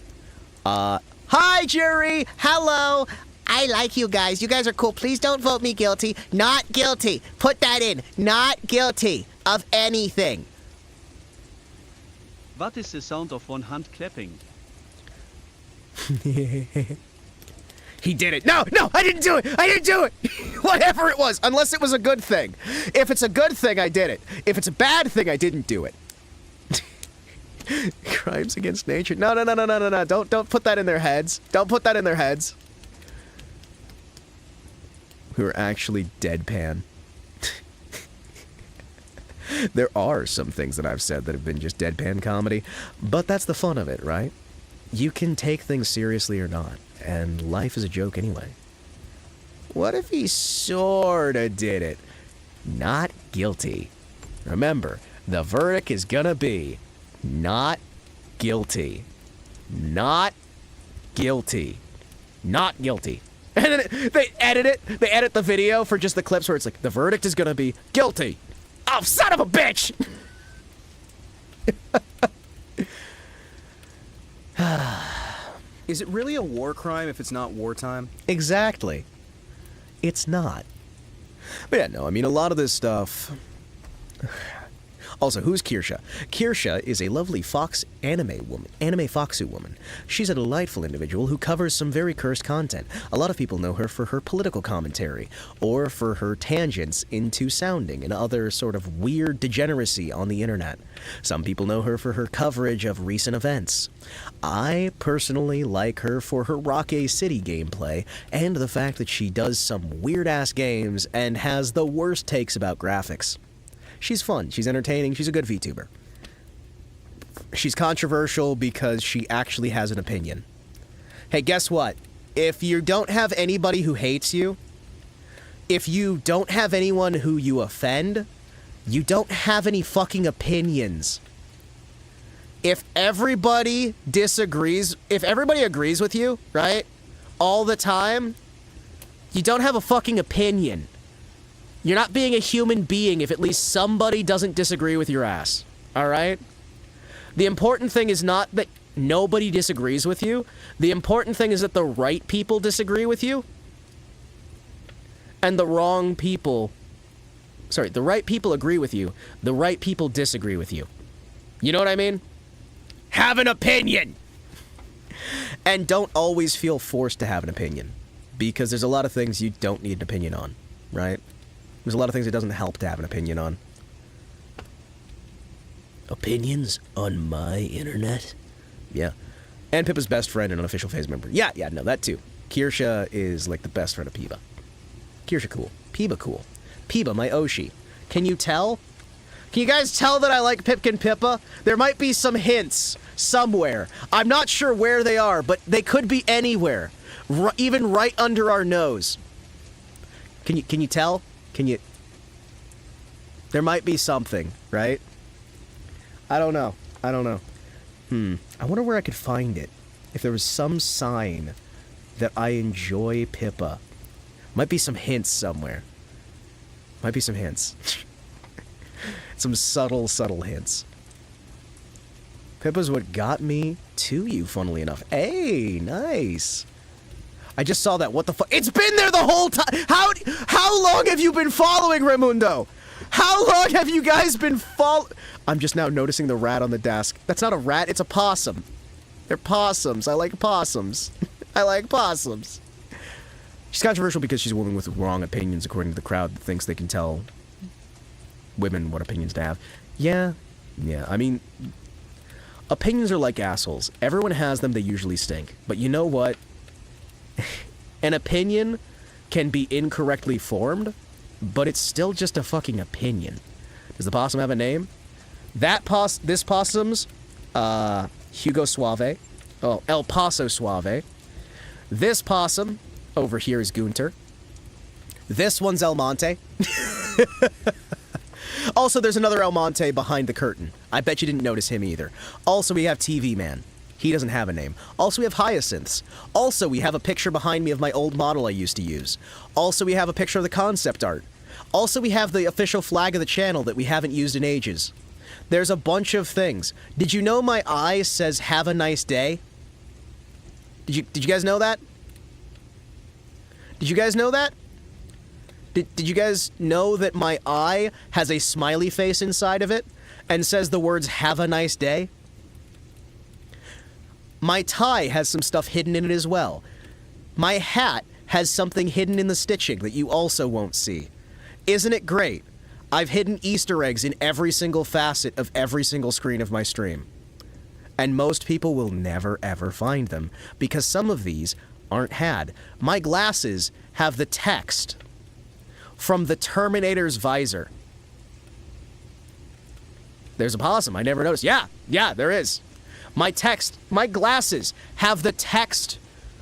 Speaker 1: hi, jury! Hello! I like you guys. You guys are cool. Please don't vote me guilty. Not guilty. Put that in. Not guilty of anything.
Speaker 3: What is the sound of one hand clapping?
Speaker 1: He did it. No, I didn't do it. I didn't do it. Whatever it was, unless it was a good thing. If it's a good thing, I did it. If it's a bad thing, I didn't do it. Crimes against nature. No. Don't put that in their heads. Don't put that in their heads. Who are actually deadpan. There are some things that I've said that have been just deadpan comedy, but that's the fun of it, right? You can take things seriously or not, and life is a joke anyway. What if he sorta did it? Not guilty. Remember, the verdict is gonna be not guilty. Not guilty. Not guilty. And then they edit the video for just the clips where it's like, the verdict is gonna be guilty. Oh, son of a bitch!
Speaker 9: Is it really a war crime if it's not wartime?
Speaker 1: Exactly. It's not. But yeah, no, I mean, a lot of this stuff... Also, who's Kirsha? Kirsha is a lovely fox anime foxu woman. She's a delightful individual who covers some very cursed content. A lot of people know her for her political commentary, or for her tangents into sounding and other sort of weird degeneracy on the internet. Some people know her for her coverage of recent events. I personally like her for her Rock A City gameplay, and the fact that she does some weird-ass games and has the worst takes about graphics. She's fun, she's entertaining, she's a good VTuber. She's controversial because she actually has an opinion. Hey, guess what? If you don't have anybody who hates you, if you don't have anyone who you offend, you don't have any fucking opinions. If everybody disagrees, if everybody agrees with you, right, all the time, you don't have a fucking opinion. You're not being a human being if at least somebody doesn't disagree with your ass. Alright? The important thing is not that nobody disagrees with you. The important thing is that the right people disagree with you. And the wrong people... Sorry, the right people agree with you. The right people disagree with you. You know what I mean? Have an opinion! And don't always feel forced to have an opinion. Because there's a lot of things you don't need an opinion on. Right? There's a lot of things it doesn't help to have an opinion on. Opinions on my internet? Yeah. And Pippa's best friend and unofficial phase member. Yeah, no, that too. Kirsha is like the best friend of Piba. Kirsha cool. Piba cool. Piba, my Oshi. Can you tell? Can you guys tell that I like Pipkin Pippa? There might be some hints somewhere. I'm not sure where they are, but they could be anywhere. Even right under our nose. Can you tell? Can you... There might be something, right? I don't know. I wonder where I could find it. If there was some sign that I enjoy Pippa. Might be some hints somewhere. Might be some hints. Some subtle hints. Pippa's what got me to you, funnily enough. Hey, nice. I just saw that. What the fuck? It's been there the whole time! How long have you been following, Raimundo? How long have you guys been I'm just now noticing the rat on the desk. That's not a rat, it's a possum. They're possums. I like possums. I like possums. She's controversial because she's a woman with wrong opinions, according to the crowd that thinks they can tell women what opinions to have. Yeah. I mean, opinions are like assholes. Everyone has them, they usually stink. But you know what? An opinion can be incorrectly formed, but it's still just a fucking opinion. Does the possum have a name? This possum's, Hugo Suave. Oh, El Paso Suave. This possum over here is Gunter. This one's El Monte. Also, there's another El Monte behind the curtain. I bet you didn't notice him either. Also, we have TV Man. He doesn't have a name. Also, we have Hyacinths. Also, we have a picture behind me of my old model I used to use. Also, we have a picture of the concept art. Also, we have the official flag of the channel that we haven't used in ages. There's a bunch of things. Did you know my eye says, "Have a nice day"? Did you guys know that? Did you guys know that? Did you guys know that my eye has a smiley face inside of it and says the words, "Have a nice day"? My tie has some stuff hidden in it as well. My hat has something hidden in the stitching that you also won't see. Isn't it great? I've hidden Easter eggs in every single facet of every single screen of my stream. And most people will never ever find them, because some of these aren't had. My glasses have the text from the Terminator's visor. There's a possum, I never noticed. Yeah, there is. My glasses have the text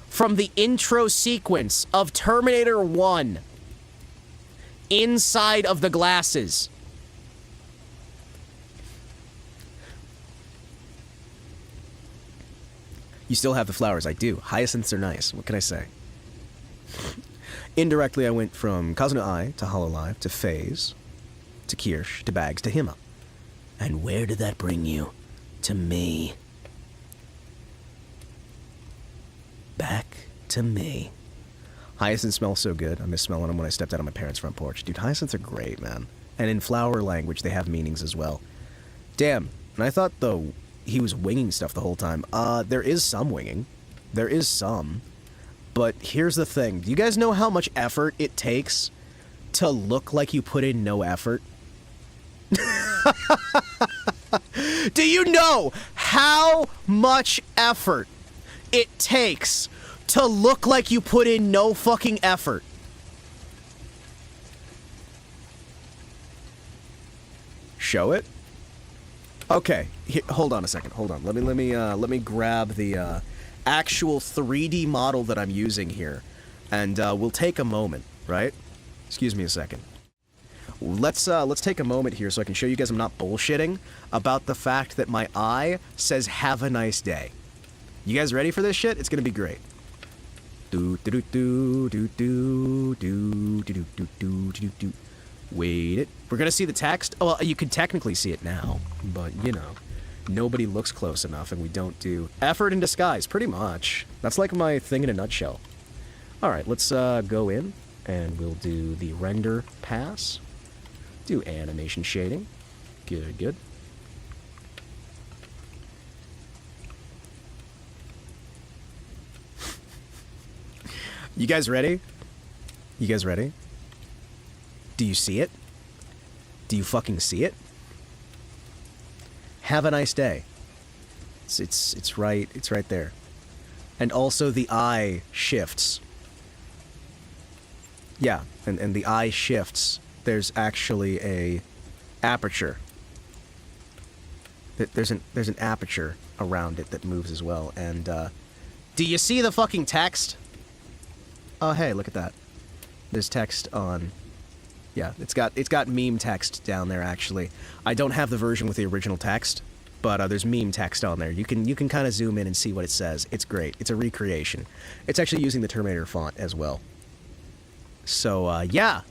Speaker 1: from the intro sequence of Terminator 1 inside of the glasses. You still have the flowers. I do. Hyacinths are nice. What can I say? Indirectly, I went from Kazuna Eye to Hololive to Phase to Kirsch to Bags to Hima. And where did that bring you? To me. Back to me. Hyacinths smell so good. I miss smelling them when I stepped out on my parents' front porch. Dude, hyacinths are great, man. And in flower language, they have meanings as well. Damn. And I thought, though, he was winging stuff the whole time. There is some winging. There is some. But here's the thing. Do you guys know how much effort it takes to look like you put in no effort? Do you know how much effort it takes to look like you put in no fucking effort? Show it? Okay, here, hold on a second. Hold on. Let me grab the actual 3D model that I'm using here, and we'll take a moment, right? Excuse me a second. Let's take a moment here so I can show you guys I'm not bullshitting about the fact that my eye says "Have a nice day." You guys ready for this shit? It's gonna be great. Do do do do do do do do do do do do. Wait it. We're gonna see the text. Well, you can technically see it now, but you know, nobody looks close enough, and we don't do effort in disguise. Pretty much. That's like my thing in a nutshell. All right, let's go in, and we'll do the render pass. Do animation shading. Good, good. You guys ready? You guys ready? Do you see it? Do you fucking see it? Have a nice day. It's right there. And also the eye shifts. Yeah, and the eye shifts. There's actually a aperture. There's an aperture around it that moves as well. And do you see the fucking text? Oh hey, look at that. There's text on. Yeah, it's got meme text down there actually. I don't have the version with the original text, but there's meme text on there. You can kind of zoom in and see what it says. It's great. It's a recreation. It's actually using the Terminator font as well. So yeah,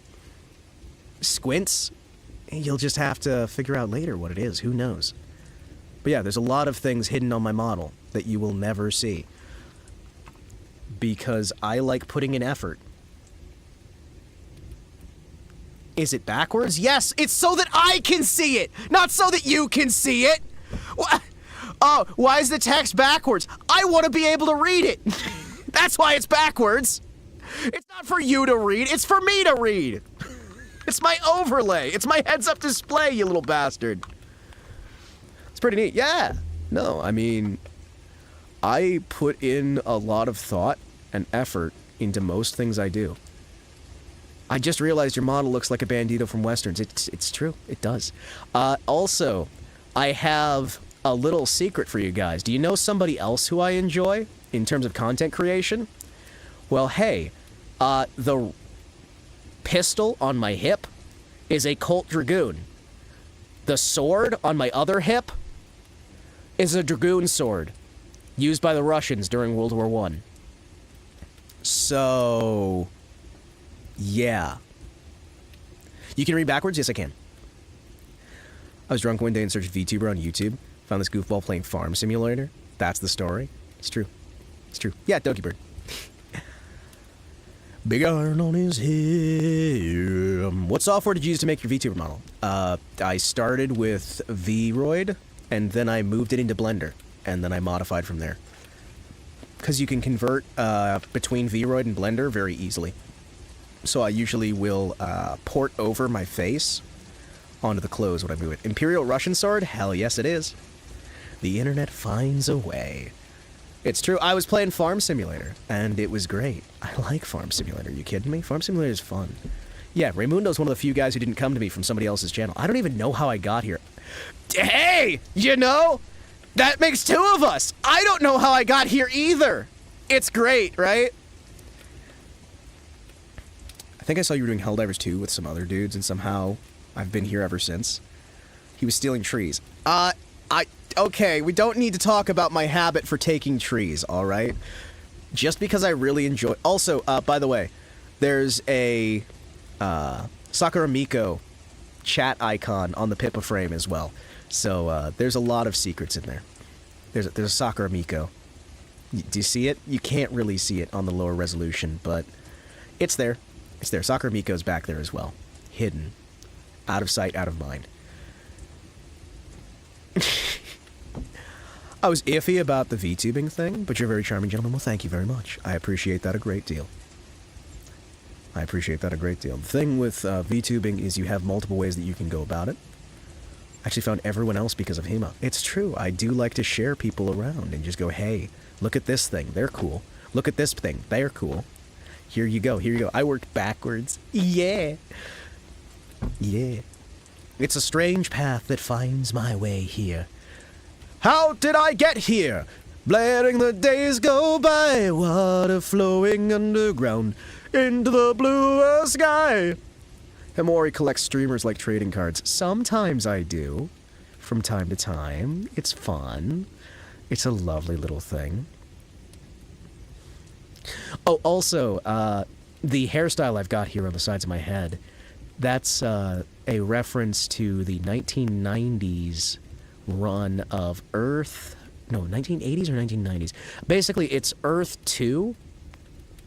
Speaker 1: squints. You'll just have to figure out later what it is. Who knows? But yeah, there's a lot of things hidden on my model that you will never see because I like putting in effort. Is it backwards? Yes, it's so that I can see it, not so that you can see it. Oh, why is the text backwards? I want to be able to read it. That's why it's backwards. It's not for you to read, it's for me to read. It's my overlay. It's my heads-up display, you little bastard. It's pretty neat. Yeah. No, I mean, I put in a lot of thought and effort into most things I do. I just realized your model looks like a bandito from Westerns. It's true. It does. Also, I have a little secret for you guys. Do you know somebody else who I enjoy in terms of content creation? Well, hey, the pistol on my hip is a Colt Dragoon. The sword on my other hip is a Dragoon sword used by the Russians during World War I. So, yeah. You can read backwards? Yes, I can. I was drunk one day and searched VTuber on YouTube. Found this goofball playing Farm Simulator. That's the story. It's true. It's true. Yeah, Doki Bird. Big iron on his head. What software did you use to make your VTuber model? I started with Vroid, and then I moved it into Blender, and then I modified from there. Because you can convert between Vroid and Blender very easily. So I usually will port over my face onto the clothes when I move it. Imperial Russian sword? Hell yes it is. The internet finds a way. It's true. I was playing Farm Simulator, and it was great. I like Farm Simulator. Are you kidding me? Farm Simulator is fun. Yeah, Raymundo's one of the few guys who didn't come to me from somebody else's channel. I don't even know how I got here. Hey! You know? That makes two of us! I don't know how I got here either! It's great, right? I think I saw you were doing Helldivers 2 with some other dudes, and somehow I've been here ever since. He was stealing trees. Okay, we don't need to talk about my habit for taking trees, alright? Just because I really enjoy... Also, by the way, there's a Sakura Miko chat icon on the Pippa frame as well. So, there's a lot of secrets in there. There's a Sakura Miko. Do you see it? You can't really see it on the lower resolution, but it's there. It's there. Sakura Miko's back there as well. Hidden. Out of sight, out of mind. I was iffy about the VTubing thing, but you're a very charming gentleman. Well, thank you very much. I appreciate that a great deal. I appreciate that a great deal. The thing with VTubing is you have multiple ways that you can go about it. I actually found everyone else because of Hima. It's true. I do like to share people around and just go, hey, look at this thing. They're cool. Look at this thing. They're cool. Here you go. Here you go. I worked backwards. Yeah. Yeah. It's a strange path that finds my way here. How did I get here? Letting the days go by, water flowing underground into the bluer sky. Himawari collects streamers like trading cards. Sometimes I do. From time to time. It's fun. It's a lovely little thing. Oh, also, the hairstyle I've got here on the sides of my head, that's a reference to the 1990s run of Earth... No, 1980s or 1990s. Basically, it's Earth 2.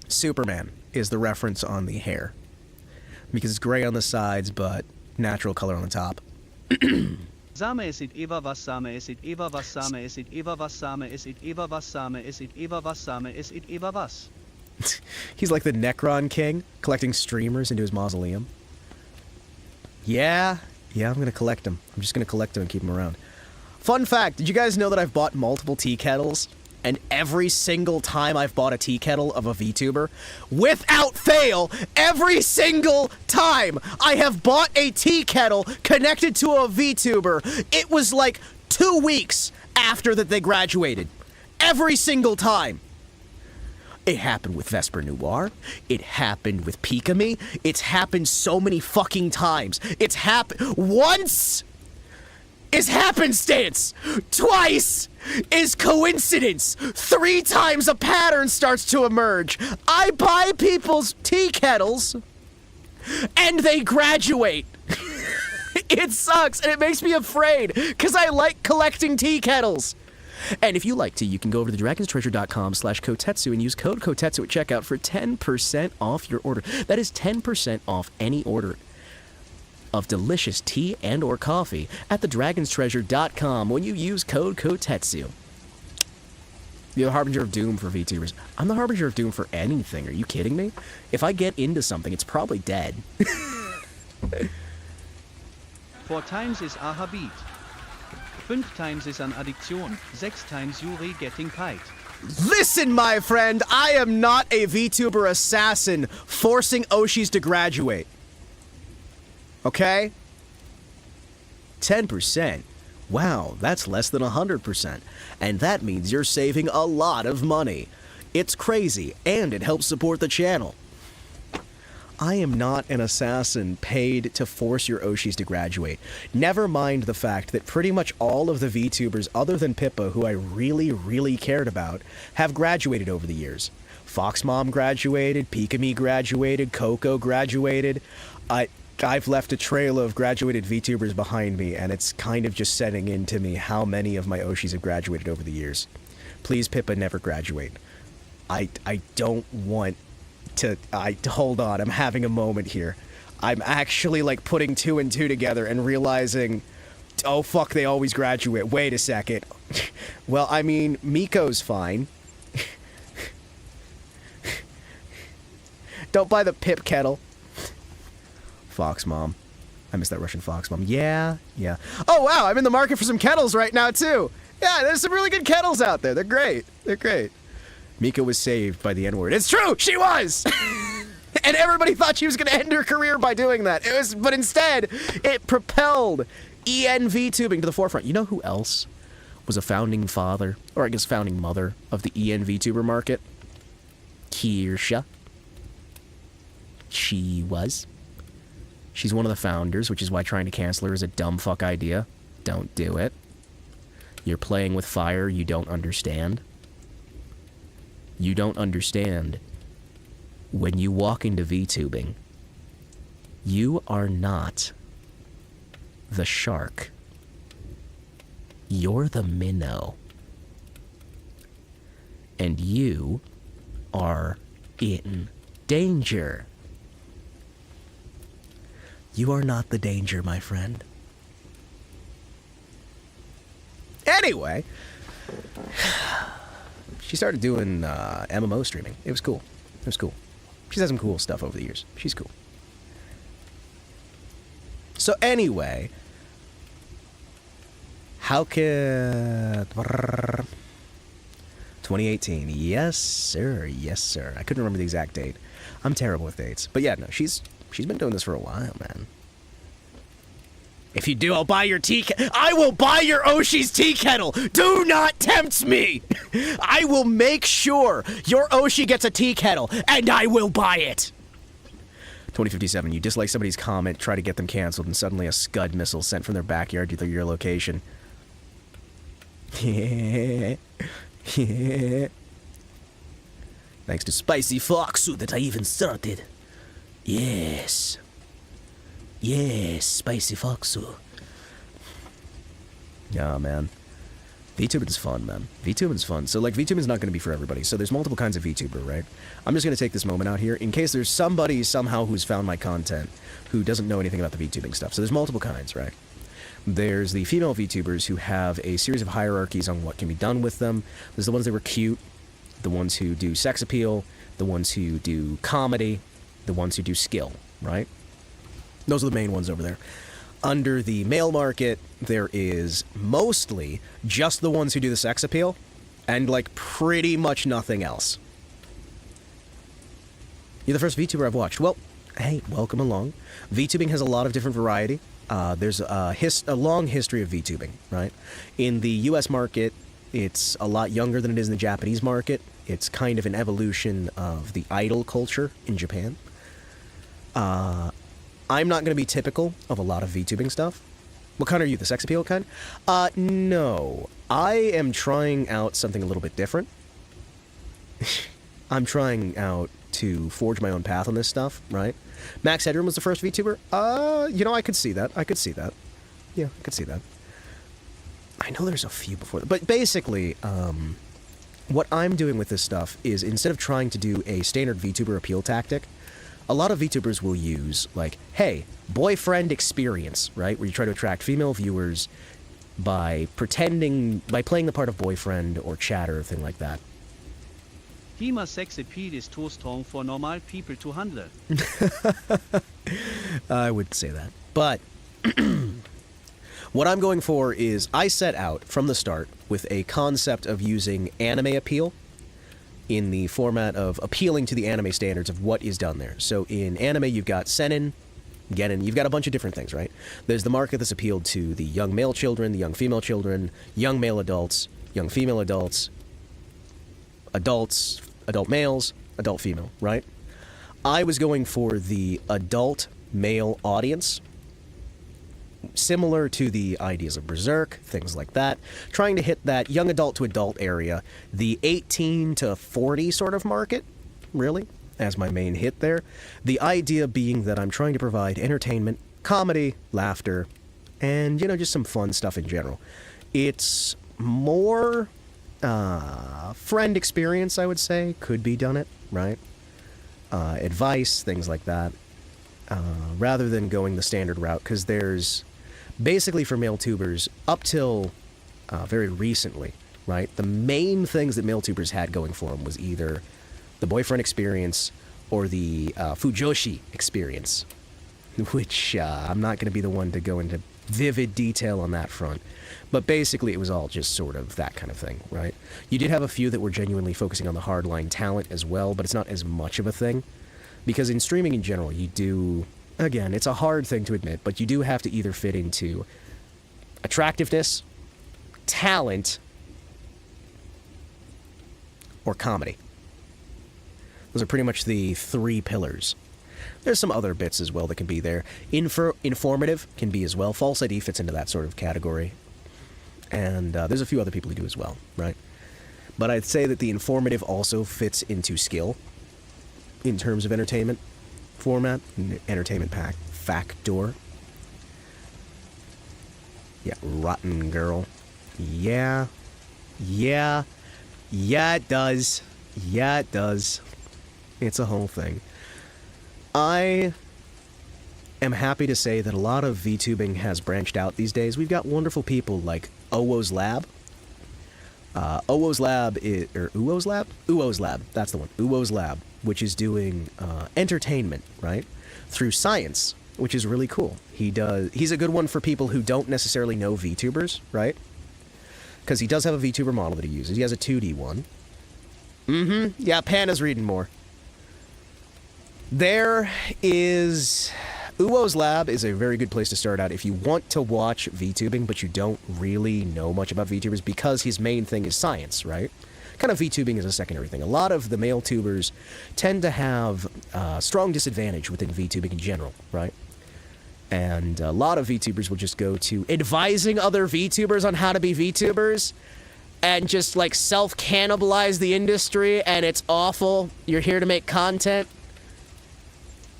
Speaker 1: Superman is the reference on the hair. Because it's gray on the sides, but natural color on the top.
Speaker 3: Same esit eva was same esit eva was same esit eva was same esit eva was same esit eva was same esit eva was.
Speaker 1: He's like the Necron King, collecting streamers into his mausoleum. Yeah, I'm gonna collect them. I'm just gonna collect them and keep them around. Fun fact, did you guys know that I've bought multiple tea kettles? And every single time I've bought a tea kettle of a VTuber, without fail, every single time I have bought a tea kettle connected to a VTuber, it was like 2 weeks after that they graduated. Every single time. It happened with Vesper Noir. It happened with Pikami. It's happened so many fucking times. It's happened once is happenstance. Twice is coincidence. 3 times a pattern starts to emerge. I buy people's tea kettles and they graduate. It sucks and it makes me afraid because I like collecting tea kettles. And if you like to, you can go over to dragonstreasure.com/kotetsu and use code kotetsu at checkout for 10% off your order. That is 10% off any order of delicious tea and or coffee at thedragonstreasure.com when you use code kotetsu. You're the harbinger of doom for VTubers. I'm the harbinger of doom for anything. Are you kidding me? If I get into something, it's probably dead.
Speaker 3: 4 times is a habit. 5 times is an addiction. 6 times Yuri getting paid.
Speaker 1: Listen, my friend, I am not a VTuber assassin forcing Oshis to graduate. Okay? 10%. Wow, that's less than 100%. And that means you're saving a lot of money. It's crazy, and it helps support the channel. I am not an assassin paid to force your Oshis to graduate. Never mind the fact that pretty much all of the VTubers other than Pippa, who I really, really cared about, have graduated over the years. Fox Mom graduated, Pikami graduated, Coco graduated. I've left a trail of graduated VTubers behind me, and it's kind of just setting into me how many of my Oshis have graduated over the years. Please, Pippa, never graduate. I don't want to... hold on, I'm having a moment here. I'm actually, like, putting 2 and 2 together and realizing, oh, fuck, they always graduate. Wait a second. Well, I mean, Miko's fine. Don't buy the Pip kettle. Fox Mom. I miss that Russian Fox Mom. Yeah. Oh, wow, I'm in the market for some kettles right now, too. Yeah, there's some really good kettles out there. They're great. Mika was saved by the N-word. It's true! She was! And everybody thought she was going to end her career by doing that. But instead, it propelled ENVTubing to the forefront. You know who else was a founding father, or I guess founding mother, of the ENVTuber market? Kirsha. She was. She's one of the founders, which is why trying to cancel her is a dumb fuck idea. Don't do it. You're playing with fire you don't understand. You don't understand. When you walk into VTubing, you are not the shark. You're the minnow. And you are in danger. You are not the danger, my friend. Anyway, she started doing MMO streaming. It was cool. She's had some cool stuff over the years. She's cool. So anyway, how can... 2018. Yes, sir. I couldn't remember the exact date. I'm terrible with dates. But yeah, no, she's been doing this for a while, man. If you do, I'll buy your tea kettle. I will buy your Oshi's tea kettle. Do not tempt me. I will make sure your Oshi gets a tea kettle, and I will buy it. 2057, you dislike somebody's comment, try to get them canceled, and suddenly a Scud missile sent from their backyard to your location. Yeah. Thanks to Spicy Foxu that I even started. Yes, Spicy Foxu. Yeah, man. VTubing is fun, man. VTubing is fun. So, like, VTubing is not going to be for everybody. So there's multiple kinds of VTuber, right? I'm just going to take this moment out here in case there's somebody somehow who's found my content who doesn't know anything about the VTubing stuff. So there's multiple kinds, right? There's the female VTubers who have a series of hierarchies on what can be done with them. There's the ones that were cute, the ones who do sex appeal, the ones who do comedy, the ones who do skill, right? Those are the main ones over there. Under the male market, there is mostly just the ones who do the sex appeal, and like pretty much nothing else. You're the first VTuber I've watched. Well, hey, welcome along. VTubing has a lot of different variety. There's a long history of VTubing, right? In the US market, it's a lot younger than it is in the Japanese market. It's kind of an evolution of the idol culture in Japan. I'm not going to be typical of a lot of VTubing stuff. What kind are you, the sex appeal kind? No. I am trying out something a little bit different. I'm trying out to forge my own path on this stuff, right? Max Headroom was the first VTuber? You know, I could see that. I could see that. Yeah, I could see that. I know there's a few before that. But basically, what I'm doing with this stuff is instead of trying to do a standard VTuber appeal tactic, a lot of VTubers will use, like, hey, boyfriend experience, right? Where you try to attract female viewers by playing the part of boyfriend or chatter or thing like that.
Speaker 3: Hima sex appeal is too strong for normal people to handle.
Speaker 1: I would say that. But what I'm going for is I set out from the start with a concept of using anime appeal in the format of appealing to the anime standards of what is done there. So in anime, you've got seinen, genin, you've got a bunch of different things, right? There's the market that's appealed to the young male children, the young female children, young male adults, young female adults, adult males, adult female, right? I was going for the adult male audience, similar to the ideas of Berserk, things like that, trying to hit that young adult to adult area, the 18 to 40 sort of market, really, as my main hit there. The idea being that I'm trying to provide entertainment, comedy, laughter, and, you know, just some fun stuff in general. It's more friend experience, I would say, could be done it, right? Advice, things like that, rather than going the standard route, because there's basically for male tubers, up till very recently, right, the main things that male tubers had going for them was either the boyfriend experience or the fujoshi experience, which I'm not going to be the one to go into vivid detail on that front. But basically, it was all just sort of that kind of thing, right? You did have a few that were genuinely focusing on the hardline talent as well, but it's not as much of a thing. Because in streaming in general, you do, again, it's a hard thing to admit, but you do have to either fit into attractiveness, talent, or comedy. Those are pretty much the three pillars. There's some other bits as well that can be there. Informative can be as well. False ID fits into that sort of category. And there's a few other people who do as well, right? But I'd say that the informative also fits into skill in terms of entertainment format, entertainment factor. Yeah, rotten girl. Yeah, it does. Yeah, it does. It's a whole thing. I am happy to say that a lot of VTubing has branched out these days. We've got wonderful people like Owo's Lab. Uwo's Lab, that's the one. Uwo's Lab, which is doing entertainment, right? Through science, which is really cool. He's a good one for people who don't necessarily know VTubers, right? Because he does have a VTuber model that he uses. He has a 2D one. Yeah, Panda's reading more. There is... Uwo's Lab is a very good place to start out if you want to watch VTubing, but you don't really know much about VTubers because his main thing is science, right? Kind of VTubing is a secondary thing. A lot of the male tubers tend to have strong disadvantage within VTubing in general, right? And a lot of VTubers will just go to advising other VTubers on how to be VTubers and just like self-cannibalize the industry, and it's awful. You're here to make content.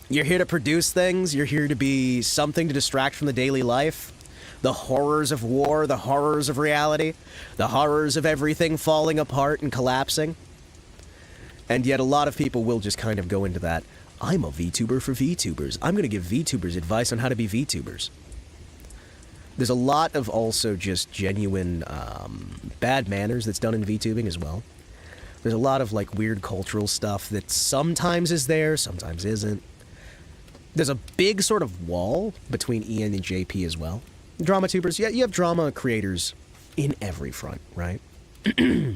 Speaker 1: You're here to produce things. You're here to be something to distract from the daily life. The horrors of war, the horrors of reality, the horrors of everything falling apart and collapsing. And yet a lot of people will just kind of go into that, I'm a VTuber for VTubers. I'm going to give VTubers advice on how to be VTubers. There's a lot of also just genuine bad manners that's done in VTubing as well. There's a lot of like weird cultural stuff that sometimes is there, sometimes isn't. there's a big sort of wall between Ian and JP as well. Drama tubers, yeah, you have drama creators in every front, right? A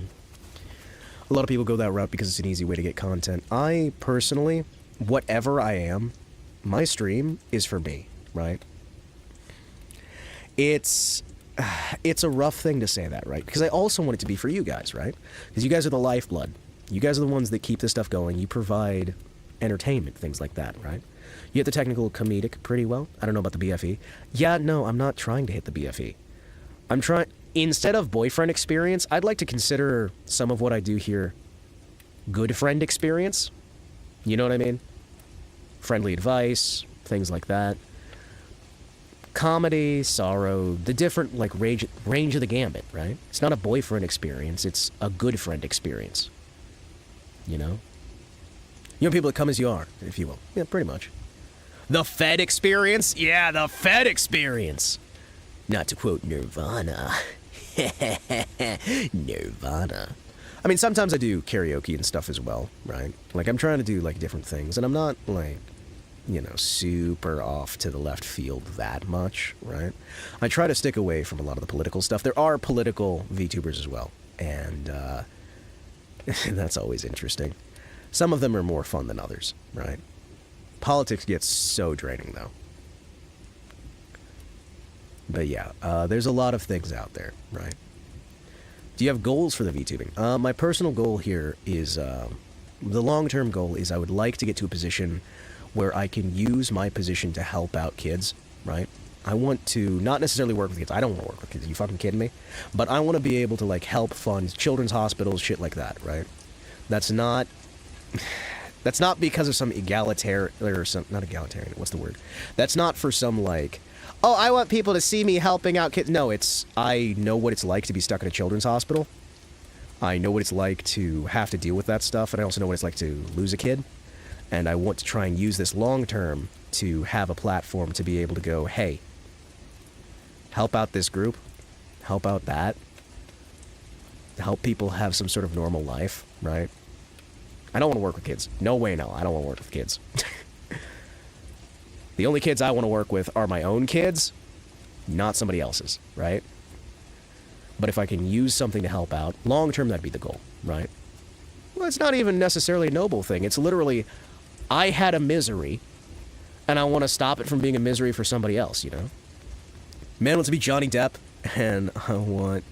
Speaker 1: lot of people go that route because it's an easy way to get content. I personally, whatever I am, my stream is for me, right? It's a rough thing to say that, right? Because I also want it to be for you guys, right? Because you guys are the lifeblood. You guys are the ones that keep this stuff going. You provide entertainment, things like that, right? You hit the technical comedic pretty well. I don't know about the BFE. Yeah, no, I'm not trying to hit the BFE. I'm trying... Instead of boyfriend experience, I'd like to consider some of what I do here good friend experience. You know what I mean? Friendly advice, things like that. Comedy, sorrow, the different, like, range of the gambit, right? It's not a boyfriend experience, it's a good friend experience. You know? You know, people that come as you are, if you will. Yeah, pretty much. The Fed experience? Yeah, the Fed experience. Not to quote Nirvana. Nirvana. I mean, sometimes I do karaoke and stuff as well, right? Like, I'm trying to do, like, different things, and I'm not, like, you know, super off to the left field that much, right? I try to stick away from a lot of the political stuff. There are political VTubers as well, and that's always interesting. Some of them are more fun than others, right? Politics gets so draining, though. But yeah, there's a lot of things out there, right? Do you have goals for the VTubing? My personal goal here is, the long-term goal is I would like to get to a position where I can use my position to help out kids, right? I want to not necessarily work with kids. I don't want to work with kids. Are you fucking kidding me? But I want to be able to, like, help fund children's hospitals, shit like that, right? That's not because of some egalitarian, or some, not egalitarian, what's the word? That's not for some, like, oh, I want people to see me helping out kids. No, it's, I know what it's like to be stuck in a children's hospital. I know what it's like to have to deal with that stuff, and I also know what it's like to lose a kid. And I want to try and use this long term to have a platform to be able to go, hey, help out this group, help out that, help people have some sort of normal life, right? I don't want to work with kids. No way, no. I don't want to work with kids. The only kids I want to work with are my own kids, not somebody else's, right? But if I can use something to help out, long term, that'd be the goal, right? Well, it's not even necessarily a noble thing. It's literally, I had a misery, and I want to stop it from being a misery for somebody else, you know? Man wants to be Johnny Depp, and I want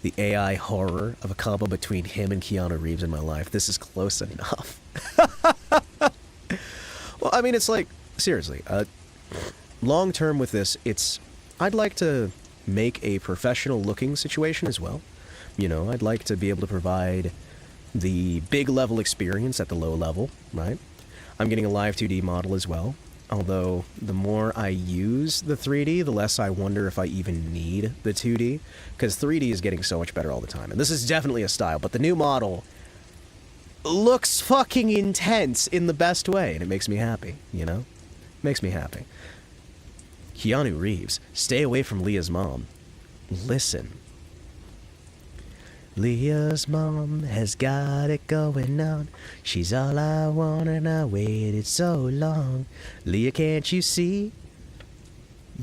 Speaker 1: the AI horror of a combo between him and Keanu Reeves in my life. This is close enough. Well, I mean, it's like, seriously, long term with this, I'd like to make a professional looking situation as well. You know, I'd like to be able to provide the big level experience at the low level, right? I'm getting a live 2D model as well. Although, the more I use the 3D, the less I wonder if I even need the 2D. Because 3D is getting so much better all the time. And this is definitely a style, but the new model looks fucking intense in the best way. And it makes me happy, you know? Makes me happy. Keanu Reeves, stay away from Leah's mom. Listen. Leah's mom has got it going on. She's all I want and I waited so long. Leah, can't you see?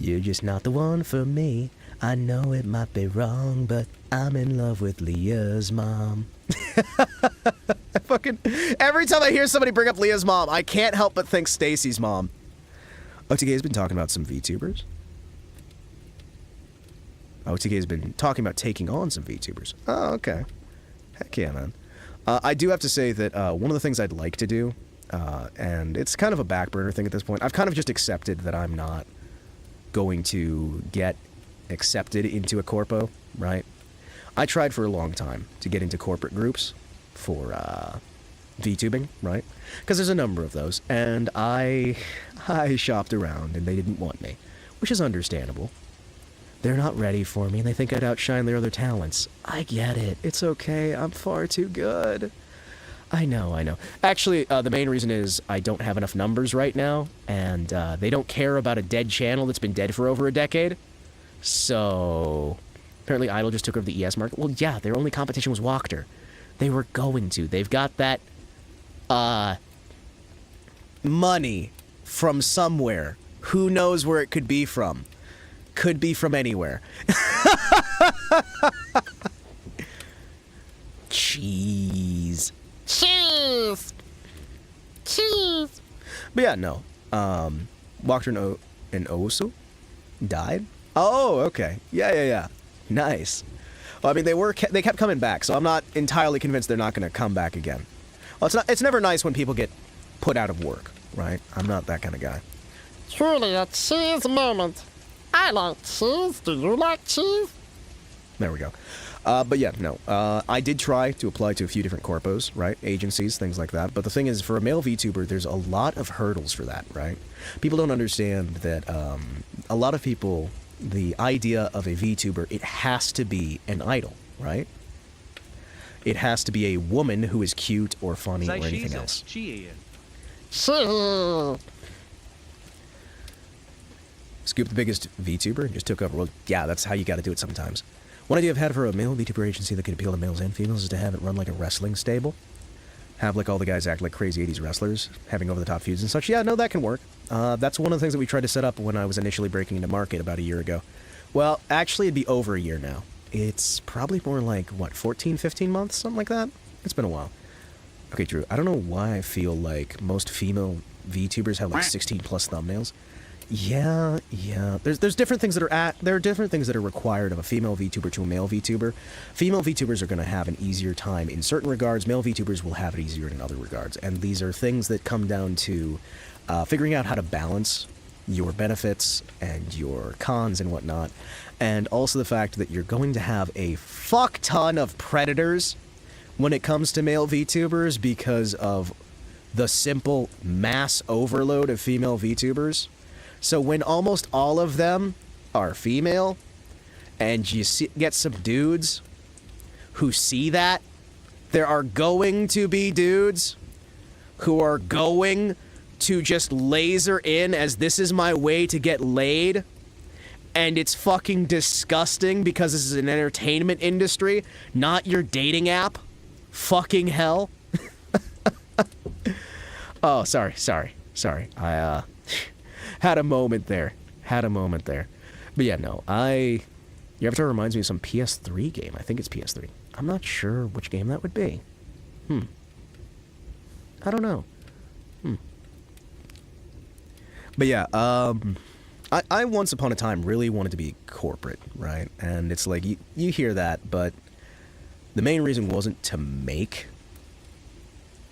Speaker 1: You're just not the one for me. I know it might be wrong, but I'm in love with Leah's mom. Every time I hear somebody bring up Leah's mom, I can't help but think Stacy's mom. OTK has been talking about some VTubers. OTK has been talking about taking on some VTubers. Oh, okay. Heck yeah, man. I do have to say that one of the things I'd like to do, and it's kind of a back burner thing at this point, I've kind of just accepted that I'm not going to get accepted into a corpo, right? I tried for a long time to get into corporate groups for VTubing, right? Because there's a number of those, and I shopped around and they didn't want me, which is understandable. They're not ready for me, and they think I'd outshine their other talents. I get it. It's okay. I'm far too good. I know. Actually, the main reason is I don't have enough numbers right now, and they don't care about a dead channel that's been dead for over a decade. So, apparently Idol just took over the ES market. Well, yeah, their only competition was Wachter. They were going to. They've got that, money from somewhere. Who knows where it could be from? Could be from anywhere. Cheese.
Speaker 6: Cheese. Cheese.
Speaker 1: But yeah, no. Walked in Osu? Died? Oh, okay. Yeah. Nice. Well, I mean, they kept coming back, so I'm not entirely convinced they're not going to come back again. Well, it's never nice when people get put out of work, right? I'm not that kind of guy.
Speaker 6: Truly a cheese moment. I like cheese. Do you like cheese?
Speaker 1: There we go. But yeah, no. I did try to apply to a few different corpos, right? Agencies, things like that. But the thing is, for a male VTuber, there's a lot of hurdles for that, right? People don't understand that a lot of people, the idea of a VTuber, it has to be an idol, right? It has to be a woman who is cute or funny or anything else. Scoop the biggest VTuber, just took over. Well, yeah, that's how you got to do it sometimes. One idea I've had for a male VTuber agency that could appeal to males and females is to have it run like a wrestling stable. Have like all the guys act like crazy 80s wrestlers, having over-the-top feuds and such. Yeah, no, that can work. That's one of the things that we tried to set up when I was initially breaking into market about a year ago. Well, actually, it'd be over a year now. It's probably more like, what, 14, 15 months? Something like that? It's been a while. Okay, Drew, I don't know why I feel like most female VTubers have like 16 plus thumbnails. Yeah. There's different things that there are different things that are required of a female VTuber to a male VTuber. Female VTubers are going to have an easier time in certain regards. Male VTubers will have it easier in other regards. And these are things that come down to figuring out how to balance your benefits and your cons and whatnot. And also the fact that you're going to have a fuck ton of predators when it comes to male VTubers because of the simple mass overload of female VTubers. So when almost all of them are female, and you get some dudes who see that, there are going to be dudes who are going to just laser in as this is my way to get laid, and it's fucking disgusting because this is an entertainment industry, not your dating app. Fucking hell. Oh, sorry. I, had a moment there. But yeah, no, your avatar reminds me of some PS3 game. I think it's PS3. I'm not sure which game that would be. I don't know. But yeah, I once upon a time really wanted to be corporate, right? And it's like, you hear that, but the main reason wasn't to make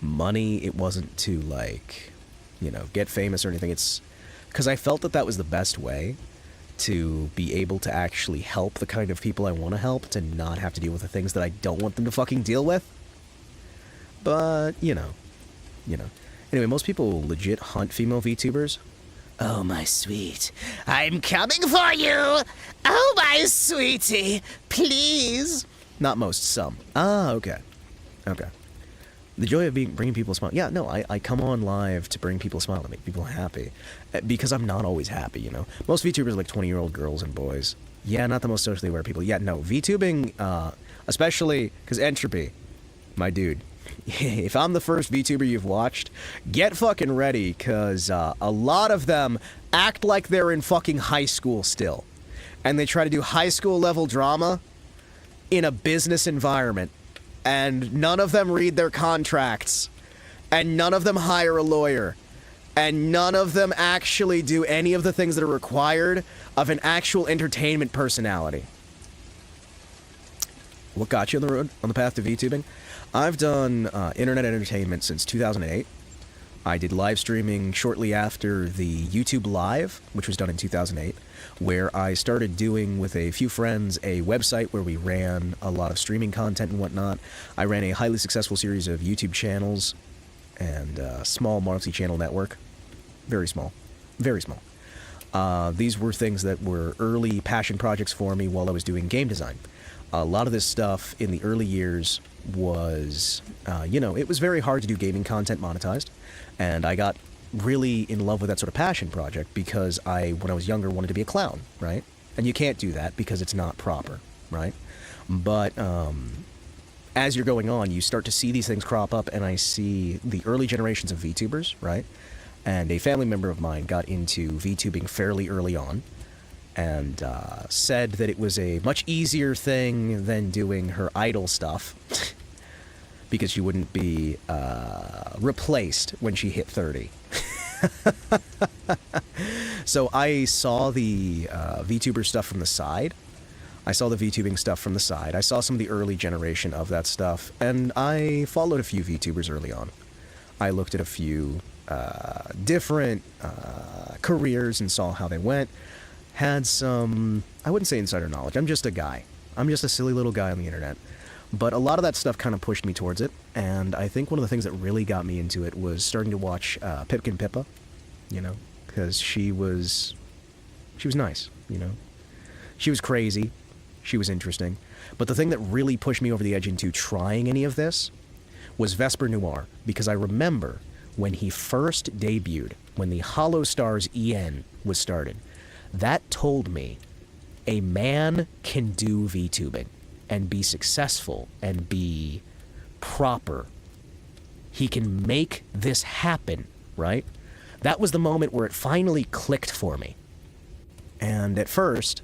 Speaker 1: money. It wasn't to, like, get famous or anything. It's because I felt that was the best way to be able to actually help the kind of people I want to help, to not have to deal with the things that I don't want them to fucking deal with. But, Anyway, most people legit hunt female VTubers.
Speaker 4: Oh, my sweet, I'm coming for you! Oh, my sweetie, please!
Speaker 1: Not most, some. Ah, okay. The joy of bringing people a smile. Yeah, no, I come on live to bring people a smile, to make people happy. Because I'm not always happy, Most VTubers are like 20-year-old girls and boys. Yeah, not the most socially aware people. Yeah, no, VTubing, especially because Entropy, my dude, if I'm the first VTuber you've watched, get fucking ready, because a lot of them act like they're in fucking high school still. And they try to do high school level drama in a business environment. And none of them read their contracts. And none of them hire a lawyer. And none of them actually do any of the things that are required of an actual entertainment personality. What got you on the path to VTubing? I've done internet entertainment since 2008. I did live streaming shortly after the YouTube Live, which was done in 2008, where I started doing with a few friends a website where we ran a lot of streaming content and whatnot. I ran a highly successful series of YouTube channels and a small multi-channel network. Very small. These were things that were early passion projects for me while I was doing game design. A lot of this stuff in the early years was, it was very hard to do gaming content monetized. And I got really in love with that sort of passion project because when I was younger, wanted to be a clown, right? And you can't do that because it's not proper, right? But as you're going on, you start to see these things crop up, and I see the early generations of VTubers, right? and a family member of mine got into VTubing fairly early on, and said that it was a much easier thing than doing her idol stuff, because she wouldn't be replaced when she hit 30. So I saw the VTuber stuff from the side. I saw the VTubing stuff from the side. I saw some of the early generation of that stuff, and I followed a few VTubers early on. I looked at a few different careers and saw how they went. Had some, I wouldn't say insider knowledge. I'm just a guy. I'm just a silly little guy on the internet. But a lot of that stuff kind of pushed me towards it, and I think one of the things that really got me into it was starting to watch Pipkin Pippa, you know, because she was nice, you know. She was crazy. She was interesting. But the thing that really pushed me over the edge into trying any of this was Vesper Noir, because I remember when he first debuted, when the Hollow Stars EN was started, that told me a man can do VTubing and be successful and be proper. He can make this happen, right? That was the moment where it finally clicked for me. And at first,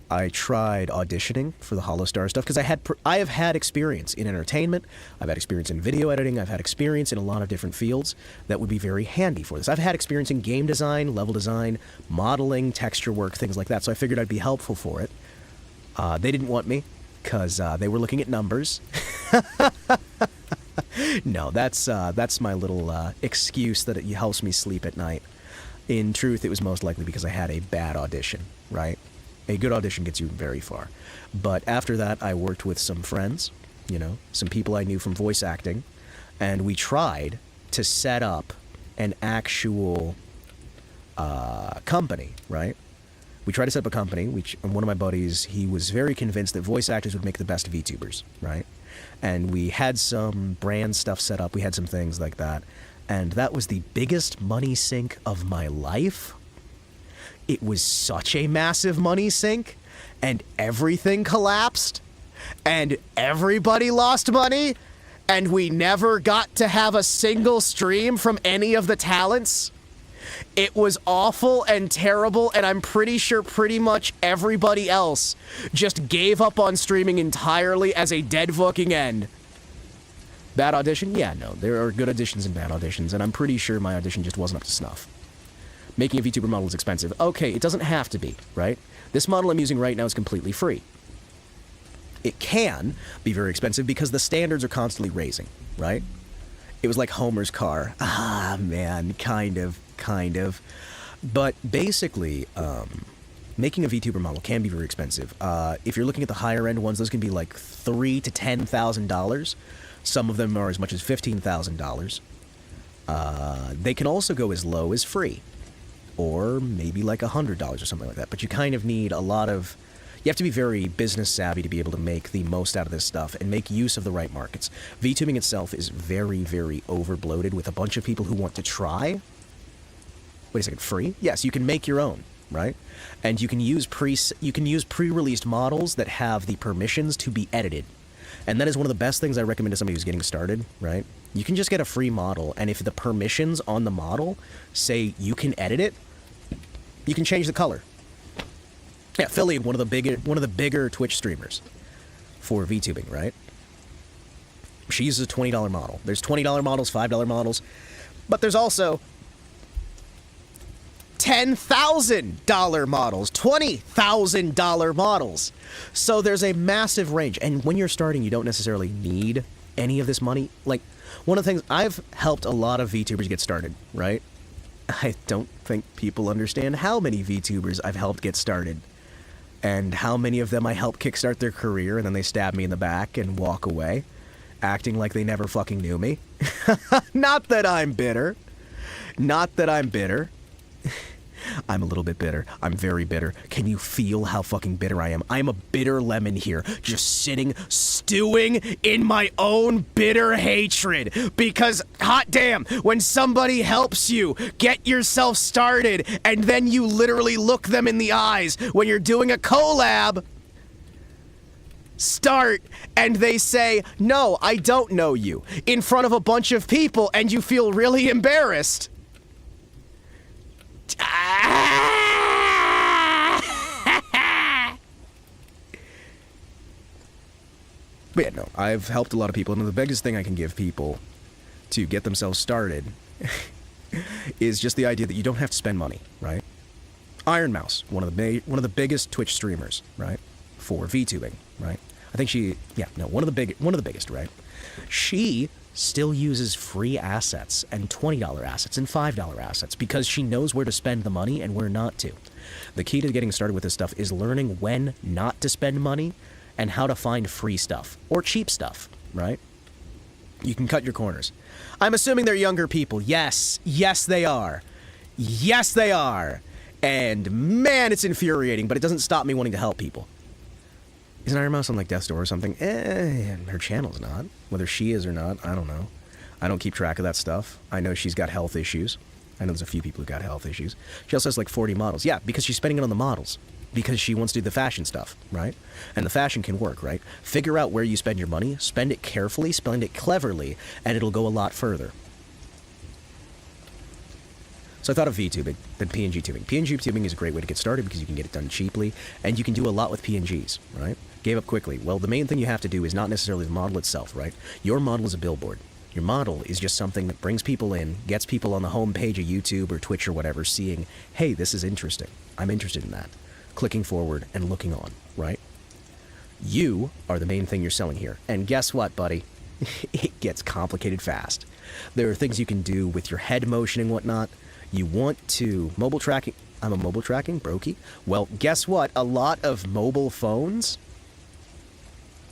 Speaker 1: I tried auditioning for the Hollow Star stuff because I have had experience in entertainment, I've had experience in video editing, I've had experience in a lot of different fields that would be very handy for this. I've had experience in game design, level design, modeling, texture work, things like that, so I figured I'd be helpful for it. They didn't want me because they were looking at numbers. No, that's my little excuse that it helps me sleep at night. In truth, it was most likely because I had a bad audition, right? A good audition gets you very far. But after that, I worked with some friends, you know, some people I knew from voice acting, and we tried to set up an actual company, right? We tried to set up a company, and one of my buddies, he was very convinced that voice actors would make the best VTubers, right? And we had some brand stuff set up, we had some things like that, and that was the biggest money sink of my life. It was such a massive money sink, and everything collapsed, and everybody lost money, and we never got to have a single stream from any of the talents. It was awful and terrible, and I'm pretty sure pretty much everybody else just gave up on streaming entirely as a dead fucking end. Bad audition? Yeah, no, there are good auditions and bad auditions, and I'm pretty sure my audition just wasn't up to snuff. Making a VTuber model is expensive. Okay, it doesn't have to be, right? This model I'm using right now is completely free. It can be very expensive because the standards are constantly raising, right? It was like Homer's car. Ah, man, kind of. But basically, making a VTuber model can be very expensive. If you're looking at the higher end ones, those can be like $3,000 to $10,000. Some of them are as much as $15,000. They can also go as low as free, or maybe like $100 or something like that. But you kind of need a lot of... You have to be very business savvy to be able to make the most out of this stuff and make use of the right markets. VTubing itself is very, very overbloated with a bunch of people who want to try. Wait a second, free? Yes, you can make your own, right? And you can use pre-released models that have the permissions to be edited. And that is one of the best things I recommend to somebody who's getting started, right? You can just get a free model, and if the permissions on the model say you can edit it, you can change the color. Yeah, Philly, one of the bigger Twitch streamers for VTubing, right? She uses a $20 model. There's $20 models, $5 models, but there's also $10,000 models, $20,000 models. So there's a massive range, and when you're starting, you don't necessarily need any of this money. Like, one of the things, I've helped a lot of VTubers get started, right? I don't think people understand how many VTubers I've helped get started, and how many of them I helped kickstart their career, and then they stab me in the back and walk away, acting like they never fucking knew me. Not that I'm bitter. Not that I'm bitter. I'm a little bit bitter. I'm very bitter. Can you feel how fucking bitter I am? I'm a bitter lemon here, just sitting, stewing in my own bitter hatred. Because, hot damn, when somebody helps you get yourself started, and then you literally look them in the eyes when you're doing a collab, start, and they say, no, I don't know you, in front of a bunch of people, and you feel really embarrassed. But yeah, no, I've helped a lot of people, and the biggest thing I can give people to get themselves started is just the idea that you don't have to spend money, right? Iron Mouse, one of the biggest Twitch streamers, right, for VTubing, right? I think one of the biggest, right? She still uses free assets and $20 assets and $5 assets because she knows where to spend the money and where not to. The key to getting started with this stuff is learning when not to spend money and how to find free stuff or cheap stuff, right? You can cut your corners. I'm assuming they're younger people. Yes, they are. Yes, they are. And man, it's infuriating, but it doesn't stop me wanting to help people. Isn't Iron Mouse on like Death's Door or something? Her channel's not. Whether she is or not, I don't know. I don't keep track of that stuff. I know she's got health issues. I know there's a few people who got health issues. She also has like 40 models. Yeah, because she's spending it on the models. Because she wants to do the fashion stuff, right? And the fashion can work, right? Figure out where you spend your money, spend it carefully, spend it cleverly, and it'll go a lot further. So I thought of VTubing, then PNG tubing. PNG tubing is a great way to get started because you can get it done cheaply, and you can do a lot with PNGs, right? Gave up quickly. Well, the main thing you have to do is not necessarily the model itself, right? Your model is a billboard. Your model is just something that brings people in, gets people on the home page of YouTube or Twitch or whatever, seeing, hey, this is interesting. I'm interested in that. Clicking forward and looking on, right? You are the main thing you're selling here. And guess what, buddy? It gets complicated fast. There are things you can do with your head motion and whatnot. You want to mobile tracking. I'm a mobile tracking brokey. Well, guess what? A lot of mobile phones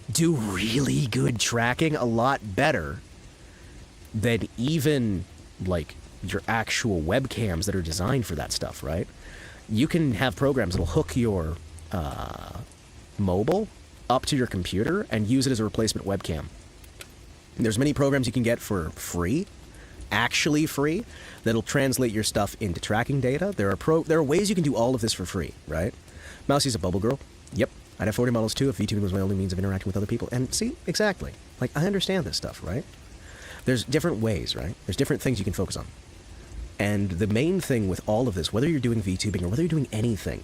Speaker 1: do really good tracking, a lot better than even like your actual webcams that are designed for that stuff, right? You can have programs that'll hook your mobile up to your computer and use it as a replacement webcam. There's many programs you can get for free, actually free, that'll translate your stuff into tracking data. There are ways you can do all of this for free, right? Mousie's a bubble girl. Yep. I'd have 40 models too if VTubing was my only means of interacting with other people. And see, exactly. Like, I understand this stuff, right? There's different ways, right? There's different things you can focus on. And the main thing with all of this, whether you're doing VTubing or whether you're doing anything,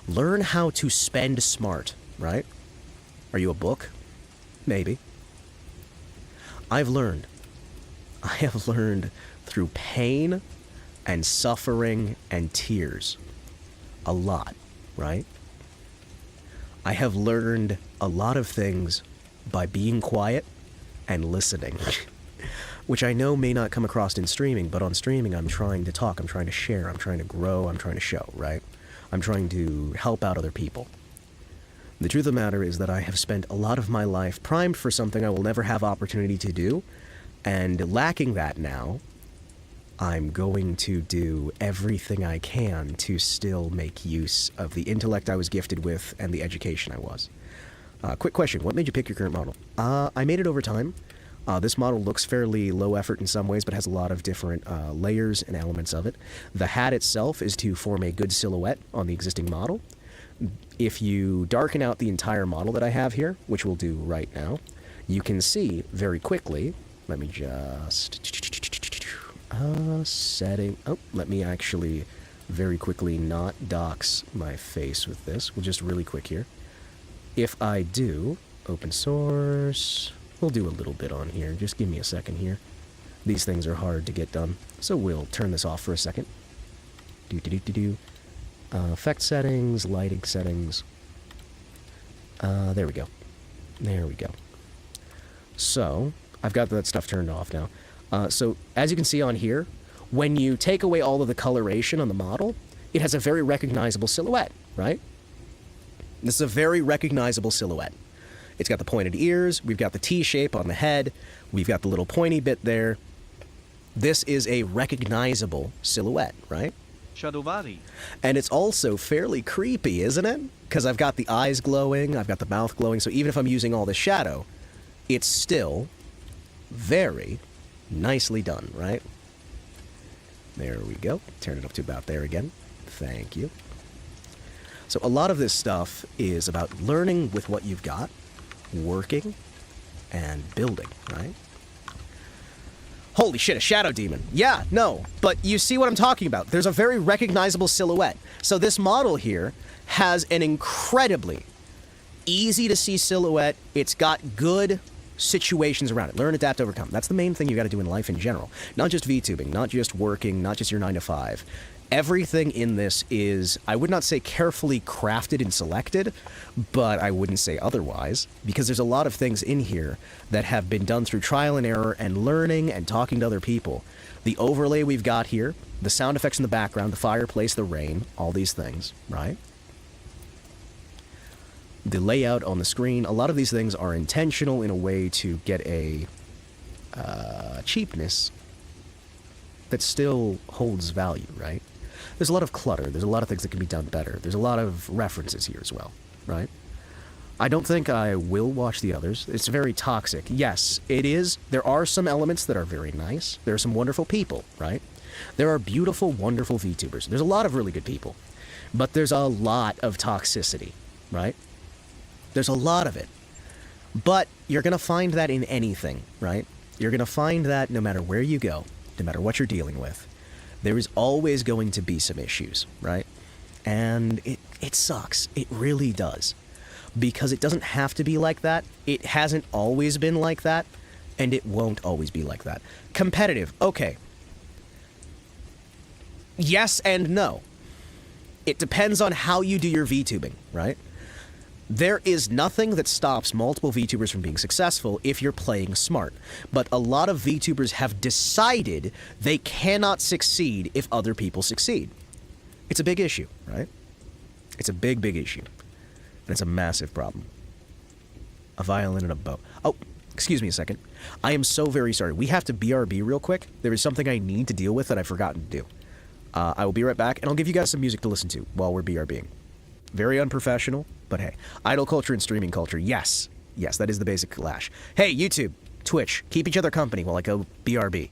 Speaker 1: learn how to spend smart, right? Are you a book? Maybe. I have learned through pain and suffering and tears a lot, right? I have learned a lot of things by being quiet and listening, which I know may not come across in streaming, but on streaming I'm trying to talk, I'm trying to share, I'm trying to grow, I'm trying to show, right? I'm trying to help out other people. The truth of the matter is that I have spent a lot of my life primed for something I will never have opportunity to do, and lacking that now, I'm going to do everything I can to still make use of the intellect I was gifted with and the education I was. Quick question, what made you pick your current model? I made it over time. This model looks fairly low effort in some ways, but has a lot of different layers and elements of it. The hat itself is to form a good silhouette on the existing model. If you darken out the entire model that I have here, which we'll do right now, you can see very quickly, let me just... setting... Oh, let me actually very quickly not dox my face with this. We'll just really quick here. If I do open source... We'll do a little bit on here. Just give me a second here. These things are hard to get done, so we'll turn this off for a second. Effect settings, lighting settings. There we go. There we go. So, I've got that stuff turned off now. So, as you can see on here, when you take away all of the coloration on the model, it has a very recognizable silhouette, right? This is a very recognizable silhouette. It's got the pointed ears, we've got the T-shape on the head, we've got the little pointy bit there. This is a recognizable silhouette, right?
Speaker 3: Shadowbody.
Speaker 1: And it's also fairly creepy, isn't it? Because I've got the eyes glowing, I've got the mouth glowing, so even if I'm using all the shadow, it's still very nicely done, right? There we go. Turn it up to about there again. Thank you. So a lot of this stuff is about learning with what you've got, working, and building, right? Holy shit, a shadow demon. Yeah, no, but you see what I'm talking about. There's a very recognizable silhouette. So this model here has an incredibly easy to see silhouette. It's got good situations around it. Learn, adapt, overcome. That's the main thing you got to do in life in general. Not just VTubing, not just working, not just your 9 to 5. Everything in this is, I would not say carefully crafted and selected, but I wouldn't say otherwise, because there's a lot of things in here that have been done through trial and error and learning and talking to other people. The overlay we've got here, the sound effects in the background, the fireplace, the rain, all these things, right? The layout on the screen, a lot of these things are intentional in a way to get a cheapness that still holds value, right? There's a lot of clutter. There's a lot of things that can be done better. There's a lot of references here as well, right? I don't think I will watch the others. It's very toxic. Yes, it is. There are some elements that are very nice. There are some wonderful people, right? There are beautiful, wonderful VTubers. There's a lot of really good people. But there's a lot of toxicity, right? There's a lot of it. But you're going to find that in anything, right? You're going to find that no matter where you go, no matter what you're dealing with, there is always going to be some issues, right? And it sucks. It really does. Because it doesn't have to be like that. It hasn't always been like that. And it won't always be like that. Competitive. Okay. Yes and no. It depends on how you do your VTubing, right? There is nothing that stops multiple VTubers from being successful if you're playing smart. But a lot of VTubers have decided they cannot succeed if other people succeed. It's a big issue, right? It's a big, big issue. And it's a massive problem. A violin and a bow. Oh, excuse me a second. I am so very sorry. We have to BRB real quick. There is something I need to deal with that I've forgotten to do. I will be right back, and I'll give you guys some music to listen to while we're BRBing. Very unprofessional, but hey. Idol culture and streaming culture, yes. Yes, that is the basic clash. Hey, YouTube, Twitch, keep each other company while I go BRB.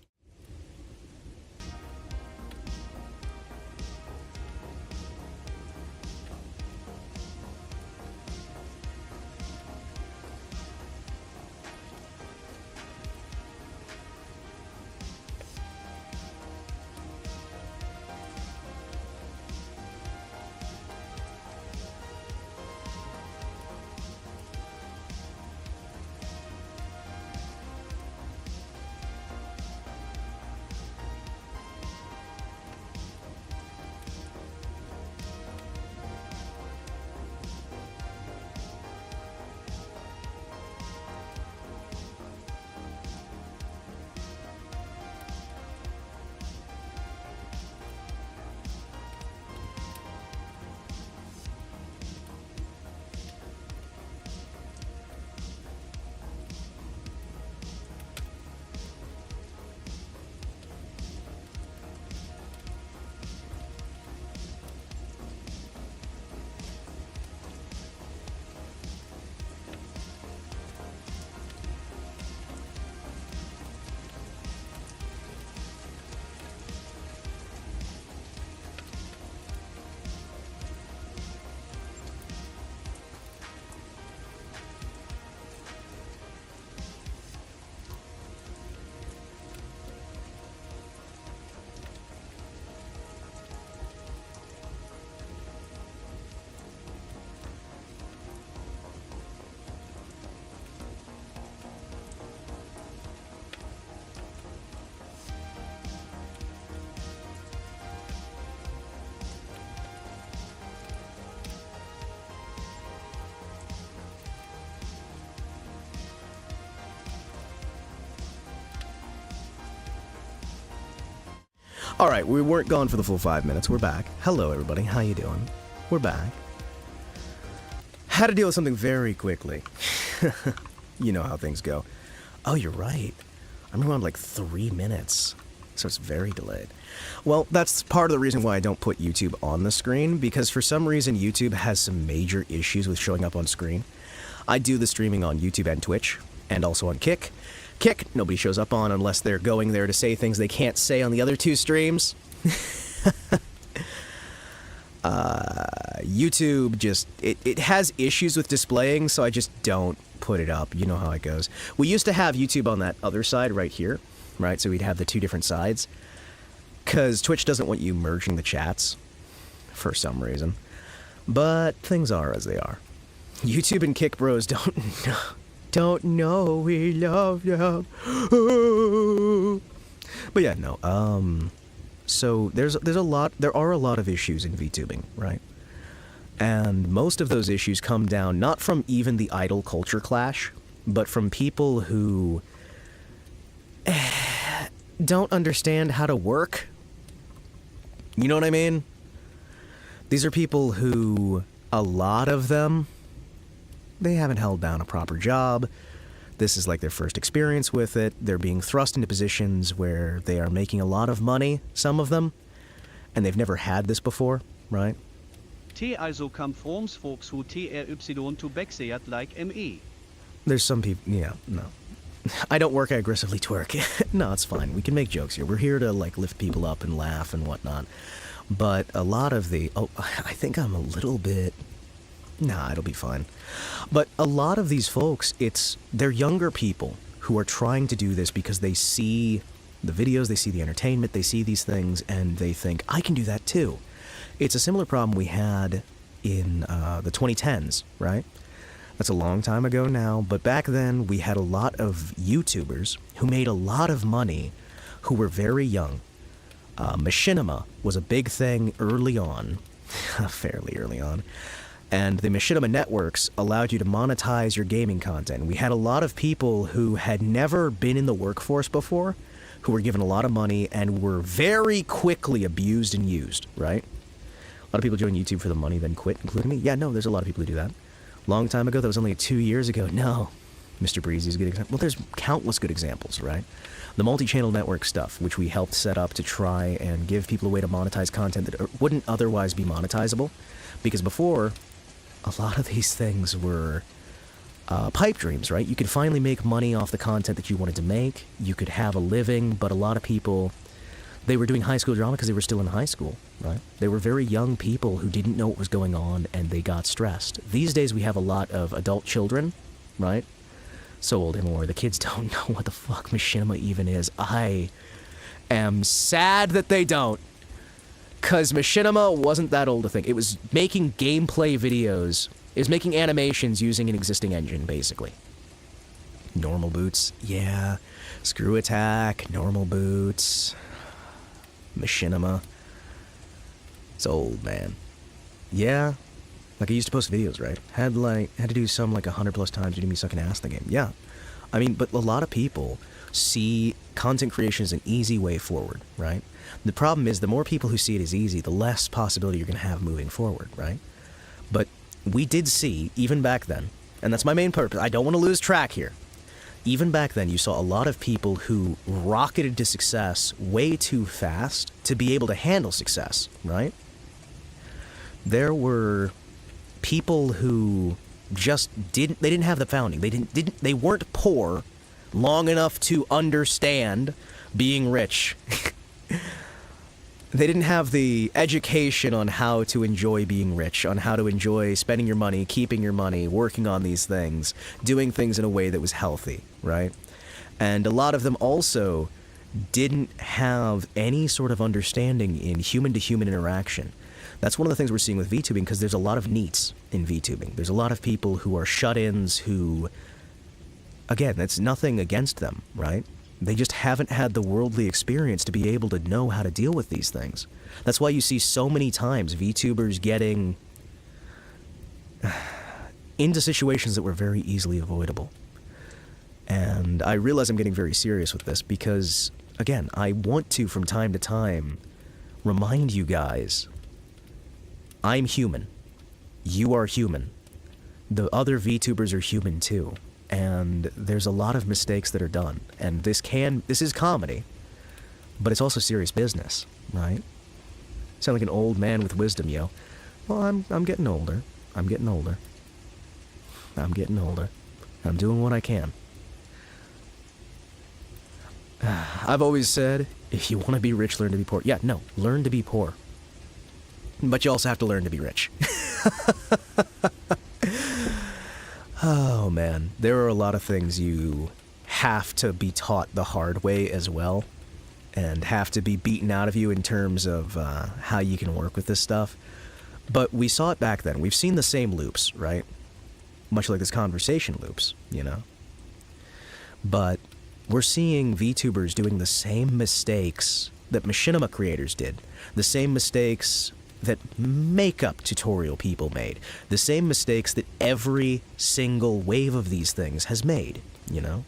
Speaker 1: All right, we weren't gone for the full 5 minutes. We're back. Hello, everybody. How you doing? We're back. Had to deal with something very quickly. You know how things go. Oh, you're right. I'm around like 3 minutes, so it's very delayed. Well, that's part of the reason why I don't put YouTube on the screen, because for some reason YouTube has some major issues with showing up on screen. I do the streaming on YouTube and Twitch, and also on Kick. Kick, nobody shows up on unless they're going there to say things they can't say on the other 2 streams. YouTube just, it has issues with displaying, so I just don't put it up. You know how it goes. We used to have YouTube on that other side right here, right? So we'd have the two different sides. Because Twitch doesn't want you merging the chats for some reason. But things are as they are. YouTube and Kick Bros don't know we love you. But yeah, no. So there are a lot of issues in VTubing, right? And most of those issues come down not from even the idol culture clash, but from people who don't understand how to work. You know what I mean? These are people who, a lot of them, they haven't held down a proper job. This is like their first experience with it. They're being thrust into positions where they are making a lot of money, some of them, and they've never had this before, right?
Speaker 3: T also kam Froms Folks who TRY to Bexeyat like ME.
Speaker 1: There's some people, yeah, no. I don't work, I aggressively twerk. No, it's fine. We can make jokes here. We're here to, like, lift people up and laugh and whatnot. But a lot of the... Oh, I think I'm a little bit... Nah, it'll be fine. But a lot of these folks, they're younger people who are trying to do this because they see the videos, they see the entertainment, they see these things, and they think, I can do that too. It's a similar problem we had in the 2010s, right? That's a long time ago now, but back then we had a lot of YouTubers who made a lot of money who were very young. Machinima was a big thing early on, fairly early on, and the Machinima networks allowed you to monetize your gaming content. We had a lot of people who had never been in the workforce before, who were given a lot of money and were very quickly abused and used, right? A lot of people join YouTube for the money, then quit, including me. Yeah, no, there's a lot of people who do that. Long time ago, that was only 2 years ago. No, Mr. Breezy is a good example. Well, there's countless good examples, right? The multi-channel network stuff, which we helped set up to try and give people a way to monetize content that wouldn't otherwise be monetizable. Because before, a lot of these things were pipe dreams, right? You could finally make money off the content that you wanted to make. You could have a living, but a lot of people, they were doing high school drama because they were still in high school, right? They were very young people who didn't know what was going on and they got stressed. These days we have a lot of adult children, right? So old anymore. The kids don't know what the fuck Machinima even is. I am sad that they don't. Because Machinima wasn't that old a thing. It was making gameplay videos. It was making animations using an existing engine, basically. Normal boots. Yeah. Screw attack. Normal boots. Machinima. It's old, man. Yeah. Like, I used to post videos, right? Had to do some, 100+ times you me sucking ass in the game. Yeah. I mean, but a lot of people see content creation as an easy way forward, right? The problem is, the more people who see it as easy, the less possibility you're going to have moving forward, right? But we did see, even back then, and that's my main purpose, I don't want to lose track here. Even back then, you saw a lot of people who rocketed to success way too fast to be able to handle success, right? There were people who just they didn't have the founding. They weren't poor long enough to understand being rich. They didn't have the education on how to enjoy being rich, on how to enjoy spending your money, keeping your money, working on these things, doing things in a way that was healthy, right? And a lot of them also didn't have any sort of understanding in human-to-human interaction. That's one of the things we're seeing with VTubing, because there's a lot of NEETs in VTubing. There's a lot of people who are shut-ins who, again, that's nothing against them, right? They just haven't had the worldly experience to be able to know how to deal with these things. That's why you see so many times VTubers getting into situations that were very easily avoidable. And I realize I'm getting very serious with this because, again, I want to, from time to time, remind you guys, I'm human. You are human. The other VTubers are human too. And there's a lot of mistakes that are done. And this is comedy, but it's also serious business, right? Sound like an old man with wisdom, yo. Well, I'm getting older. I'm getting older. I'm getting older. I'm doing what I can. I've always said, if you want to be rich, learn to be poor. Yeah, no, learn to be poor. But you also have to learn to be rich. Oh, man. There are a lot of things you have to be taught the hard way as well, and have to be beaten out of you in terms of how you can work with this stuff. But we saw it back then. We've seen the same loops, right? Much like this conversation loops, you know? But we're seeing VTubers doing the same mistakes that machinima creators did. The same mistakes that makeup tutorial people made. The same mistakes that every single wave of these things has made, you know?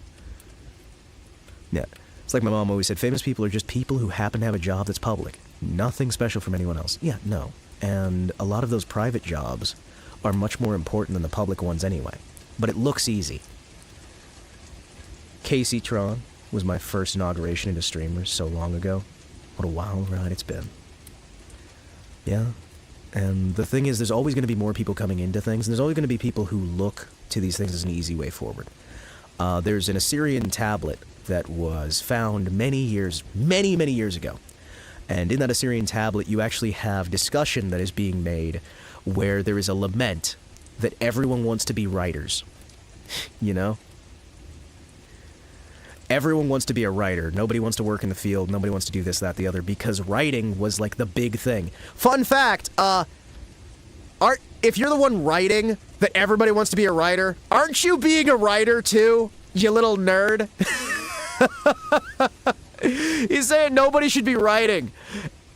Speaker 1: Yeah. It's like my mom always said, famous people are just people who happen to have a job that's public. Nothing special from anyone else. Yeah, no. And a lot of those private jobs are much more important than the public ones anyway. But it looks easy. Casey Tron was my first inauguration into streamers so long ago. What a wild ride it's been. Yeah. And the thing is, there's always going to be more people coming into things, and there's always going to be people who look to these things as an easy way forward. There's an Assyrian tablet that was found many years ago. And in that Assyrian tablet, you actually have discussion that is being made where there is a lament that everyone wants to be writers. You know? Everyone wants to be a writer. Nobody wants to work in the field. Nobody wants to do this, that, the other, because writing was like the big thing. Fun fact, if you're the one writing that everybody wants to be a writer, aren't you being a writer too, you little nerd? He's saying nobody should be writing,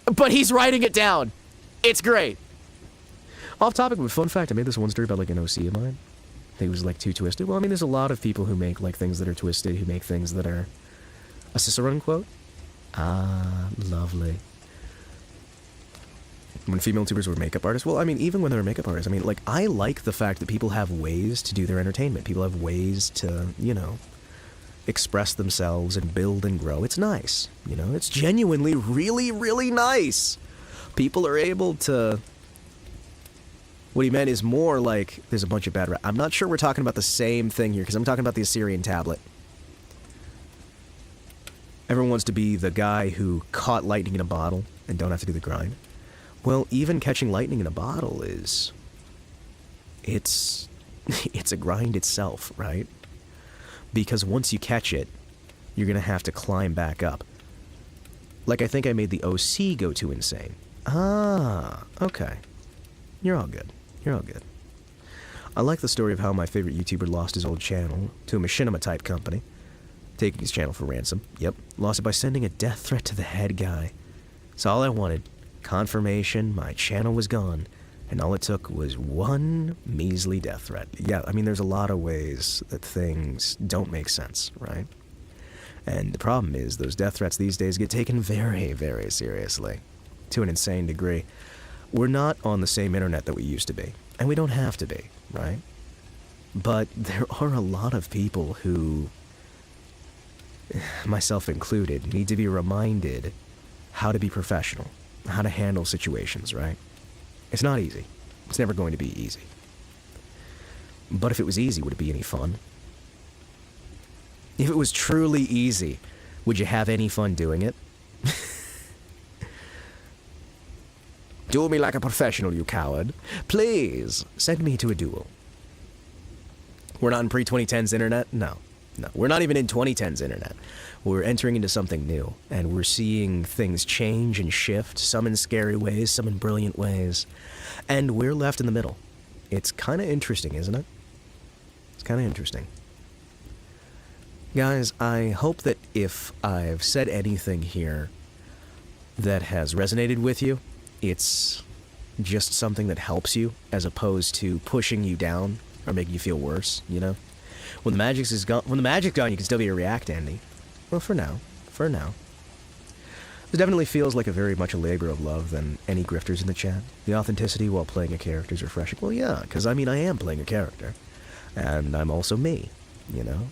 Speaker 1: but he's writing it down. It's great. Off topic, but fun fact, I made this one story about like an OC of mine. I think it was like too twisted. Well, I mean, there's a lot of people who make like things that are twisted, who make things that are a Cicerone quote. Ah, lovely. When female tubers were makeup artists, well, I mean, even when they were makeup artists, I mean, like, I like the fact that people have ways to do their entertainment. People have ways to, you know, express themselves and build and grow. It's nice, you know? It's genuinely really, really nice. People are able to... What he meant is more like there's a bunch of bad... I'm not sure we're talking about the same thing here, because I'm talking about the Assyrian tablet. Everyone wants to be the guy who caught lightning in a bottle and don't have to do the grind. Well, even catching lightning in a bottle is... It's a grind itself, right? Because once you catch it, you're going to have to climb back up. Like, I think I made the OC go too insane. Ah, okay. You're all good. You're all good. I like the story of how my favorite YouTuber lost his old channel to a machinima-type company, taking his channel for ransom. Yep, lost it by sending a death threat to the head guy. It's all I wanted. Confirmation my channel was gone, and all it took was one measly death threat. Yeah, I mean, there's a lot of ways that things don't make sense, right? And the problem is, those death threats these days get taken very, very seriously, to an insane degree. We're not on the same internet that we used to be, and we don't have to be, right? But there are a lot of people who, myself included, need to be reminded how to be professional, how to handle situations, right? It's not easy. It's never going to be easy. But if it was easy, would it be any fun? If it was truly easy, would you have any fun doing it? Duel me like a professional, you coward. Please, send me to a duel. We're not in pre-2010s internet? No. No, we're not even in 2010s internet. We're entering into something new, and we're seeing things change and shift, some in scary ways, some in brilliant ways, and we're left in the middle. It's kind of interesting, isn't it? It's kind of interesting. Guys, I hope that if I've said anything here that has resonated with you, it's just something that helps you, as opposed to pushing you down or making you feel worse, you know? When the magic's gone, you can still be a React Andy. Well, for now. It definitely feels like a very much a labor of love than any grifters in the chat. The authenticity while playing a character is refreshing. Well, yeah, because I mean, I am playing a character. And I'm also me, you know?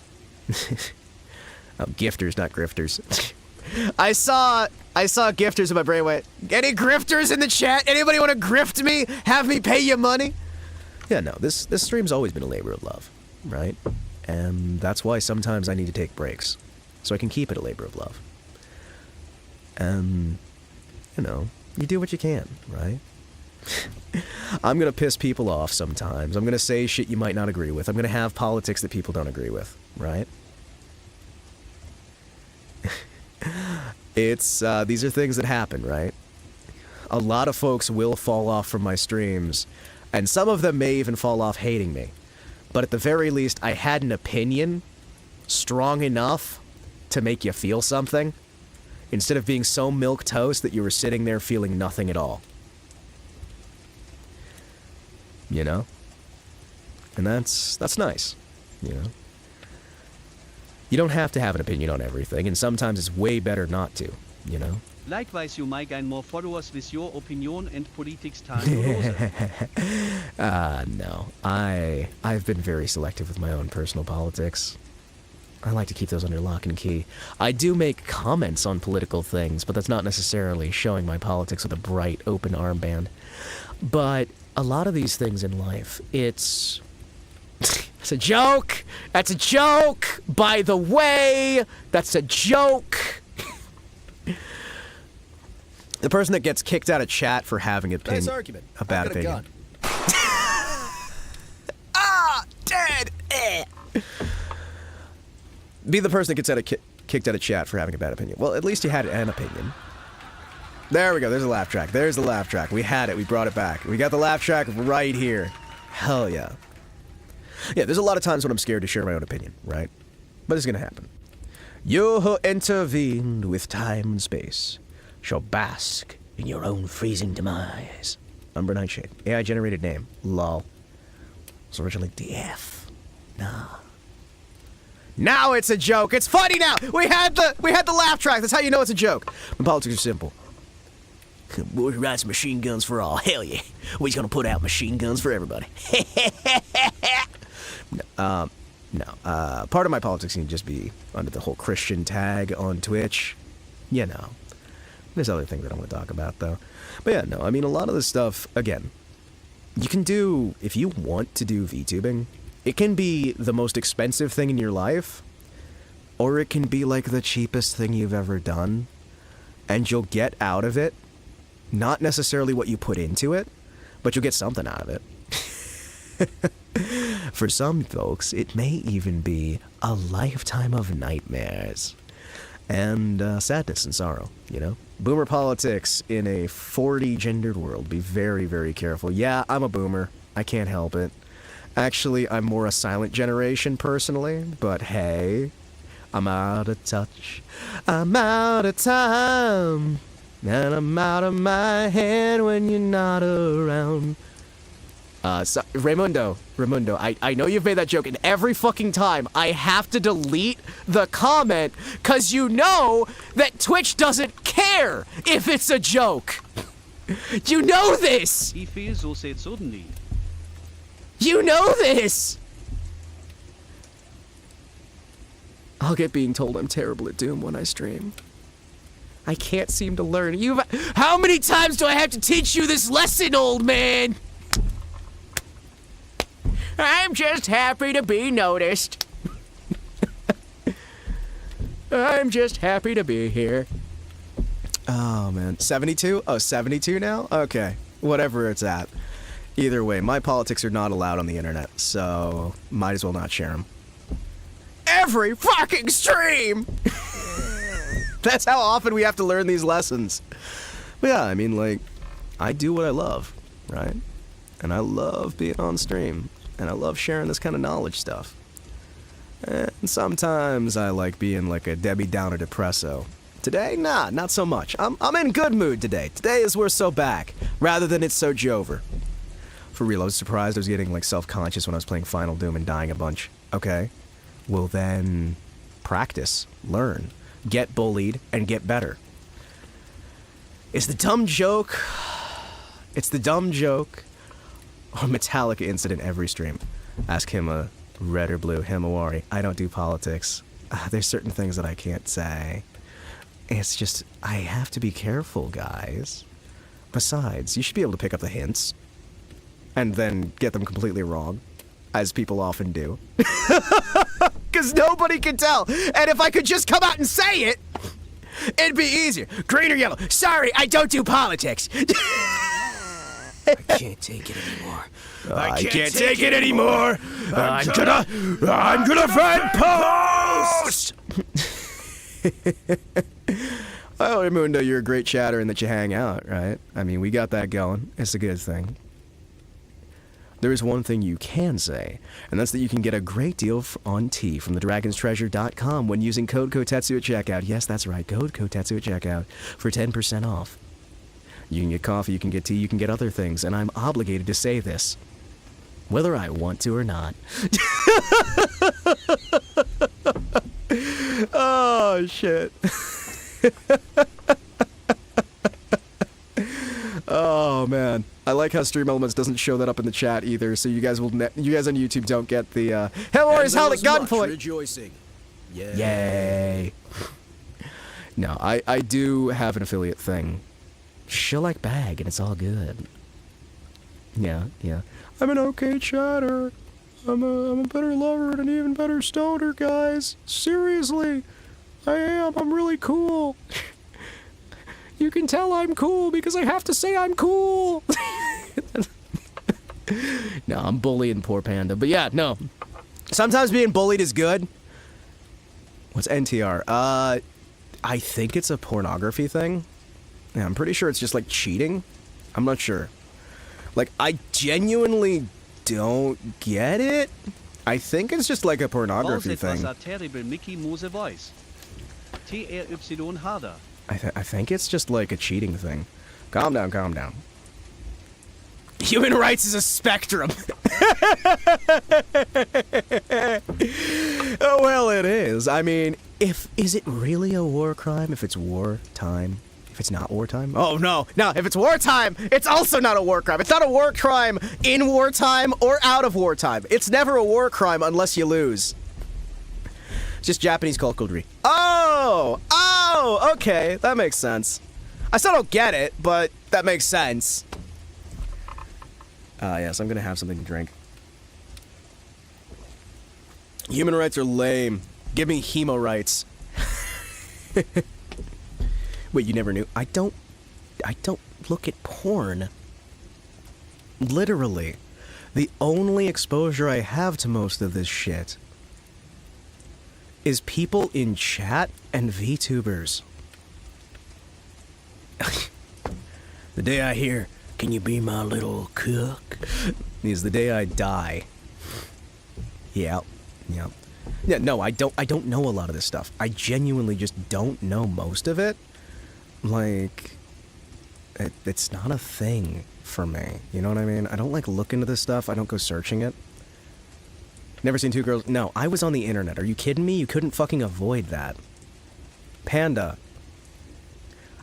Speaker 1: Gifters, not grifters. I saw gifters in my brain went, any grifters in the chat? Anybody want to grift me? Have me pay you money? Yeah, no, this stream's always been a labor of love, right? And that's why sometimes I need to take breaks, so I can keep it a labor of love. And, you know, you do what you can, right? I'm gonna piss people off sometimes. I'm gonna say shit you might not agree with. I'm gonna have politics that people don't agree with, right? It's, these are things that happen, right? A lot of folks will fall off from my streams, and some of them may even fall off hating me. But at the very least, I had an opinion strong enough to make you feel something, instead of being so milquetoast that you were sitting there feeling nothing at all. You know? And that's nice, you know? You don't have to have an opinion on everything, and sometimes it's way better not to, you know?
Speaker 3: Likewise, you might gain more followers with your opinion and politics time.
Speaker 1: No. I've been very selective with my own personal politics. I like to keep those under lock and key. I do make comments on political things, but that's not necessarily showing my politics with a bright, open armband. But a lot of these things in life, it's a joke! That's a joke! By the way, that's a joke! The person that gets kicked out of chat for having a
Speaker 9: Nice argument.
Speaker 1: a bad
Speaker 9: I've got a
Speaker 1: opinion.
Speaker 9: gun.
Speaker 1: Ah! Dead! Be the person that gets kicked out of chat for having a bad opinion. Well, at least you had an opinion. There we go. There's a laugh track. There's the laugh track. We had it. We brought it back. We got the laugh track right here. Hell yeah. Yeah, there's a lot of times when I'm scared to share my own opinion, right? But it's gonna happen. You who intervened with time and space shall bask in your own freezing demise. Umber Nightshade. AI-generated name. Lol. It's originally DF. Nah. Now it's a joke. It's funny now. We had the laugh track. That's how you know it's a joke. My politics are simple. Boy who writes machine guns for all. Hell yeah. We're gonna put out machine guns for everybody. No. Part of my politics can just be under the whole Christian tag on Twitch. You know. There's other things I don't want to talk about, though. But yeah, no, I mean, a lot of this stuff, again, you can do, if you want to do VTubing, it can be the most expensive thing in your life, or it can be like the cheapest thing you've ever done, and you'll get out of it, not necessarily what you put into it, but you'll get something out of it. For some folks, it may even be a lifetime of nightmares and sadness and sorrow, you know? Boomer politics in a 40-gendered world. Be very, very careful. Yeah, I'm a boomer. I can't help it. Actually, I'm more a silent generation, personally, but hey, I'm out of touch. I'm out of time. And I'm out of my head when you're not around. So, Raimundo, I know you've made that joke, and every fucking time I have to delete the comment, cause you know that Twitch doesn't care if it's a joke. You know this!
Speaker 3: He feels so said suddenly.
Speaker 1: You know this! I'll get being told I'm terrible at Doom when I stream. I can't seem to learn. How many times do I have to teach you this lesson, old man? I'm just happy to be noticed. I'm just happy to be here. Oh, man. 72? Oh, 72 now? Okay. Whatever it's at. Either way, my politics are not allowed on the internet, so might as well not share them. Every fucking stream! That's how often we have to learn these lessons. But yeah, I mean, like, I do what I love, right? And I love being on stream. And I love sharing this kind of knowledge stuff. And sometimes I like being like a Debbie Downer depresso. Today, nah, not so much. I'm in good mood today. Today is we're so back, rather than it's so Jover. For real, I was surprised I was getting like self-conscious when I was playing Final Doom and dying a bunch. Okay, well then, practice, learn, get bullied, and get better. It's the dumb joke. It's the dumb joke. Or Metallica incident every stream. Ask him a red or blue Himawari. I don't do politics. There's certain things that I can't say. It's just, I have to be careful, guys. Besides, you should be able to pick up the hints. And then get them completely wrong. As people often do. Because nobody can tell. And if I could just come out and say it, it'd be easier. Green or yellow. Sorry, I don't do politics.
Speaker 7: I can't take it anymore.
Speaker 1: I can't take it anymore. I'm gonna friend post. Oh, Mundo, you're a great chatter and that you hang out, right? I mean, we got that going. It's a good thing. There is one thing you can say, and that's that you can get a great deal on tea from thedragonstreasure.com when using code Kotetsu at checkout. Yes, that's right, code Kotetsu at checkout for 10% off. You can get coffee, you can get tea, you can get other things, and I'm obligated to say this, whether I want to or not. Oh, shit. Oh, man. I like how Stream Elements doesn't show that up in the chat either, so you guys will you guys on YouTube don't get the Himawari's held at gunpoint.
Speaker 8: Rejoicing. Yay.
Speaker 1: Yay. No, I do have an affiliate thing. She'll like bag and it's all good. Yeah. I'm an okay chatter. I'm a better lover and an even better stoner, guys. Seriously. I am. I'm really cool. You can tell I'm cool because I have to say I'm cool. No, I'm bullying poor Panda. But yeah, no. Sometimes being bullied is good. What's NTR? I think it's a pornography thing. Yeah, I'm pretty sure it's just like cheating. I'm not sure. Like, I genuinely don't get it. I think it's just like a pornography thing. I think it's just like a cheating thing. Calm down, calm down. Human rights is a spectrum. Oh, well, it is. I mean, is it really a war crime if it's wartime? If it's not wartime? Oh, no. No, if it's wartime, it's also not a war crime. It's not a war crime in wartime or out of wartime. It's never a war crime unless you lose. It's just Japanese cuckoldry. Oh, okay. That makes sense. I still don't get it, but that makes sense. Yes, I'm gonna have something to drink. Human rights are lame. Give me hemo rights. Wait, you never knew? I don't look at porn. Literally. The only exposure I have to most of this shit is people in chat and VTubers. The day I hear, "Can you be my little cook?" is the day I die. Yeah. Yeah, no, I don't know a lot of this stuff. I genuinely just don't know most of it. Like, it's not a thing for me. You know what I mean? I don't like look into this stuff. I don't go searching it. Never seen two girls. No, I was on the internet. Are you kidding me? You couldn't fucking avoid that. Panda.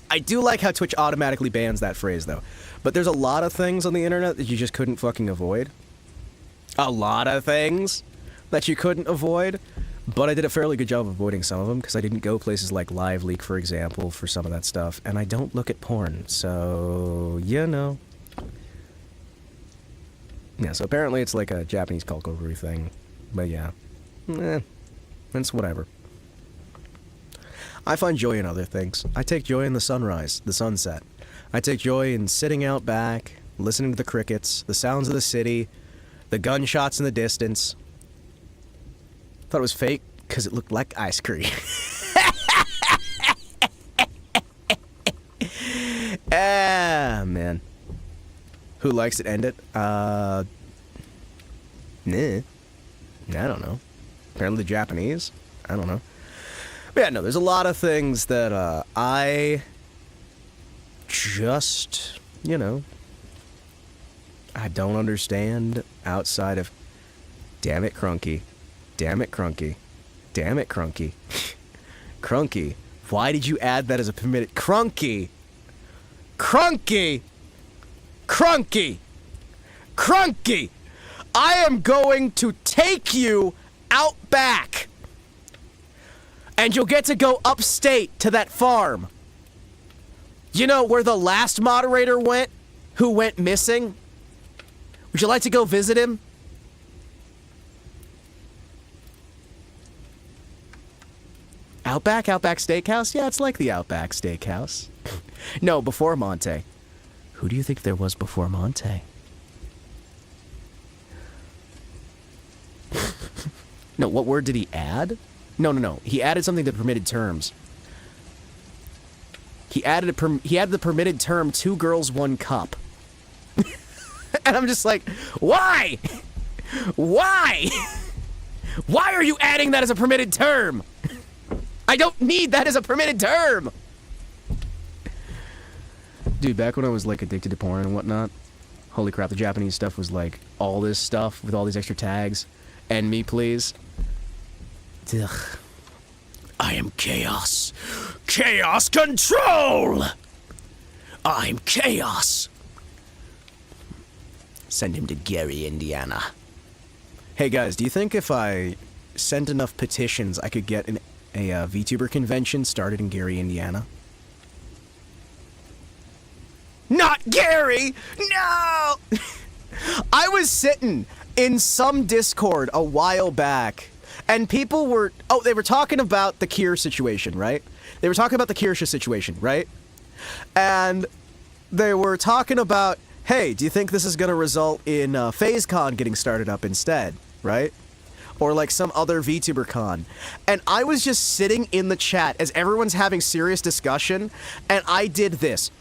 Speaker 1: I do like how Twitch automatically bans that phrase, though. But there's a lot of things on the internet that you just couldn't fucking avoid. A lot of things that you couldn't avoid. But I did a fairly good job of avoiding some of them, because I didn't go places like LiveLeak, for example, for some of that stuff. And I don't look at porn, so, you know. Yeah, so apparently it's like a Japanese cuckoldry thing. But yeah. It's whatever. I find joy in other things. I take joy in the sunrise, the sunset. I take joy in sitting out back, listening to the crickets, the sounds of the city, the gunshots in the distance. Thought it was fake because it looked like ice cream. Ah, man. Who likes it? End it? Nah. I don't know. Apparently the Japanese? I don't know. But yeah, no, there's a lot of things that I just, you know, I don't understand outside of, damn it, Crunky. Damn it, Crunky. Damn it, Crunky. Crunky. Why did you add that as a permitted? Crunky! Crunky! Crunky! Crunky! I am going to take you out back! And you'll get to go upstate to that farm. You know where the last moderator went? Who went missing? Would you like to go visit him? Outback Steakhouse? Yeah, it's like the Outback Steakhouse. No, before Monte. Who do you think there was before Monte? No, what word did he add? No. He added something that permitted terms. He added the permitted term 2 girls, 1 cup. And I'm just like, why? Why? Why are you adding that as a permitted term? I don't need that as a permitted term. Dude, back when I was like addicted to porn and whatnot, holy crap, the Japanese stuff was like all this stuff with all these extra tags. And me, please. Ugh.
Speaker 4: I am chaos. Chaos control! I'm chaos. Send him to Gary, Indiana.
Speaker 1: Hey guys, do you think if I sent enough petitions, I could get a VTuber convention started in Gary, Indiana? Not Gary! No! I was sitting in some Discord a while back, and people were... Oh, they were talking about the Kier situation, right? They were talking about the Kirsha situation, right? And they were talking about, hey, do you think this is going to result in FazeCon getting started up instead, right? Or like some other VTuber con. And I was just sitting in the chat as everyone's having serious discussion, and I did this.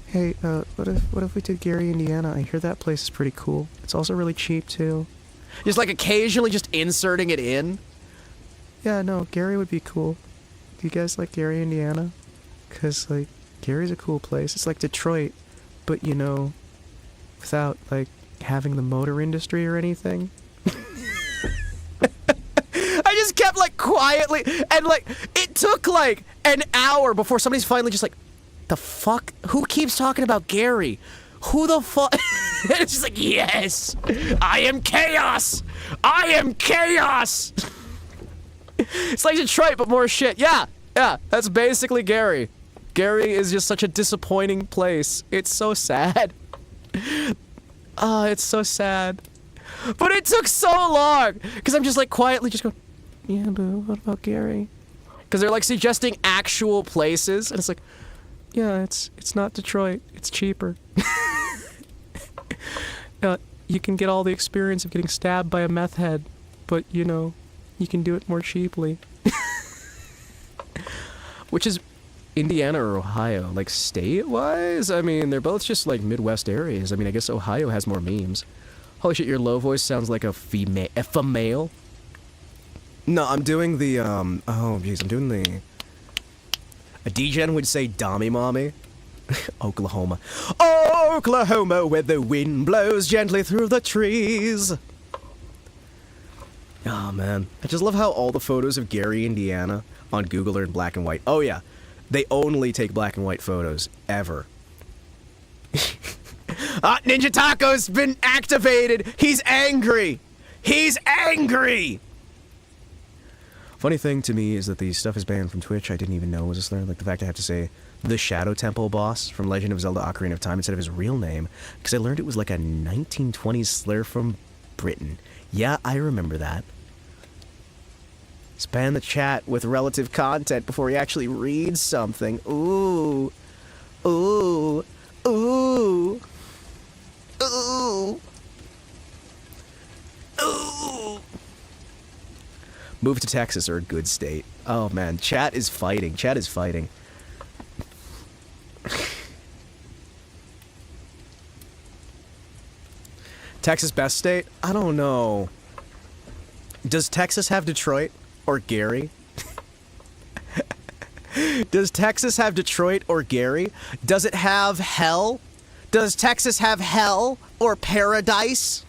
Speaker 1: Hey, what if we did Gary, Indiana? I hear that place is pretty cool. It's also really cheap, too. Just like occasionally just inserting it in. Yeah, no, Gary would be cool. Do you guys like Gary, Indiana? Because, like, Gary's a cool place. It's like Detroit, but, you know, without, like, having the motor industry or anything. I just kept, like, quietly, and, like, it took, like, an hour before somebody's finally just like, the fuck? Who keeps talking about Gary? Who the fuck? It's just like, yes! I am chaos! I am chaos! It's like Detroit, but more shit. Yeah, that's basically Gary. Gary is just such a disappointing place. It's so sad. It's so sad. But it took so long! Because I'm just like quietly just going, yeah, but what about Gary? Because they're like suggesting actual places, and it's like, yeah, it's not Detroit. It's cheaper. You can get all the experience of getting stabbed by a meth head, but, you know, you can do it more cheaply. Which is Indiana or Ohio? Like, state-wise? I mean, they're both just, like, Midwest areas. I mean, I guess Ohio has more memes. Holy shit, your low voice sounds like a female. No, I'm doing the, oh, jeez, I'm doing the... A D-Gen would say Dommy Mommy. Oklahoma. Oklahoma, where the wind blows gently through the trees. Oh, man. I just love how all the photos of Gary, Indiana on Google are in black and white. Oh, yeah. They only take black and white photos. Ever. Ninja Taco's been activated! He's angry! He's angry! Funny thing to me is that the stuff is banned from Twitch. I didn't even know was a slur. Like the fact I have to say the Shadow Temple boss from Legend of Zelda Ocarina of Time instead of his real name, because I learned it was like a 1920s slur from Britain. Yeah, I remember that. Spam the chat with relative content before he actually reads something. Ooh. Ooh. Ooh. Ooh. Ooh. Move to Texas or a good state. Oh man, chat is fighting. Chat is fighting. Texas best state? I don't know. Does Texas have Detroit or Gary? Does Texas have Detroit or Gary? Does it have hell? Does Texas have hell or paradise?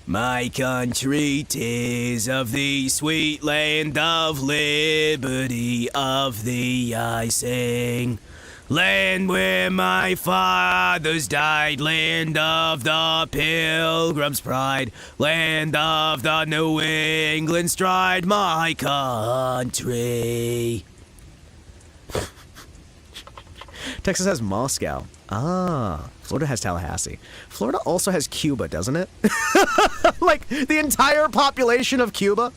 Speaker 1: My country 'tis of the sweet land of liberty, of thee I sing. Land where my fathers died, land of the Pilgrim's pride, land of the New England stride, my country. Texas has Moscow. Ah, Florida has Tallahassee. Florida also has Cuba, doesn't it? Like, the entire population of Cuba?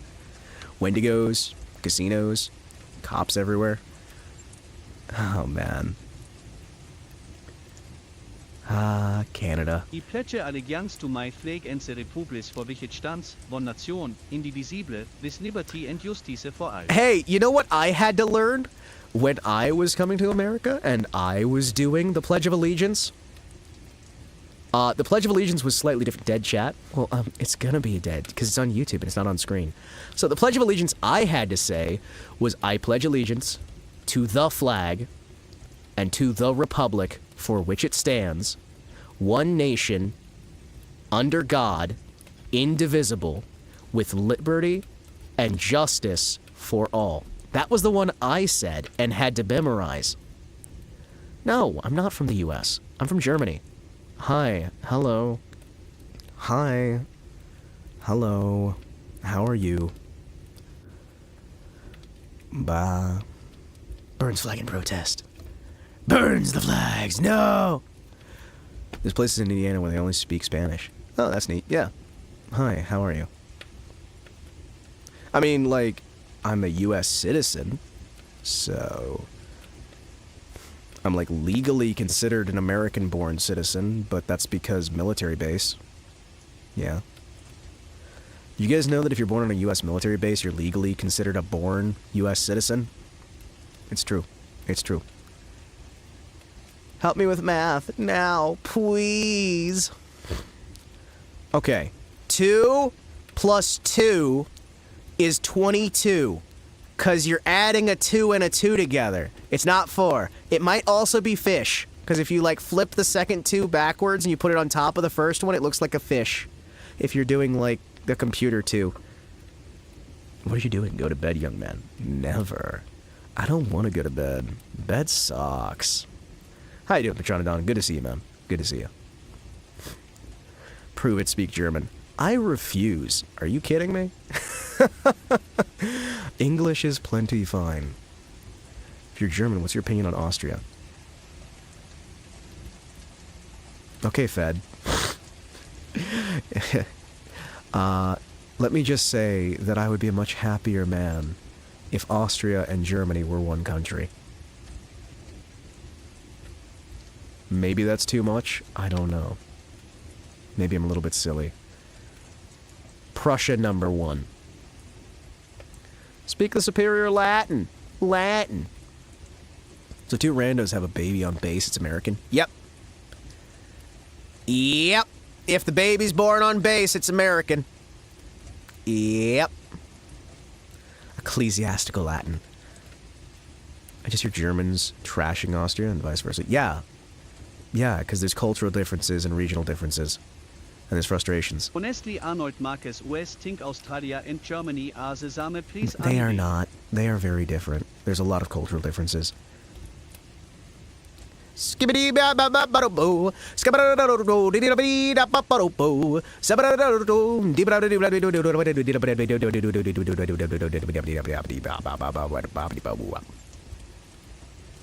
Speaker 1: Wendigos, casinos, cops everywhere. Oh, man. Canada.
Speaker 3: I pledge allegiance to my flag and the republics for which it stands, one nation, indivisible, with liberty and justice for all.
Speaker 1: Hey, you know what I had to learn when I was coming to America and I was doing the Pledge of Allegiance? The Pledge of Allegiance was slightly different. Dead chat? Well, it's gonna be dead because it's on YouTube and it's not on screen. So the Pledge of Allegiance I had to say was, I pledge allegiance to the flag and to the republic for which it stands, one nation, under God, indivisible, with liberty and justice for all. That was the one I said and had to memorize. No, I'm not from the US. I'm from Germany. Hi. Hello. Hi. Hello. How are you? Bah. Burns flag in protest. Burns the flags! No! There's places in Indiana where they only speak Spanish. Oh, that's neat. Yeah. Hi, how are you? I mean, like, I'm a US citizen, so I'm, like, legally considered an American-born citizen, but that's because military base. Yeah. You guys know that if you're born on a US military base, you're legally considered a born US citizen? It's true. It's true. Help me with math now, please. Okay. 2 plus 2 is 22. Because you're adding a 2 and a 2 together. It's not 4. It might also be fish. Because if you, like, flip the second 2 backwards and you put it on top of the first one, it looks like a fish. If you're doing, like, the computer, too. What are you doing? Go to bed, young man. Never. I don't want to go to bed. Bed sucks. How you doing, Patronodon? Good to see you, man. Good to see you. Prove it, speak German. I refuse. Are you kidding me? English is plenty fine. If you're German, what's your opinion on Austria? Okay, Fed. Let me just say that I would be a much happier man if Austria and Germany were one country. Maybe that's too much. I don't know. Maybe I'm a little bit silly. Prussia number 1. Speak the superior Latin. Latin. So 2 randos have a baby on base. It's American? Yep. Yep. If the baby's born on base, it's American. Yep. Ecclesiastical Latin. I just hear Germans trashing Austria and vice versa. Yeah. Yeah, because there's cultural differences and regional differences. And there's frustrations.
Speaker 3: Honestly, Arnold Marcus West think Australia and Germany are the same, please.
Speaker 1: They are not. They are very different. There's a lot of cultural differences. Skibbity ba ba ba ba bo. Skabba dee dee da ba ba bo. Sabba dee ba dee ba.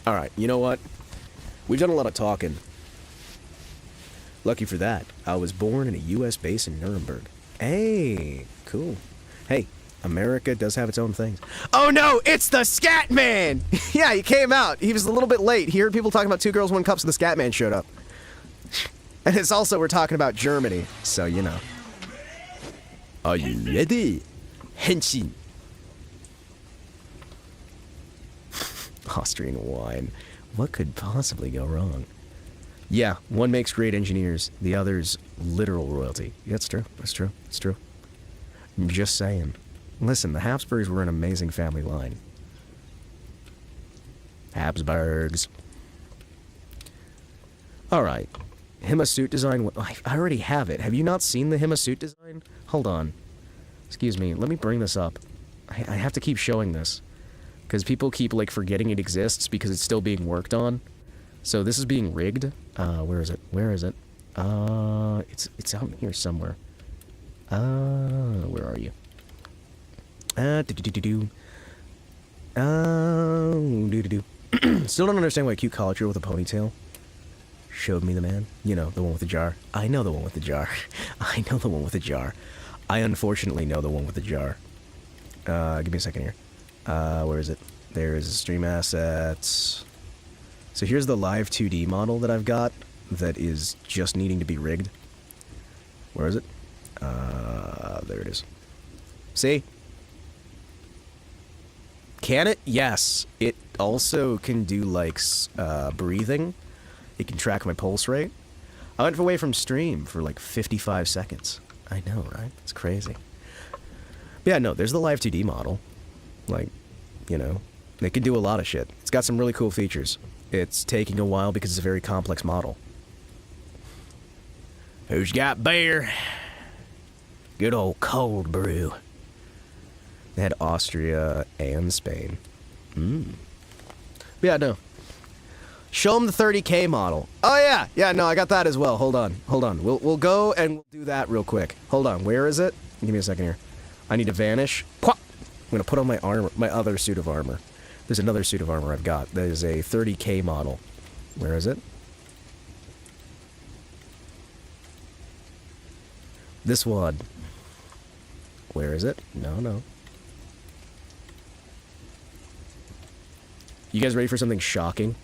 Speaker 1: All right, you know what? We've done a lot of talking. Lucky for that, I was born in a U.S. base in Nuremberg. Hey, cool. Hey, America does have its own things. Oh no, it's the Scat Man! Yeah, he came out. He was a little bit late. He heard people talking about 2 Girls, 1 Cup, so the Scat Man showed up. And it's also, we're talking about Germany, so you know. Are you ready? Henshin. Austrian wine. What could possibly go wrong? Yeah, one makes great engineers, the other's literal royalty. Yeah, it's true. It's true. It's true. I'm just saying. Listen, the Habsburgs were an amazing family line. Habsburgs. Alright. Hima suit design. I already have it. Have you not seen the Hima suit design? Hold on. Excuse me. Let me bring this up. I have to keep showing this. Because people keep, like, forgetting it exists because it's still being worked on. So this is being rigged. Where is it? Where is it? It's out here somewhere. Where are you? Still don't understand why a cute college girl with a ponytail showed me the man. You know, the one with the jar. I know the one with the jar. I know the one with the jar. I unfortunately know the one with the jar. Give me a second here. Where is it? There's stream assets. So here's the live 2D model that I've got. that is just needing to be rigged. Where is it? There it is. See? Can it? Yes. It also can do, like, breathing. It can track my pulse rate. I went away from stream for, like, 55 seconds. I know, right? It's crazy. But yeah, no, there's the Live 2D model. Like, you know, they can do a lot of shit. It's got some really cool features. It's taking a while because it's a very complex model. Who's got beer? Good old cold brew. They had Austria and Spain. Yeah, no. Show them the 30K model. Oh yeah, yeah, no, I got that as well. Hold on. We'll go and we'll do that real quick. Hold on, where is it? Give me a second here. I need to vanish. I'm gonna put on my armor, my other suit of armor. There's another suit of armor I've got. That is a 30K model. Where is it? This one. Where is it? No. You guys ready for something shocking?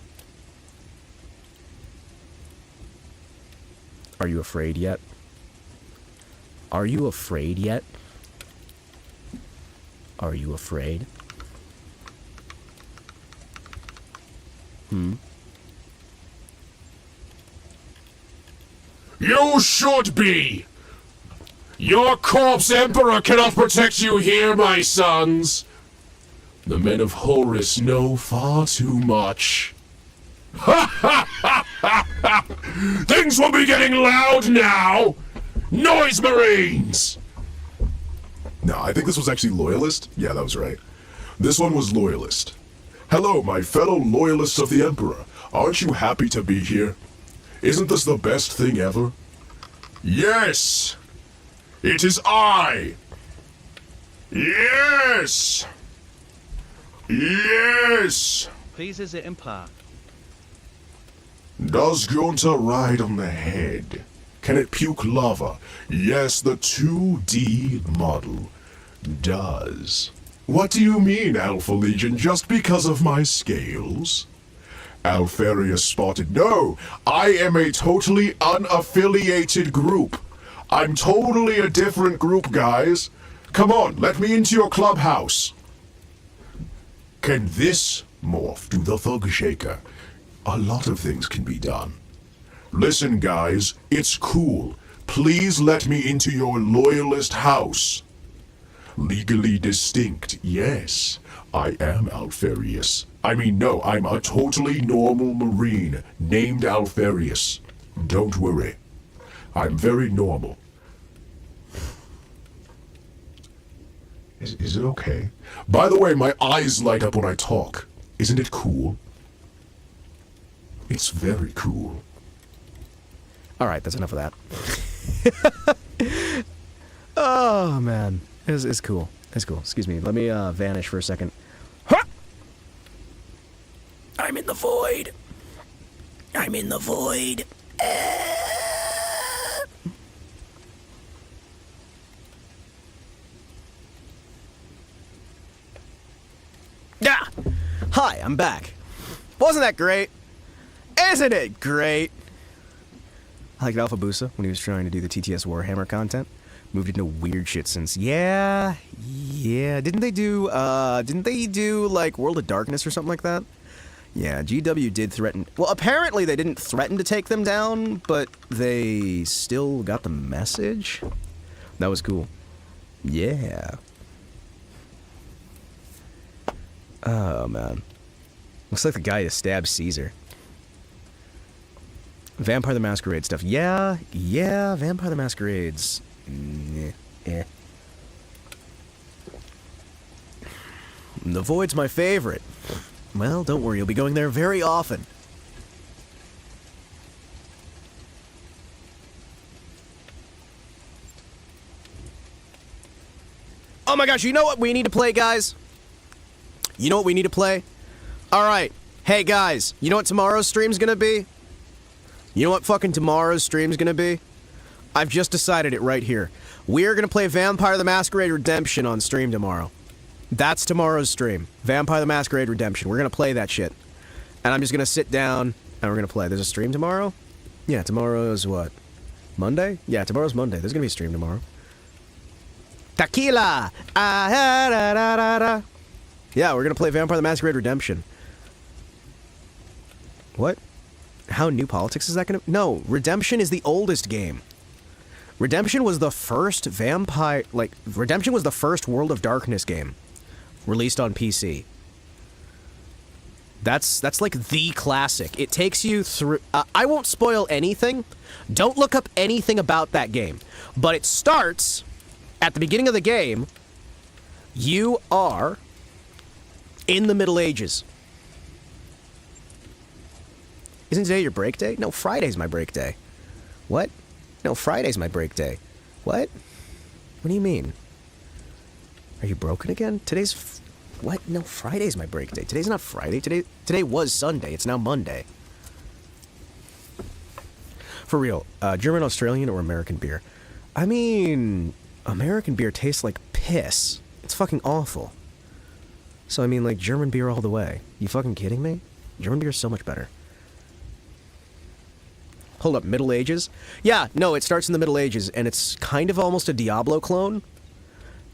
Speaker 1: Are you afraid yet? Are you afraid yet? Are you afraid?
Speaker 10: You should be! Your corpse emperor cannot protect you here, my sons! The men of Horus know far too much. Things will be getting loud now! Noise Marines!
Speaker 11: No, I think this was actually Loyalist. Yeah, that was right. This one was Loyalist. Hello, my fellow Loyalists of the Emperor. Aren't you happy to be here? Isn't this the best thing ever?
Speaker 10: Yes! It is I! Yes! Yes!
Speaker 3: Pleases the Emperor.
Speaker 11: Does Gunta ride on the head? Can it puke lava? Yes, the 2D model does. What do you mean, Alpha Legion, just because of my scales? Alfarius spotted. No, I am a totally unaffiliated group. I'm totally a different group, guys. Come on, let me into your clubhouse. Can this morph do the Thug Shaker? A lot of things can be done. Listen, guys, it's cool. Please let me into your Loyalist house. Legally distinct, yes. I am Alfarius. I mean, no, I'm a totally normal Marine named Alfarius. Don't worry. I'm very normal. Is it okay? By the way, my eyes light up when I talk. Isn't it cool? It's very cool.
Speaker 1: Alright, that's enough of that. Oh, man. It's cool. It's cool. Excuse me. Let me vanish for a second. Huh! I'm in the void. I'm in the void. Ah! Hi, I'm back. Wasn't that great? Isn't it great? I like Alpha Busa when he was trying to do the TTS Warhammer content. Moved into weird shit since. Yeah. Didn't they do like World of Darkness or something like that? Yeah, GW did threaten. Well, apparently they didn't threaten to take them down, but they still got the message. That was cool. Yeah. Oh, man. Looks like the guy that stabbed Caesar. Vampire the Masquerade stuff. Yeah, Vampire the Masquerades. Yeah. The Void's my favorite. Well, don't worry, you'll be going there very often. Oh my gosh, you know what we need to play, guys? You know what we need to play? Alright, hey guys, you know what tomorrow's stream's gonna be? You know what fucking tomorrow's stream's gonna be? I've just decided it right here. We're gonna play Vampire the Masquerade Redemption on stream tomorrow. That's tomorrow's stream. Vampire the Masquerade Redemption. We're gonna play that shit. And I'm just gonna sit down and we're gonna play. There's a stream tomorrow? Yeah, tomorrow's what? Monday? Yeah, tomorrow's Monday. There's gonna be a stream tomorrow. Tequila! Yeah, we're gonna play Vampire the Masquerade Redemption. What? How new politics is that gonna... No, Redemption is the oldest game. Redemption was the first vampire... Like, Redemption was the first World of Darkness game released on PC. That's like the classic. It takes you through... I won't spoil anything. Don't look up anything about that game. But it starts... At the beginning of the game, you are in the Middle Ages. Isn't today your break day? No, Friday's my break day. What? No, Friday's my break day. What? What do you mean? Are you broken again? Today's... What? No, Friday's my break day. Today's not Friday. Today was Sunday. It's now Monday. For real, German, Australian, or American beer? I mean... American beer tastes like piss. It's fucking awful. So I mean, like, German beer all the way. You fucking kidding me? German beer is so much better. Hold up, Middle Ages? Yeah, no, it starts in the Middle Ages, and it's kind of almost a Diablo clone.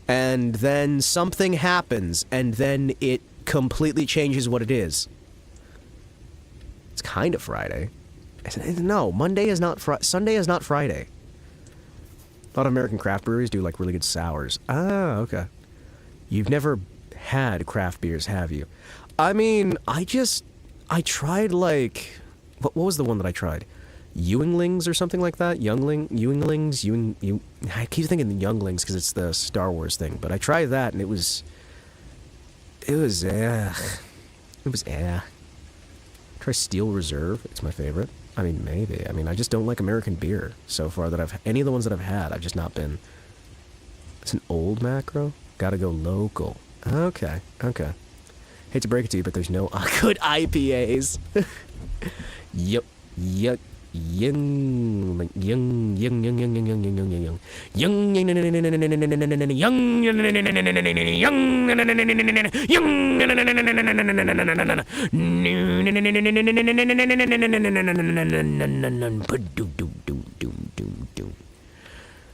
Speaker 1: And then something happens, and then it completely changes what it is. It's kind of Friday. No, Monday is not Sunday is not Friday. A lot of American craft breweries do, like, really good sours. Ah, okay. You've never had craft beers, have you? I mean, I tried, like... What was the one that I tried? Ewinglings or something like that? Ewinglings? I keep thinking Younglings because it's the Star Wars thing. But I tried that, and it was... Try Steel Reserve. It's my favorite. I mean, maybe. I mean, I just don't like American beer so far that any of the ones that I've had, I've just not been... It's an old macro? Gotta go local. Okay. Hate to break it to you, but there's no good IPAs. Yup.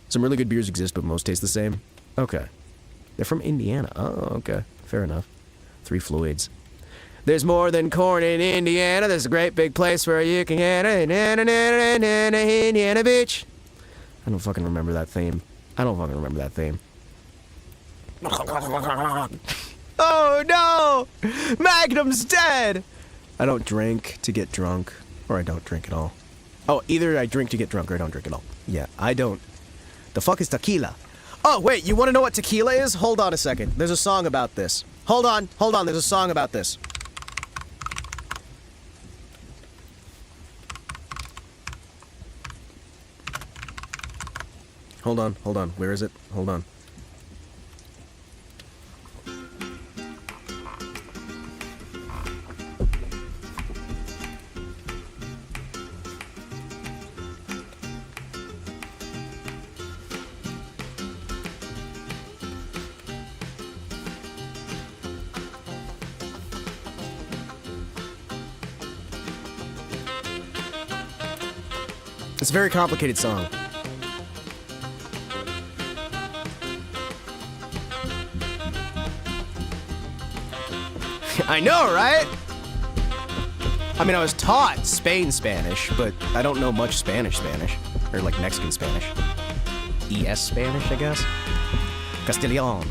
Speaker 1: Some really good beers exist, but most taste the same. Okay. They're from Indiana. Oh, okay. Fair enough. Three Floyds. There's more than corn in Indiana. There's a great big place where you can get it. Indiana Beach. I don't fucking remember that theme. Oh no! Magnum's dead! I don't drink to get drunk, or I don't drink at all. Oh, either I drink to get drunk or I don't drink at all. Yeah, I don't. The fuck is tequila? Oh, wait, you want to know what tequila is? Hold on a second. There's a song about this. Hold on, there's a song about this. Hold on. Where is it? Hold on. It's a very complicated song. I know, right? I mean, I was taught Spanish, but I don't know much Spanish. Or, like, Mexican Spanish. ES Spanish, I guess? Castillon.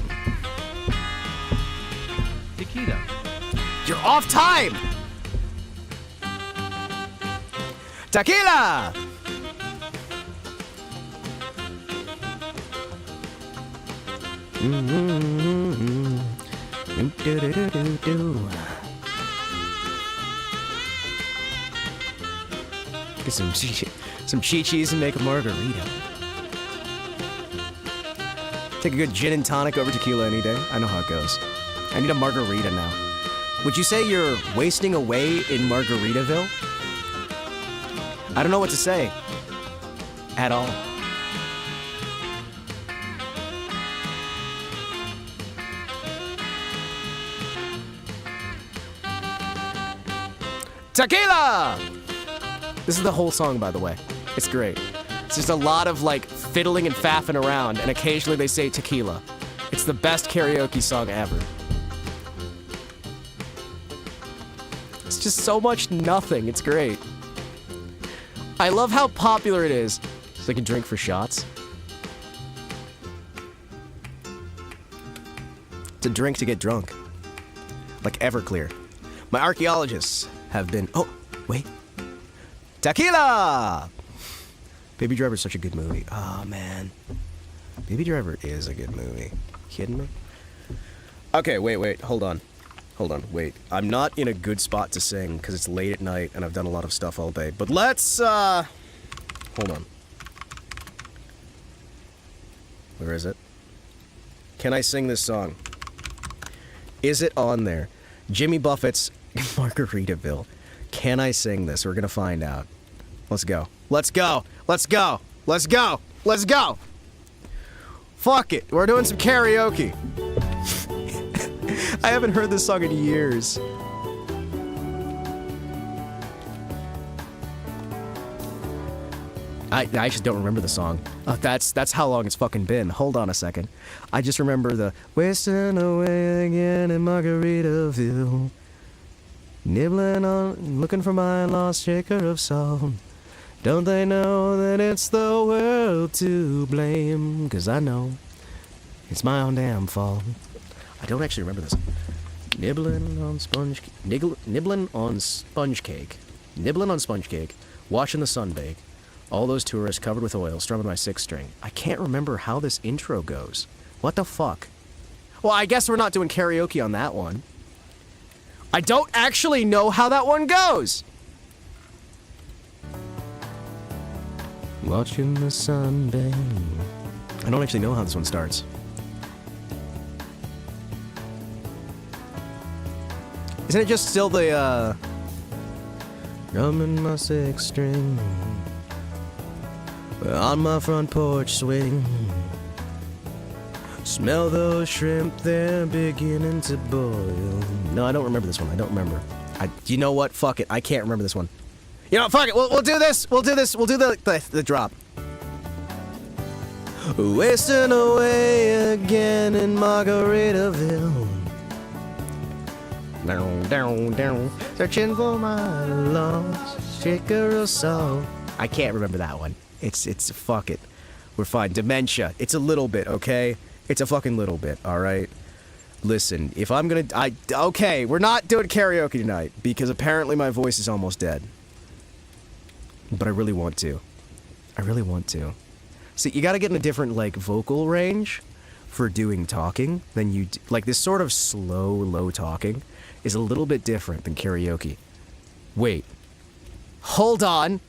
Speaker 3: Tequila.
Speaker 1: You're off time! Tequila! Get some chi-chis and make a margarita. Take a good gin and tonic over tequila any day. I know how it goes. I need a margarita now. Would you say you're wasting away in Margaritaville? I don't know what to say. At all. Tequila! This is the whole song, by the way. It's great. It's just a lot of, like, fiddling and faffing around, and occasionally they say tequila. It's the best karaoke song ever. It's just so much nothing. It's great. I love how popular it is. So they can drink for shots. It's a drink to get drunk. Like Everclear. My archaeologists have been... Oh, wait. Tequila! Baby Driver is such a good movie. Oh, man. Baby Driver is a good movie. Kidding me? Okay, wait. Hold on, wait. I'm not in a good spot to sing because it's late at night and I've done a lot of stuff all day. But let's, hold on. Where is it? Can I sing this song? Is it on there? Jimmy Buffett's Margaritaville. Can I sing this? We're gonna find out. Let's go. Let's go! Let's go! Let's go! Let's go! Fuck it! We're doing some karaoke! I haven't heard this song in years. I just don't remember the song. That's how long it's fucking been. Hold on a second. I just remember the wasting away again in Margaritaville. Nibbling on, looking for my lost shaker of salt. Don't they know that it's the world to blame? 'Cause I know it's my own damn fault. I don't actually remember this. Nibbling on sponge cake, watching the sun bake. All those tourists covered with oil, strumming my 6-string. I can't remember how this intro goes. What the fuck? Well, I guess we're not doing karaoke on that one. I don't actually know how that one goes! Watching the sun bake. I don't actually know how this one starts. Isn't it just still the, drumming my 6-string on my front porch swing? Smell those shrimp, they're beginning to boil. No, I don't remember this one. I don't remember. You know what? Fuck it. I can't remember this one. You know, fuck it. We'll do this. We'll do this. We'll do the drop. Wasting away again in Margaritaville. Down. Searching for my lost shaker of salt. I can't remember that one. It's fuck it. We're fine. Dementia. It's a little bit, okay? It's a fucking little bit, alright? Listen, if I'm gonna... Okay, we're not doing karaoke tonight, because apparently my voice is almost dead. But I really want to. I really want to. See, you gotta get in a different, like, vocal range for doing talking than you... Like, this sort of slow, low talking is a little bit different than karaoke. Wait. Hold on!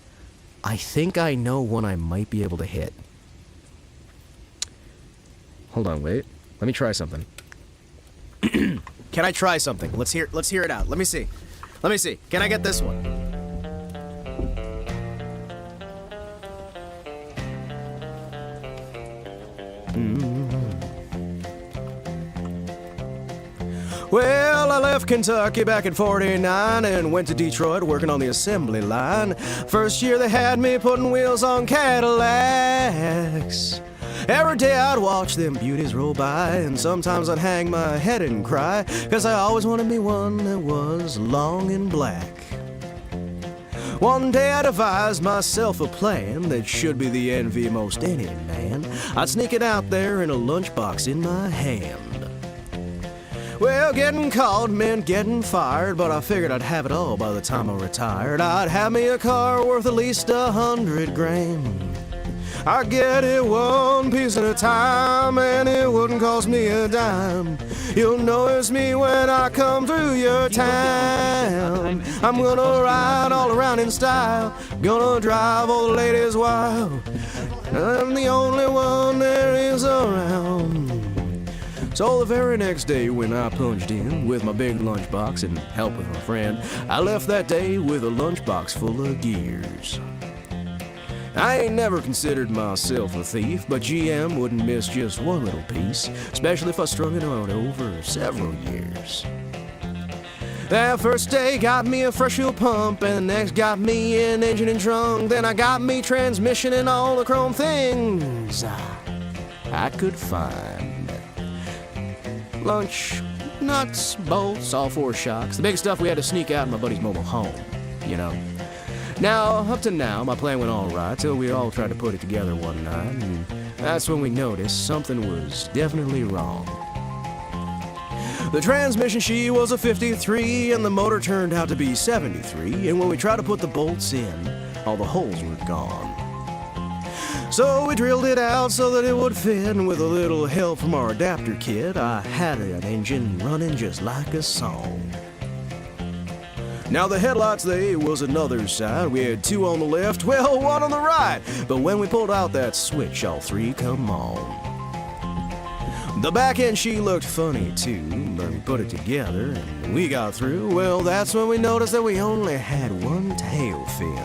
Speaker 1: I think I know one I might be able to hit. Hold on, wait. Let me try something. Can I try something? Let's hear it out. Let me see. Can I get this one? Well, I left Kentucky back in '49 and went to Detroit working on the assembly line. First year they had me putting wheels on Cadillacs. Every day I'd watch them beauties roll by, and sometimes I'd hang my head and cry, 'cause I always wanted me one that was long and black. One day I devised myself a plan that should be the envy of most any man. I'd sneak it out there in a lunchbox in my hand. Well, getting caught meant getting fired, but I figured I'd have it all by the time I retired. I'd have me a car worth at least $100 grand. I'd get it one piece at a time, and it wouldn't cost me a dime. You'll notice me when I come through your town. I'm gonna ride all around in style, gonna drive all the ladies wild. I'm the only one there is around. So the very next day when I plunged in with my big lunchbox and help with my friend, I left that day with a lunchbox full of gears. I ain't never considered myself a thief, but GM wouldn't miss just one little piece, especially if I strung it out over several years. That first day got me a fresh fuel pump, and the next got me an engine and trunk. Then I got me transmission and all the chrome things I could find. Lunch, nuts, bolts, all 4 shocks. The big stuff we had to sneak out in my buddy's mobile home, you know. Now, up to now, my plan went all right till we all tried to put it together one night, and that's when we noticed something was definitely wrong. The transmission she was a 53, and the motor turned out to be 73, and when we tried to put the bolts in, all the holes were gone. So we drilled it out so that it would fit, and with a little help from our adapter kit, I had an engine running just like a song. Now the headlights, they was another side. We had 2 on the left, well, 1 on the right. But when we pulled out that switch, all 3 come on. The back end, she looked funny too, but we put it together and we got through. Well, that's when we noticed that we only had 1 tail fin.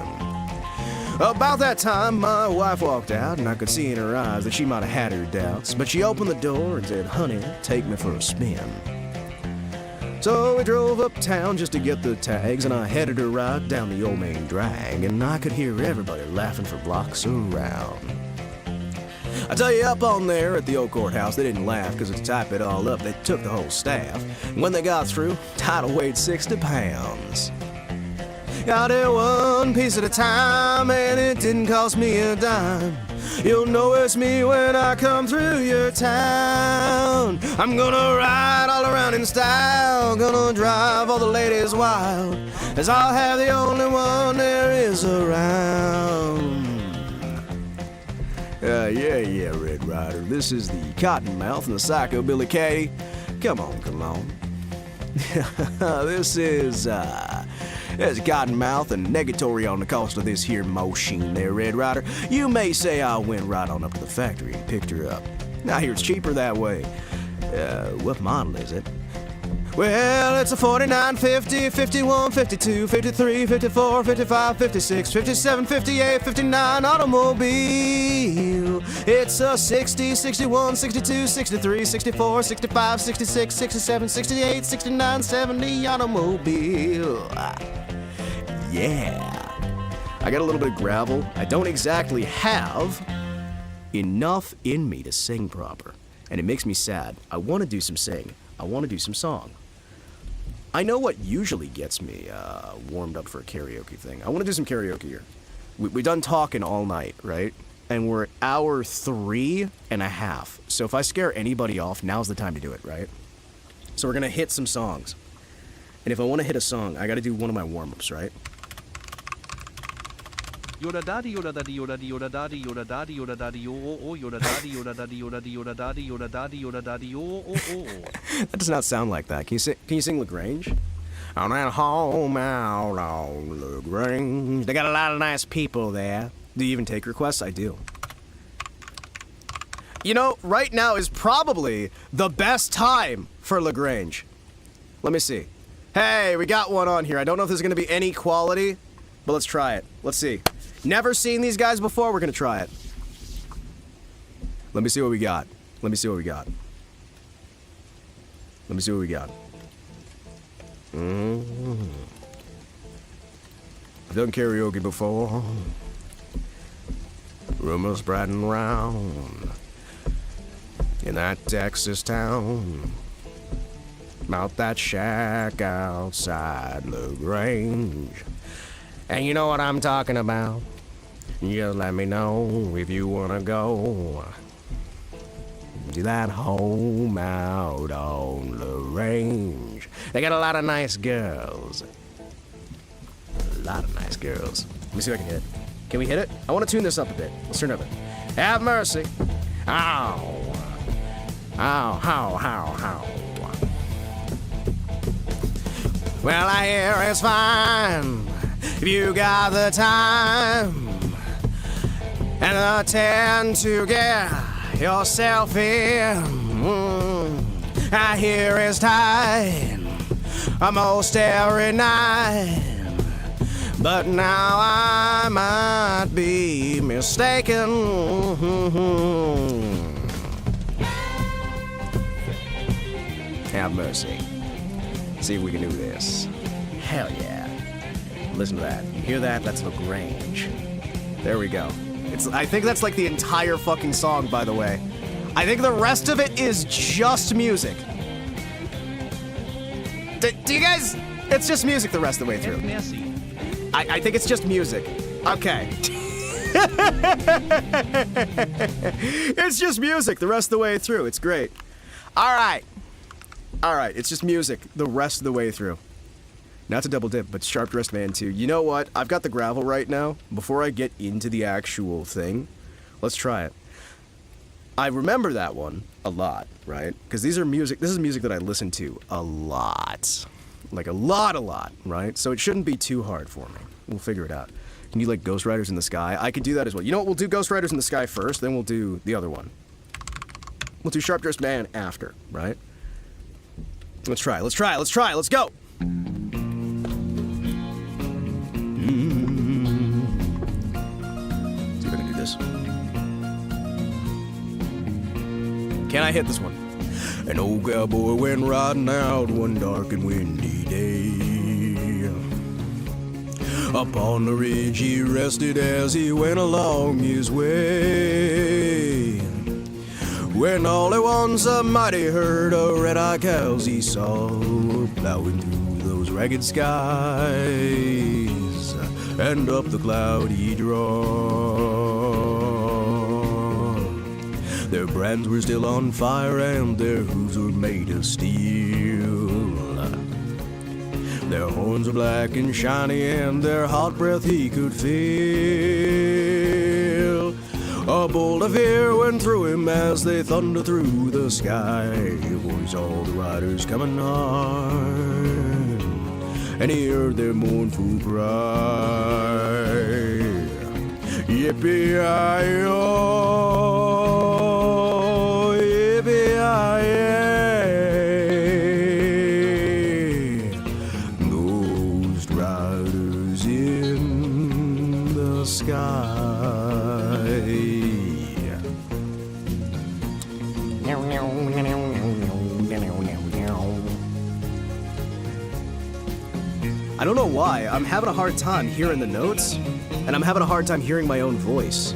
Speaker 1: About that time, my wife walked out, and I could see in her eyes that she might have had her doubts. But she opened the door and said, "Honey, take me for a spin." So we drove uptown just to get the tags, and I headed her right down the old main drag, and I could hear everybody laughing for blocks around. I tell you, up on there at the old courthouse, they didn't laugh because to type it all up, they took the whole staff. And when they got through, title weighed 60 pounds. Got it 1 piece at a time, and it didn't cost me a dime. You'll know it's me when I come through your town. I'm gonna ride all around in style, gonna drive all the ladies wild, as I'll have the only one there is around. Yeah, Red Rider. This is the Cottonmouth and the Psychobilly Katie. Come on, Cologne. This is Cottonmouth and negatory on the cost of this here machine there, Red Rider. You may say I went right on up to the factory and picked her up. Now here it's cheaper that way. What model is it? Well, it's a 49, 50, 51, 52, 53, 54, 55, 56, 57, 58, 59 automobile. It's a 60, 61, 62, 63, 64, 65, 66, 67, 68, 69, 70 automobile. Yeah. I got a little bit of gravel. I don't exactly have enough in me to sing proper, and it makes me sad. I want to do some sing. I want to do some song. I know what usually gets me warmed up for a karaoke thing. I want to do some karaoke here. We've done talking all night, right? And we're at hour 3.5. So if I scare anybody off, now's the time to do it, right? So we're going to hit some songs. And if I want to hit a song, I got to do one of my warm-ups, right?
Speaker 3: Yoda daddy yoda daddy yoda yoda daddy yoda daddy yoda daddy yo oh yoda daddy yoda daddy yoda yoda daddy yoda daddy yoda daddy yo oh.
Speaker 1: That does not sound like that. Can you sing LaGrange? I'm at home out on LaGrange. They got a lot of nice people there. Do you even take requests? I do. You know, right now is probably the best time for LaGrange. Let me see. Hey, we got one on here. I don't know if there's going to be any quality, but let's try it. Let's see. Never seen these guys before. We're going to try it. Let me see what we got. Let me see what we got. Let me see what we got. I've done karaoke before. Rumors spreading around in that Texas town about that shack outside LaGrange. And you know what I'm talking about. Just let me know if you wanna go to that home out on LaGrange. They got a lot of nice girls. A lot of nice girls. Let me see if I can hit it. Can we hit it? I want to tune this up a bit. Let's turn it up a bit. Have mercy. Ow. Ow, how. Well, I hear it's fine if you got the time and the time to get yourself in. I hear it's time almost every night, but now I might be mistaken. Have mercy. See if we can do this. Hell yeah. Listen to that. You hear that? That's Lagrange. There we go. I think that's like the entire fucking song, by the way. I think the rest of it is just music. Do you guys... It's just music the rest of the way through. I think it's just music. Okay. It's just music the rest of the way through. It's great. Alright. Alright, it's just music the rest of the way through. Not to double dip, but Sharp Dressed Man 2. You know what? I've got the gravel right now. Before I get into the actual thing, let's try it. I remember that one a lot, right? Because this is music that I listen to a lot. Like a lot, right? So it shouldn't be too hard for me. We'll figure it out. Can you like Ghost Riders in the Sky? I could do that as well. You know what? We'll do Ghost Riders in the Sky first, then we'll do the other one. We'll do Sharp Dressed Man after, right? Let's try, let's go! See if I can do this. Can I hit this one? An old cowboy went riding out one dark and windy day. Upon the ridge he rested as he went along his way. When all at once a mighty herd of red-eyed cows he saw plowing through those ragged skies, and up the cloudy draw. Their brands were still on fire and their hooves were made of steel. Their horns were black and shiny and their hot breath he could feel. A bolt of fear went through him as they thundered through the sky. Boys, all the riders coming hard, and he heard their mournful cry. Yippee-yi-yo, yippee-yi-yay. Ghost riders in the sky. I don't know why, I'm having a hard time hearing the notes, and I'm having a hard time hearing my own voice.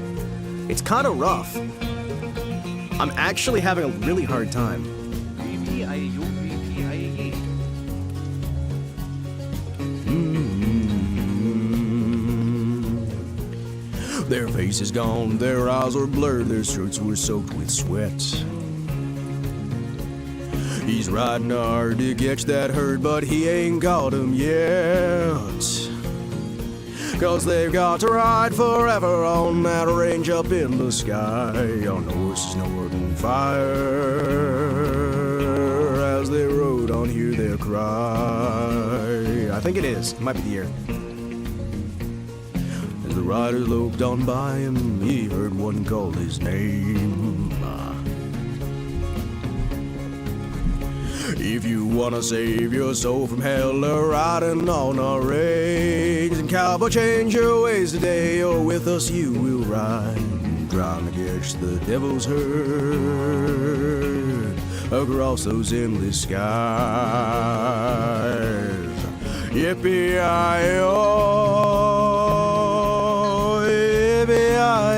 Speaker 1: It's kind of rough. I'm actually having a really hard time. Their faces gone, their eyes were blurred, their shirts were soaked with sweat. He's riding hard to catch that herd, but he ain't got 'em yet. 'Cause they've got to ride forever on that range up in the sky, on horses snorting fire. As they rode on, hear their cry. I think it is. It might be the year. As the riders loped on by him, he heard one call his name. If you wanna save your soul from hell, riding on our range, and cowboy, change your ways today, or with us you will ride, trying to catch the devil's herd across those endless skies. Yippee-yi-yo, yippee-yi-yay.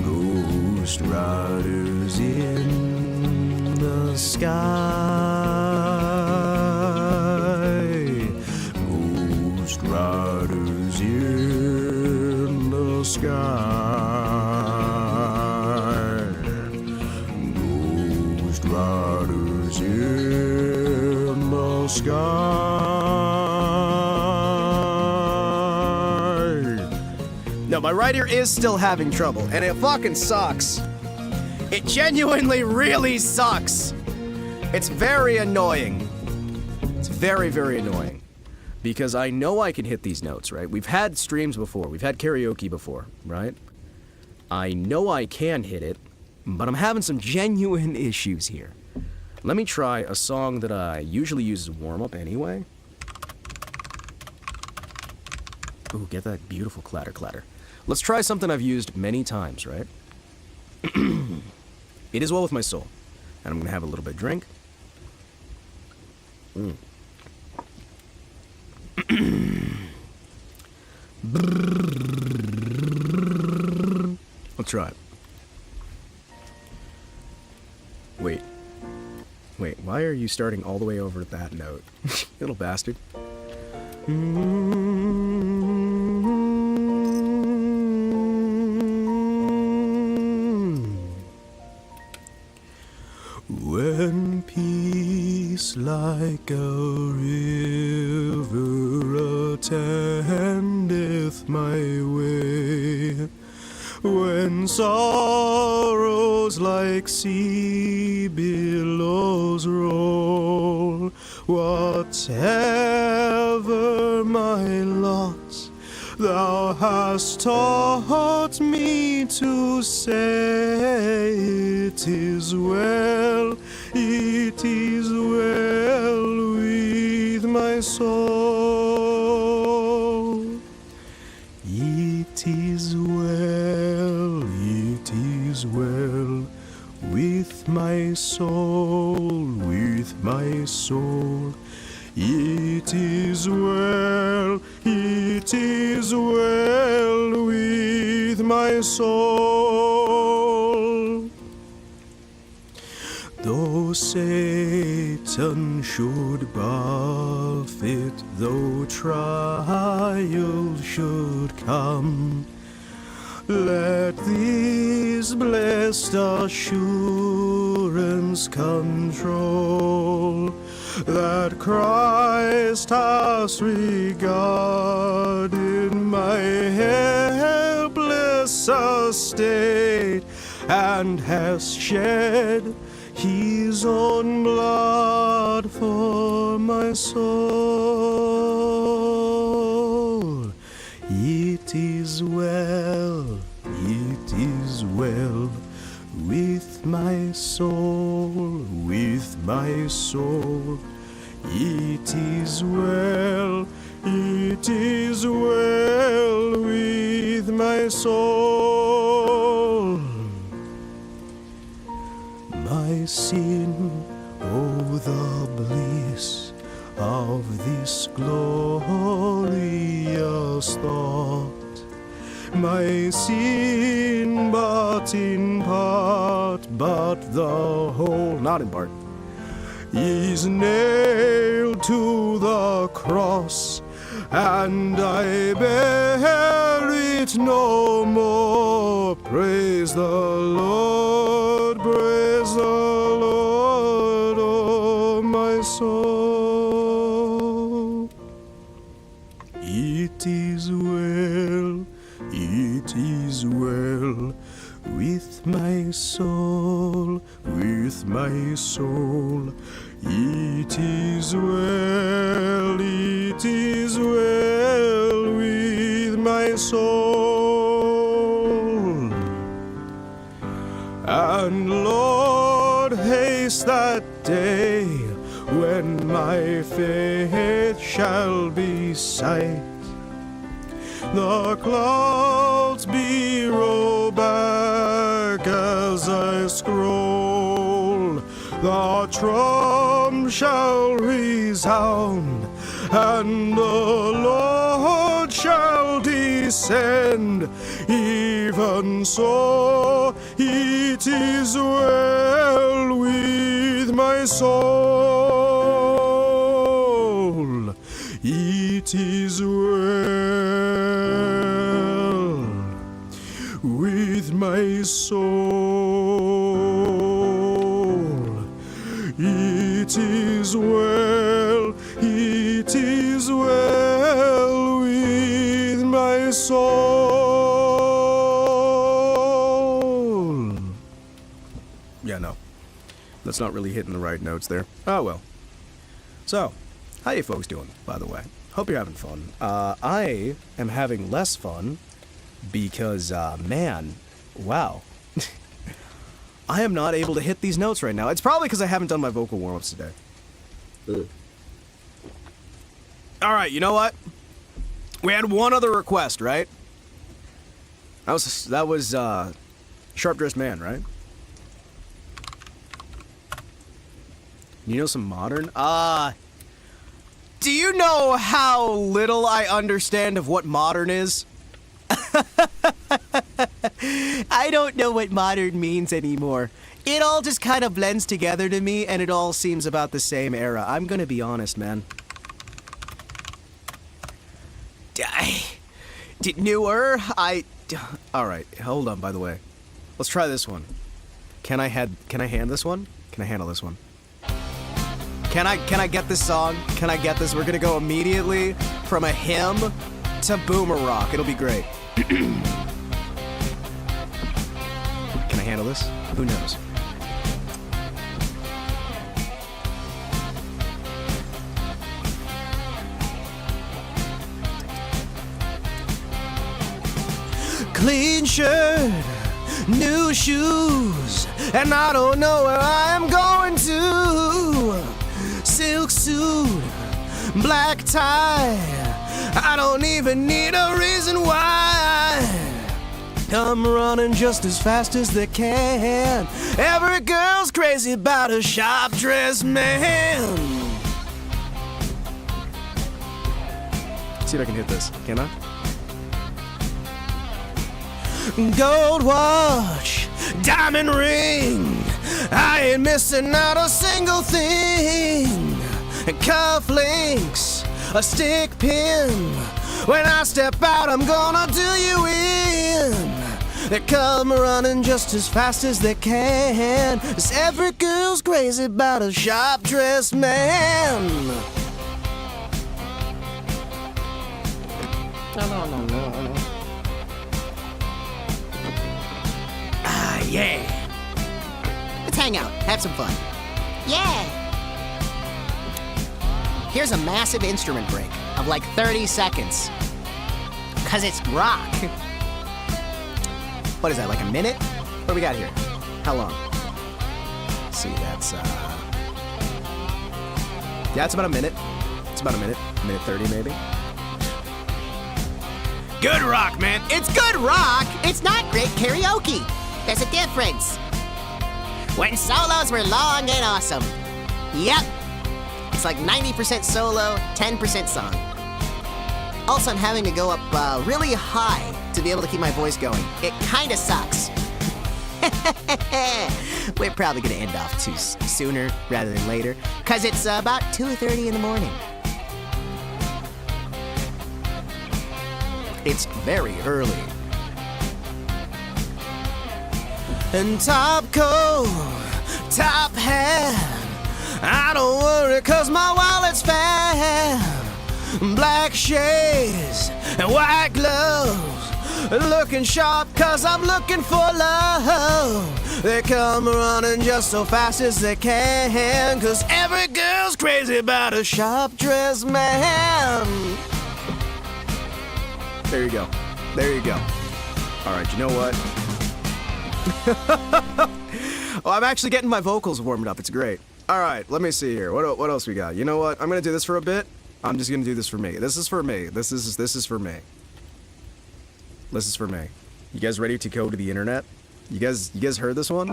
Speaker 1: Ghost riders in the sky. Ghost riders in the sky. Ghost riders in the sky. No, my right ear is still having trouble, and it fucking sucks. It genuinely really sucks. It's very annoying. It's very, very annoying. Because I know I can hit these notes, right? We've had streams before. We've had karaoke before, right? I know I can hit it, but I'm having some genuine issues here. Let me try a song that I usually use as a warm-up anyway. Ooh, get that beautiful clatter clatter. Let's try something I've used many times, right? It is well with my soul. And I'm gonna have a little bit of drink. Let's try it. Wait, why are you starting all the way over at that note? Little bastard. When peace like a river attendeth my way, when sorrows like sea billows roll, whatever my lot, thou hast taught me to say, it is well with my soul. It is well with my soul, with my soul. It is well with my soul. Though Satan should buffet, though trial should come, let this blessed assurance control, that Christ has regarded my helpless estate, and has shed his own blood for my soul. It is well with my soul, with my soul. It is well with my soul. My sin, oh the bliss of this glorious thought. My sin, but in part, but the whole, not in part, is nailed to the cross, and I bear it no more. Praise the Lord, oh my soul. It is well with my soul, with my soul. It is well with my soul. And Lord, haste that day when my faith shall be sight. The clouds be rolled back as I scroll. The trump shall resound, and the Lord shall descend. Even so, it is well with my soul. It is well with my soul. It is well with my soul. Yeah, no. That's not really hitting the right notes there. Oh well. So, how you folks doing, by the way? Hope you're having fun. I am having less fun because, man, wow. I am not able to hit these notes right now. It's probably because I haven't done my vocal warm-ups today. Alright, you know what? We had one other request, right? That was Sharp-Dressed Man, right? You know some modern? Do you know how little I understand of what modern is? I don't know what modern means anymore. It all just kind of blends together to me, and it all seems about the same era. I'm gonna be honest, man. Newer? Alright, hold on, by the way. Let's try this one. Can I hand this one? Can I handle this one? Can I get this song? Can I get this? We're gonna go immediately from a hymn to boomer rock. It'll be great. Can I handle this? Who knows? Clean shirt, new shoes, and I don't know where I am going to. Silk suit, black tie, I don't even need a reason why. Come running just as fast as they can. Every girl's crazy about a sharp-dressed man. See if I can hit this, can I? Gold watch, diamond ring, I ain't missing out a single thing. Cufflinks, a stick pin, when I step out I'm gonna do you in. They come running just as fast as they can, 'cause every girl's crazy about a sharp-dressed man. No. Yeah.
Speaker 7: Let's hang out, have some fun. Yeah! Here's a massive instrument break of like 30 seconds. 'Cause it's rock.
Speaker 1: What is that, like a minute? What do we got here? How long? Let's see, that's, yeah, it's about a minute. It's about a minute. Minute 30, maybe. Good rock, man.
Speaker 7: It's good rock! It's not great karaoke. There's a difference. When solos were long and awesome. Yep. It's like 90% solo, 10% song. Also, I'm having to go up really high to be able to keep my voice going. It kinda sucks. We're probably gonna end off sooner rather than later, 'cause it's about 2:30 in the morning.
Speaker 1: It's very early. And top coat, top hat, I don't worry 'cause my wallet's fat. Black shades and white gloves, looking sharp 'cause I'm looking for love. They come running just so fast as they can, 'cause every girl's crazy about a sharp-dressed man. There you go. There you go. All right, you know what? Oh, I'm actually getting my vocals warmed up. It's great. All right, let me see here. What else we got? You know what? I'm gonna do this for a bit. I'm just gonna do this for me. This is for me. This is for me. This is for me. You guys ready to go to the internet? You guys heard this one?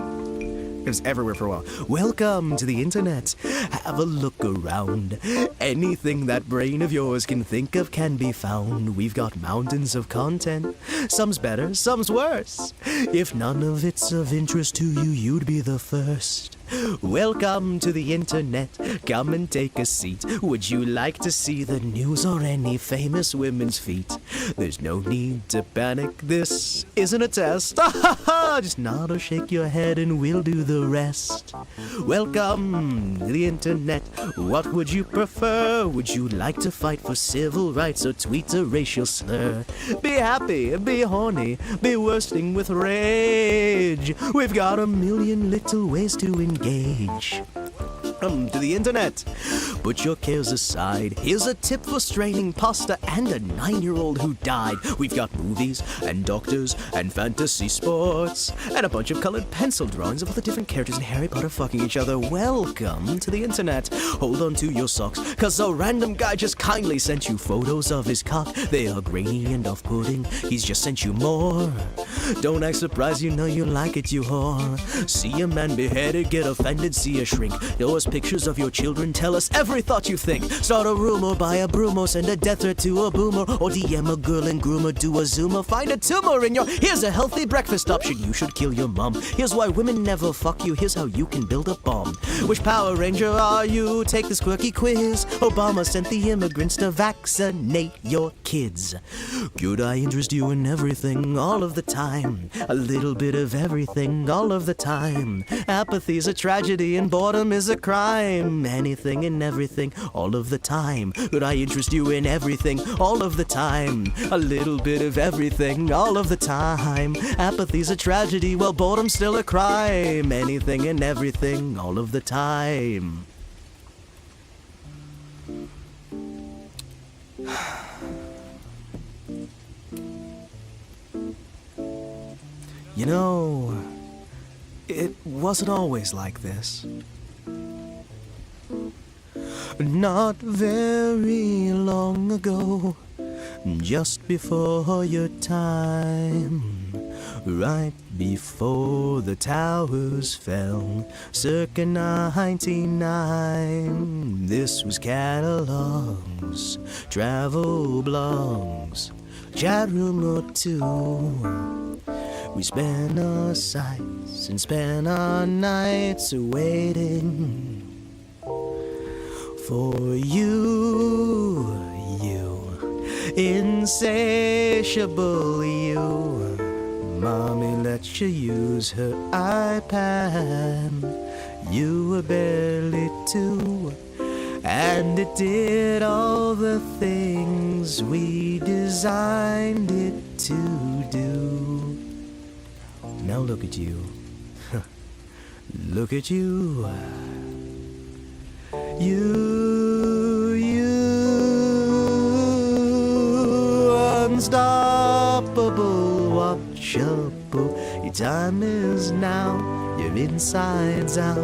Speaker 1: It was everywhere for a while. Welcome to the internet. Have a look around. Anything that brain of yours can think of can be found. We've got mountains of content. Some's better, some's worse. If none of it's of interest to you, you'd be the first. Welcome to the internet. Come and take a seat. Would you like to see the news or any famous women's feet? There's no need to panic. This isn't a test. Just nod or shake your head and we'll do the rest. Welcome to the internet. What would you prefer? Would you like to fight for civil rights or tweet a racial slur? Be happy, be horny, be worsting with rage. We've got a million little ways to engage. Welcome to the internet. Put your cares aside. Here's a tip for straining pasta and a 9-year-old who died. We've got movies and doctors and fantasy sports and a bunch of colored pencil drawings of all the different characters in Harry Potter fucking each other. Welcome to the internet. Hold on to your socks, 'cause a random guy just kindly sent you photos of his cock. They are grainy and off-putting. He's just sent you more. Don't act surprised, you know you like it, you whore. See a man beheaded, get offended, see a shrink. Yours pictures of your children. Tell us every thought you think. Start a rumor, buy a broom, or send a death threat to a boomer. Or DM a girl and groomer, do a zoomer. Find a tumor in your... Here's a healthy breakfast option. You should kill your mom. Here's why women never fuck you. Here's how you can build a bomb. Which Power Ranger are you? Take this quirky quiz. Obama sent the immigrants to vaccinate your kids. Could I interest you in everything all of the time? A little bit of everything all of the time. Apathy's a tragedy and boredom is a crime. Anything and everything all of the time. Could I interest you in everything all of the time? A little bit of everything all of the time. Apathy's a tragedy, well, boredom's still a crime. Anything and everything all of the time. You know, it wasn't always like this. Not very long ago, just before your time, right before the towers fell, circa 99. This was catalogs, travel blogs, chat room or two. We spent our sights and spent our nights waiting for you, insatiable you. Mommy let you use her iPad. You were barely 2, and it did all the things we designed it to do. Now look at you. Look at you. You unstoppable, watchable. Your time is now, your insides out.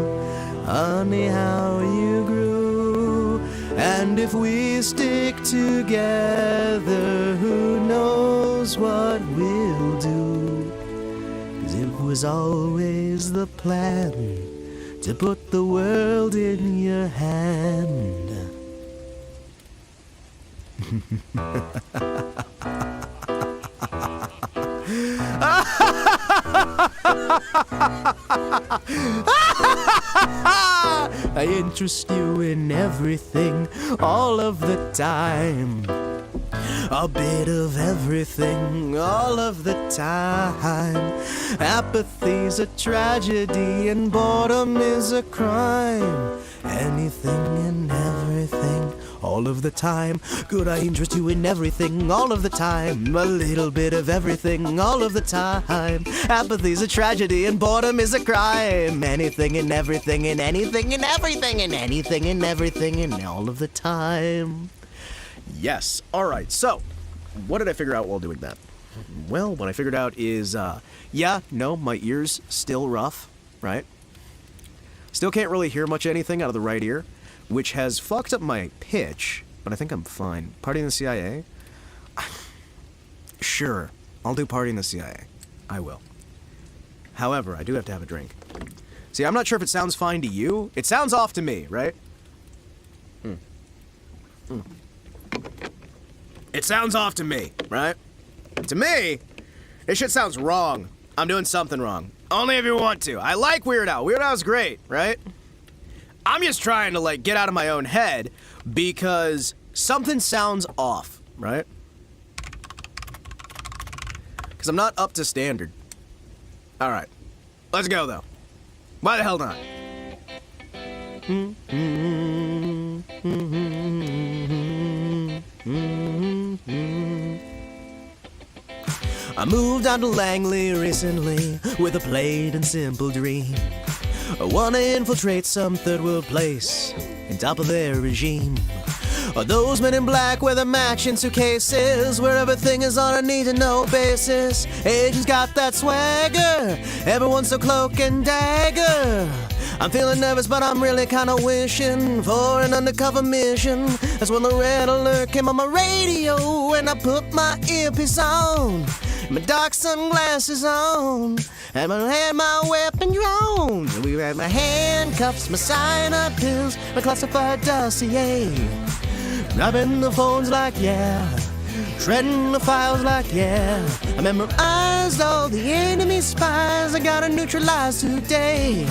Speaker 1: Honey, how you grew. And if we stick together, who knows what we'll do. 'Cause it was always the plan to put the world in your hand. I interest you in everything all of the time. A bit of everything all of the time. Apathy's a tragedy and boredom is a crime. Anything and everything all of the time. Could I interest you in everything all of the time? A little bit of everything all of the time. Apathy's a tragedy and boredom is a crime. Anything and everything and anything and everything and anything and everything and all of the time. Yes. All right. So, what did I figure out while doing that? Well, what I figured out is, my ear's still rough, right? Still can't really hear much anything out of the right ear, which has fucked up my pitch, but I think I'm fine. Party in the CIA? Sure, I'll do Party in the CIA. I will. However, I do have to have a drink. See, I'm not sure if it sounds fine to you. It sounds off to me, right? It sounds off to me, right? To me, this shit sounds wrong. I'm doing something wrong. Only if you want to. I like Weird Al. Weird Al's great, right? I'm just trying to, get out of my own head because something sounds off, right? Because I'm not up to standard. All right. Let's go, though. Why the hell not? I moved down to Langley recently with a plain and simple dream. I wanna infiltrate some third world place and topple their regime. Or those men in black wear the matching suitcases where everything is on a need-to-know basis. Agents got that swagger, everyone's so cloak and dagger. I'm feeling nervous, but I'm really kinda wishing for an undercover mission. That's when the red alert came on my radio, and I put my earpiece on, my dark sunglasses on, and I had my weapon drawn. We had my handcuffs, my cyanide pills, my classified dossier. Grabbing the phones like yeah, shredding the files like yeah. I memorized all the enemy spies. I gotta neutralize today.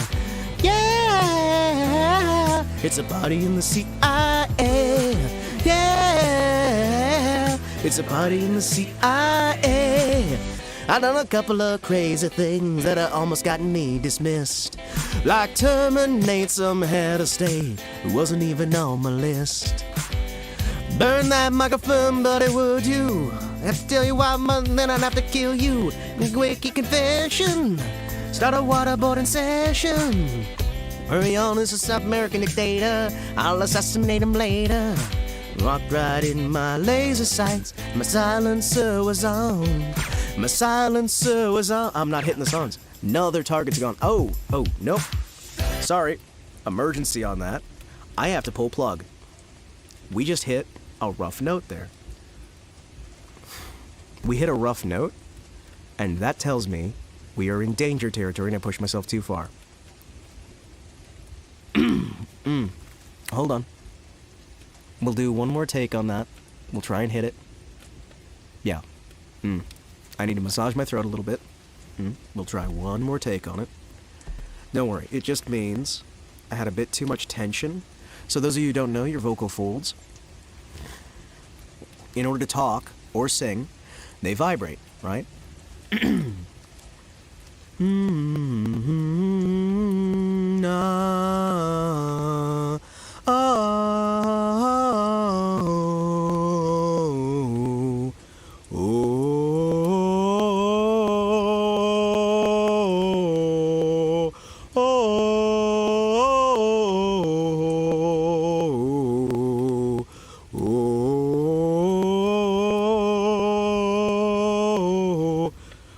Speaker 1: Yeah, it's a party in the CIA. Yeah, it's a party in the CIA. I done a couple of crazy things that almost got me dismissed, like terminate some head of state who wasn't even on my list. Burn that microphone, buddy, would you? I have to tell you why, then I'd have to kill you. Quickie confession, start a waterboarding session. Hurry on, this is South American dictator, I'll assassinate him later. Walked right in my laser sights, my silencer was on. My silencer was on. I'm not hitting the songs. No other target's gone. Oh, nope. Sorry. Emergency on that. I have to pull plug. We just hit a rough note there. We hit a rough note, and that tells me we are in danger territory and I pushed myself too far. Hold on. We'll do one more take on that. We'll try and hit it. Yeah. I need to massage my throat a little bit. We'll try one more take on it. Don't worry, it just means I had a bit too much tension. So those of you who don't know, your vocal folds, in order to talk or sing, they vibrate, right?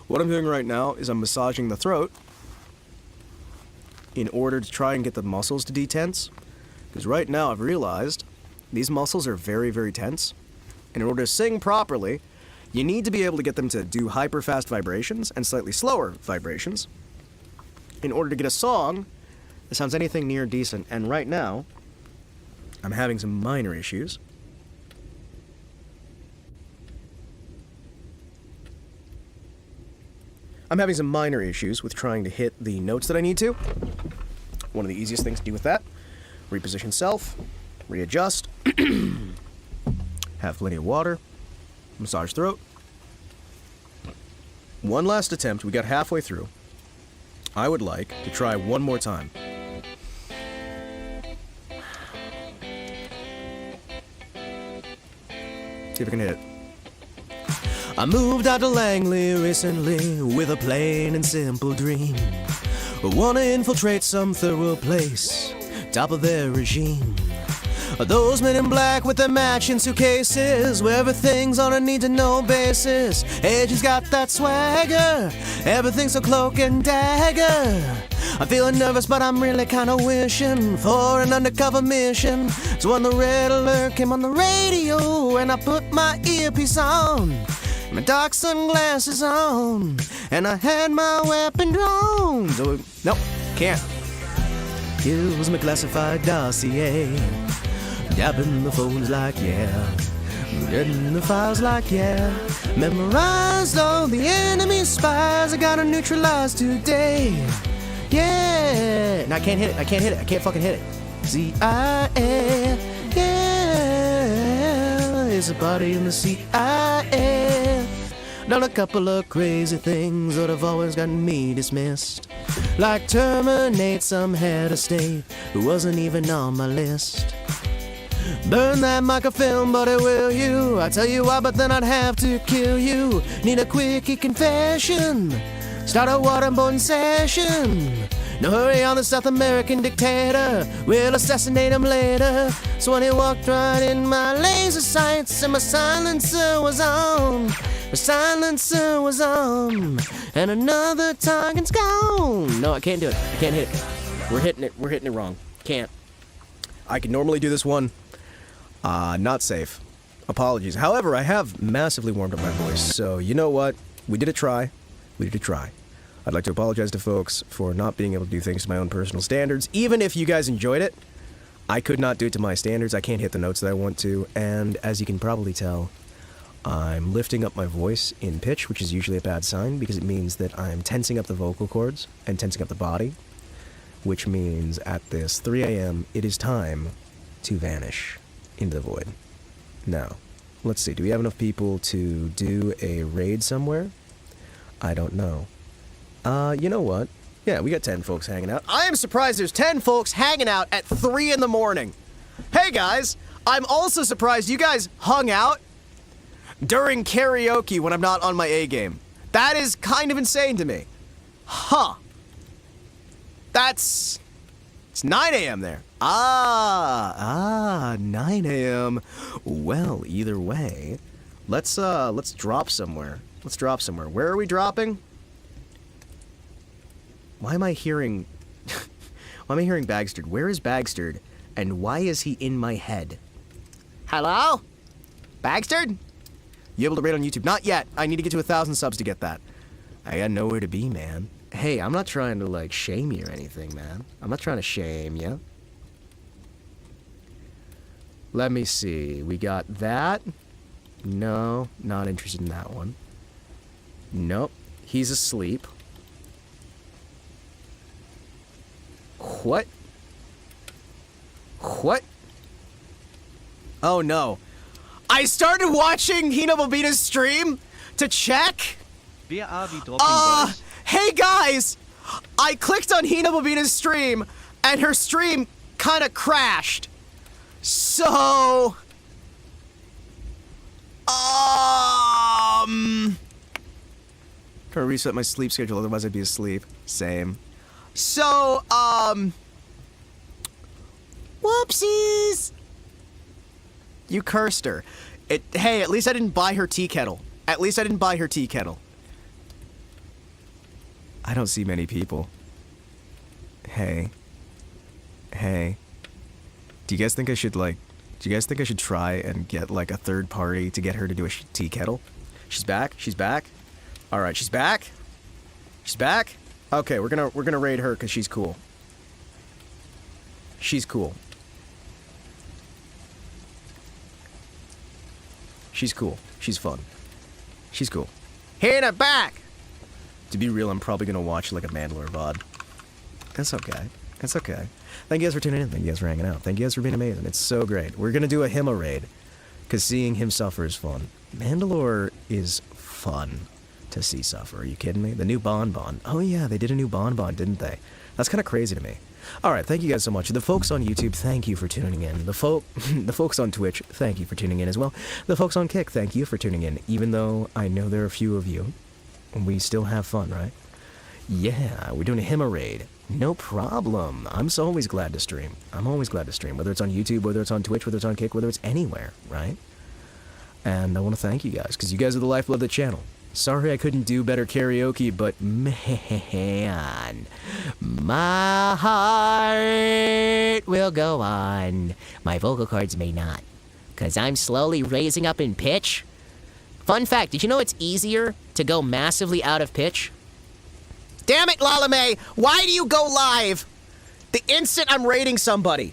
Speaker 1: What I'm doing right now is I'm massaging the throat in order to try and get the muscles to detense. Because right now I've realized these muscles are very, very tense. And in order to sing properly, you need to be able to get them to do hyper-fast vibrations and slightly slower vibrations in order to get a song that sounds anything near decent. And right now, I'm having some minor issues. I'm having some minor issues with trying to hit the notes that I need to. One of the easiest things to do with that, reposition self, readjust, have plenty of water, massage throat. One last attempt, we got halfway through. I would like to try one more time. See if I can hit it. I moved out to Langley recently with a plain and simple dream. I wanna infiltrate some third world place, top of their regime. Those men in black with their matching suitcases, where everything's on a need-to-know basis. Agent's got that swagger, everything's so cloak and dagger. I'm feeling nervous, but I'm really kinda wishing for an undercover mission. So when the red alert came on the radio, and I put my earpiece on, my dark sunglasses on, and I had my weapon drawn. So, nope, can't. It was my classified dossier. Dabbing the phones like yeah, getting the files like yeah. Memorized all the enemy spies. I gotta neutralize today. Yeah, and I can't hit it. I can't fucking hit it. CIA, yeah, it's a party in the CIA. Done a couple of crazy things that have always gotten me dismissed, like terminate some head of state who wasn't even on my list. Burn that microfilm, buddy, will you? I tell you why, but then I'd have to kill you. Need a quickie confession, start a waterboarding session. No hurry on the South American dictator, we'll assassinate him later. So when he walked right in my laser sights, and my silencer was on, my silencer was on, and another target's gone. No, I can't do it. I can't hit it. We're hitting it wrong. Can't. I can normally do this one. Not safe. Apologies. However, I have massively warmed up my voice, so you know what? We did a try. We did a try. I'd like to apologize to folks for not being able to do things to my own personal standards. Even if you guys enjoyed it, I could not do it to my standards. I can't hit the notes that I want to, and as you can probably tell, I'm lifting up my voice in pitch, which is usually a bad sign because it means that I'm tensing up the vocal cords and tensing up the body, which means at this 3 a.m. it is time to vanish into the void. Now, let's see, do we have enough people to do a raid somewhere? I don't know. You know what? Yeah, we got 10 folks hanging out. I am surprised there's 10 folks hanging out at 3 in the morning. Hey guys, I'm also surprised you guys hung out during karaoke when I'm not on my A game. That is kind of insane to me. Huh. It's 9 a.m. there. 9 a.m. Well, either way, let's drop somewhere. Let's drop somewhere. Where are we dropping? Why am I hearing Bagsterd? Where is Bagsterd? And why is he in my head? Hello? Bagsterd? You able to raid on YouTube? Not yet. I need to get to 1,000 subs to get that. I got nowhere to be, man. Hey, I'm not trying to, like, shame you or anything, man. I'm not trying to shame you. Let me see. We got that. No, not interested in that one. Nope. He's asleep. What? What? Oh no. I started watching Hinamobita's stream to check.
Speaker 3: Wer are die dropping boys?
Speaker 1: Hey guys! I clicked on Hinamobita's stream and her stream kinda crashed. So... Trying to reset my sleep schedule, otherwise I'd be asleep. Same. So, whoopsies! You cursed her. Hey, at least I didn't buy her tea kettle. At least I didn't buy her tea kettle. I don't see many people. Hey. Hey. Do you guys think I should try and get, like, a third party to get her to do a tea kettle? She's back? She's back? Alright, she's back? She's back? Okay, we're gonna raid her because she's cool. She's cool. She's cool. She's fun. She's cool. Hannah, back! To be real, I'm probably gonna watch like a Mandalore VOD. That's okay. That's okay. Thank you guys for tuning in. Thank you guys for hanging out. Thank you guys for being amazing. It's so great. We're gonna do a Hima raid because seeing him suffer is fun. Mandalore is fun to see suffer. Are you kidding me? The new Bonbon. Oh yeah, they did a new Bonbon, didn't they? That's kind of crazy to me. Alright, thank you guys so much. The folks on YouTube, thank you for tuning in. The folks on Twitch, thank you for tuning in as well. The folks on Kick, thank you for tuning in. Even though I know there are a few of you, we still have fun, right? Yeah, we're doing a Hima raid. No problem. I'm so always glad to stream. I'm always glad to stream, whether it's on YouTube, whether it's on Twitch, whether it's on Kick, whether it's anywhere, right? And I want to thank you guys, because you guys are the lifeblood of the channel. Sorry I couldn't do better karaoke, but man, my heart will go on. My vocal cords may not, because I'm slowly raising up in pitch. Fun fact, did you know it's easier to go massively out of pitch? Damn it, Lalame! Why do you go live the instant I'm raiding somebody?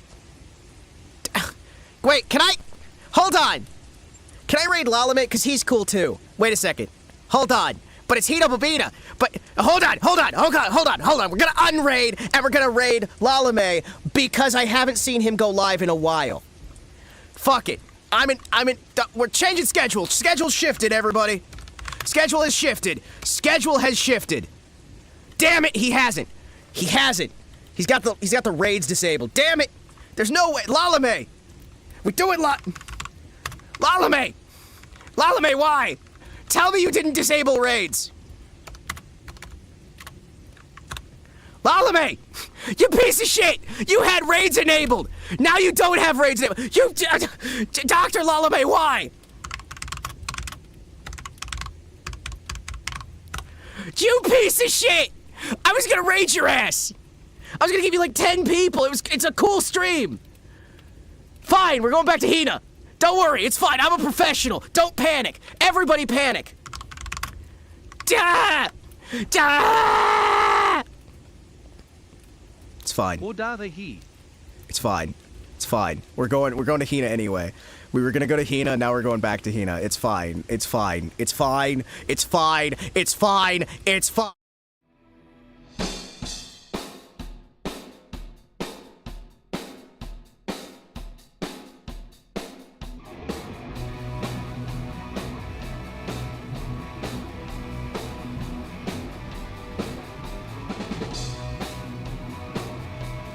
Speaker 1: Wait, can I... Hold on! Can I raid Lalame? Because he's cool too. Wait a second. Hold on. But it's Hinamobita. But hold on. We're gonna unraid and we're gonna raid Lalame because I haven't seen him go live in a while. Fuck it. We're changing schedule. Schedule shifted, everybody. Schedule has shifted. Schedule has shifted. Damn it, he hasn't. He hasn't. He's got the raids disabled. Damn it. There's no way. Lalame. We're doing Lalame. Lalame, why? Tell me you didn't disable raids. Lalame! You piece of shit! You had raids enabled! Now you don't have raids enabled! You... Dr. Lalame, why? You piece of shit! I was gonna raid your ass! I was gonna give you like 10 people. It's a cool stream. Fine, we're going back to Hina. Don't worry, it's fine. I'm a professional. Don't panic. Everybody panic. Da! Da! It's fine. It's fine. It's fine. We're going to Hina anyway. We were gonna go to Hina, now we're going back to Hina. It's fine. It's fine. It's fine. It's fine. It's fine. It's fine.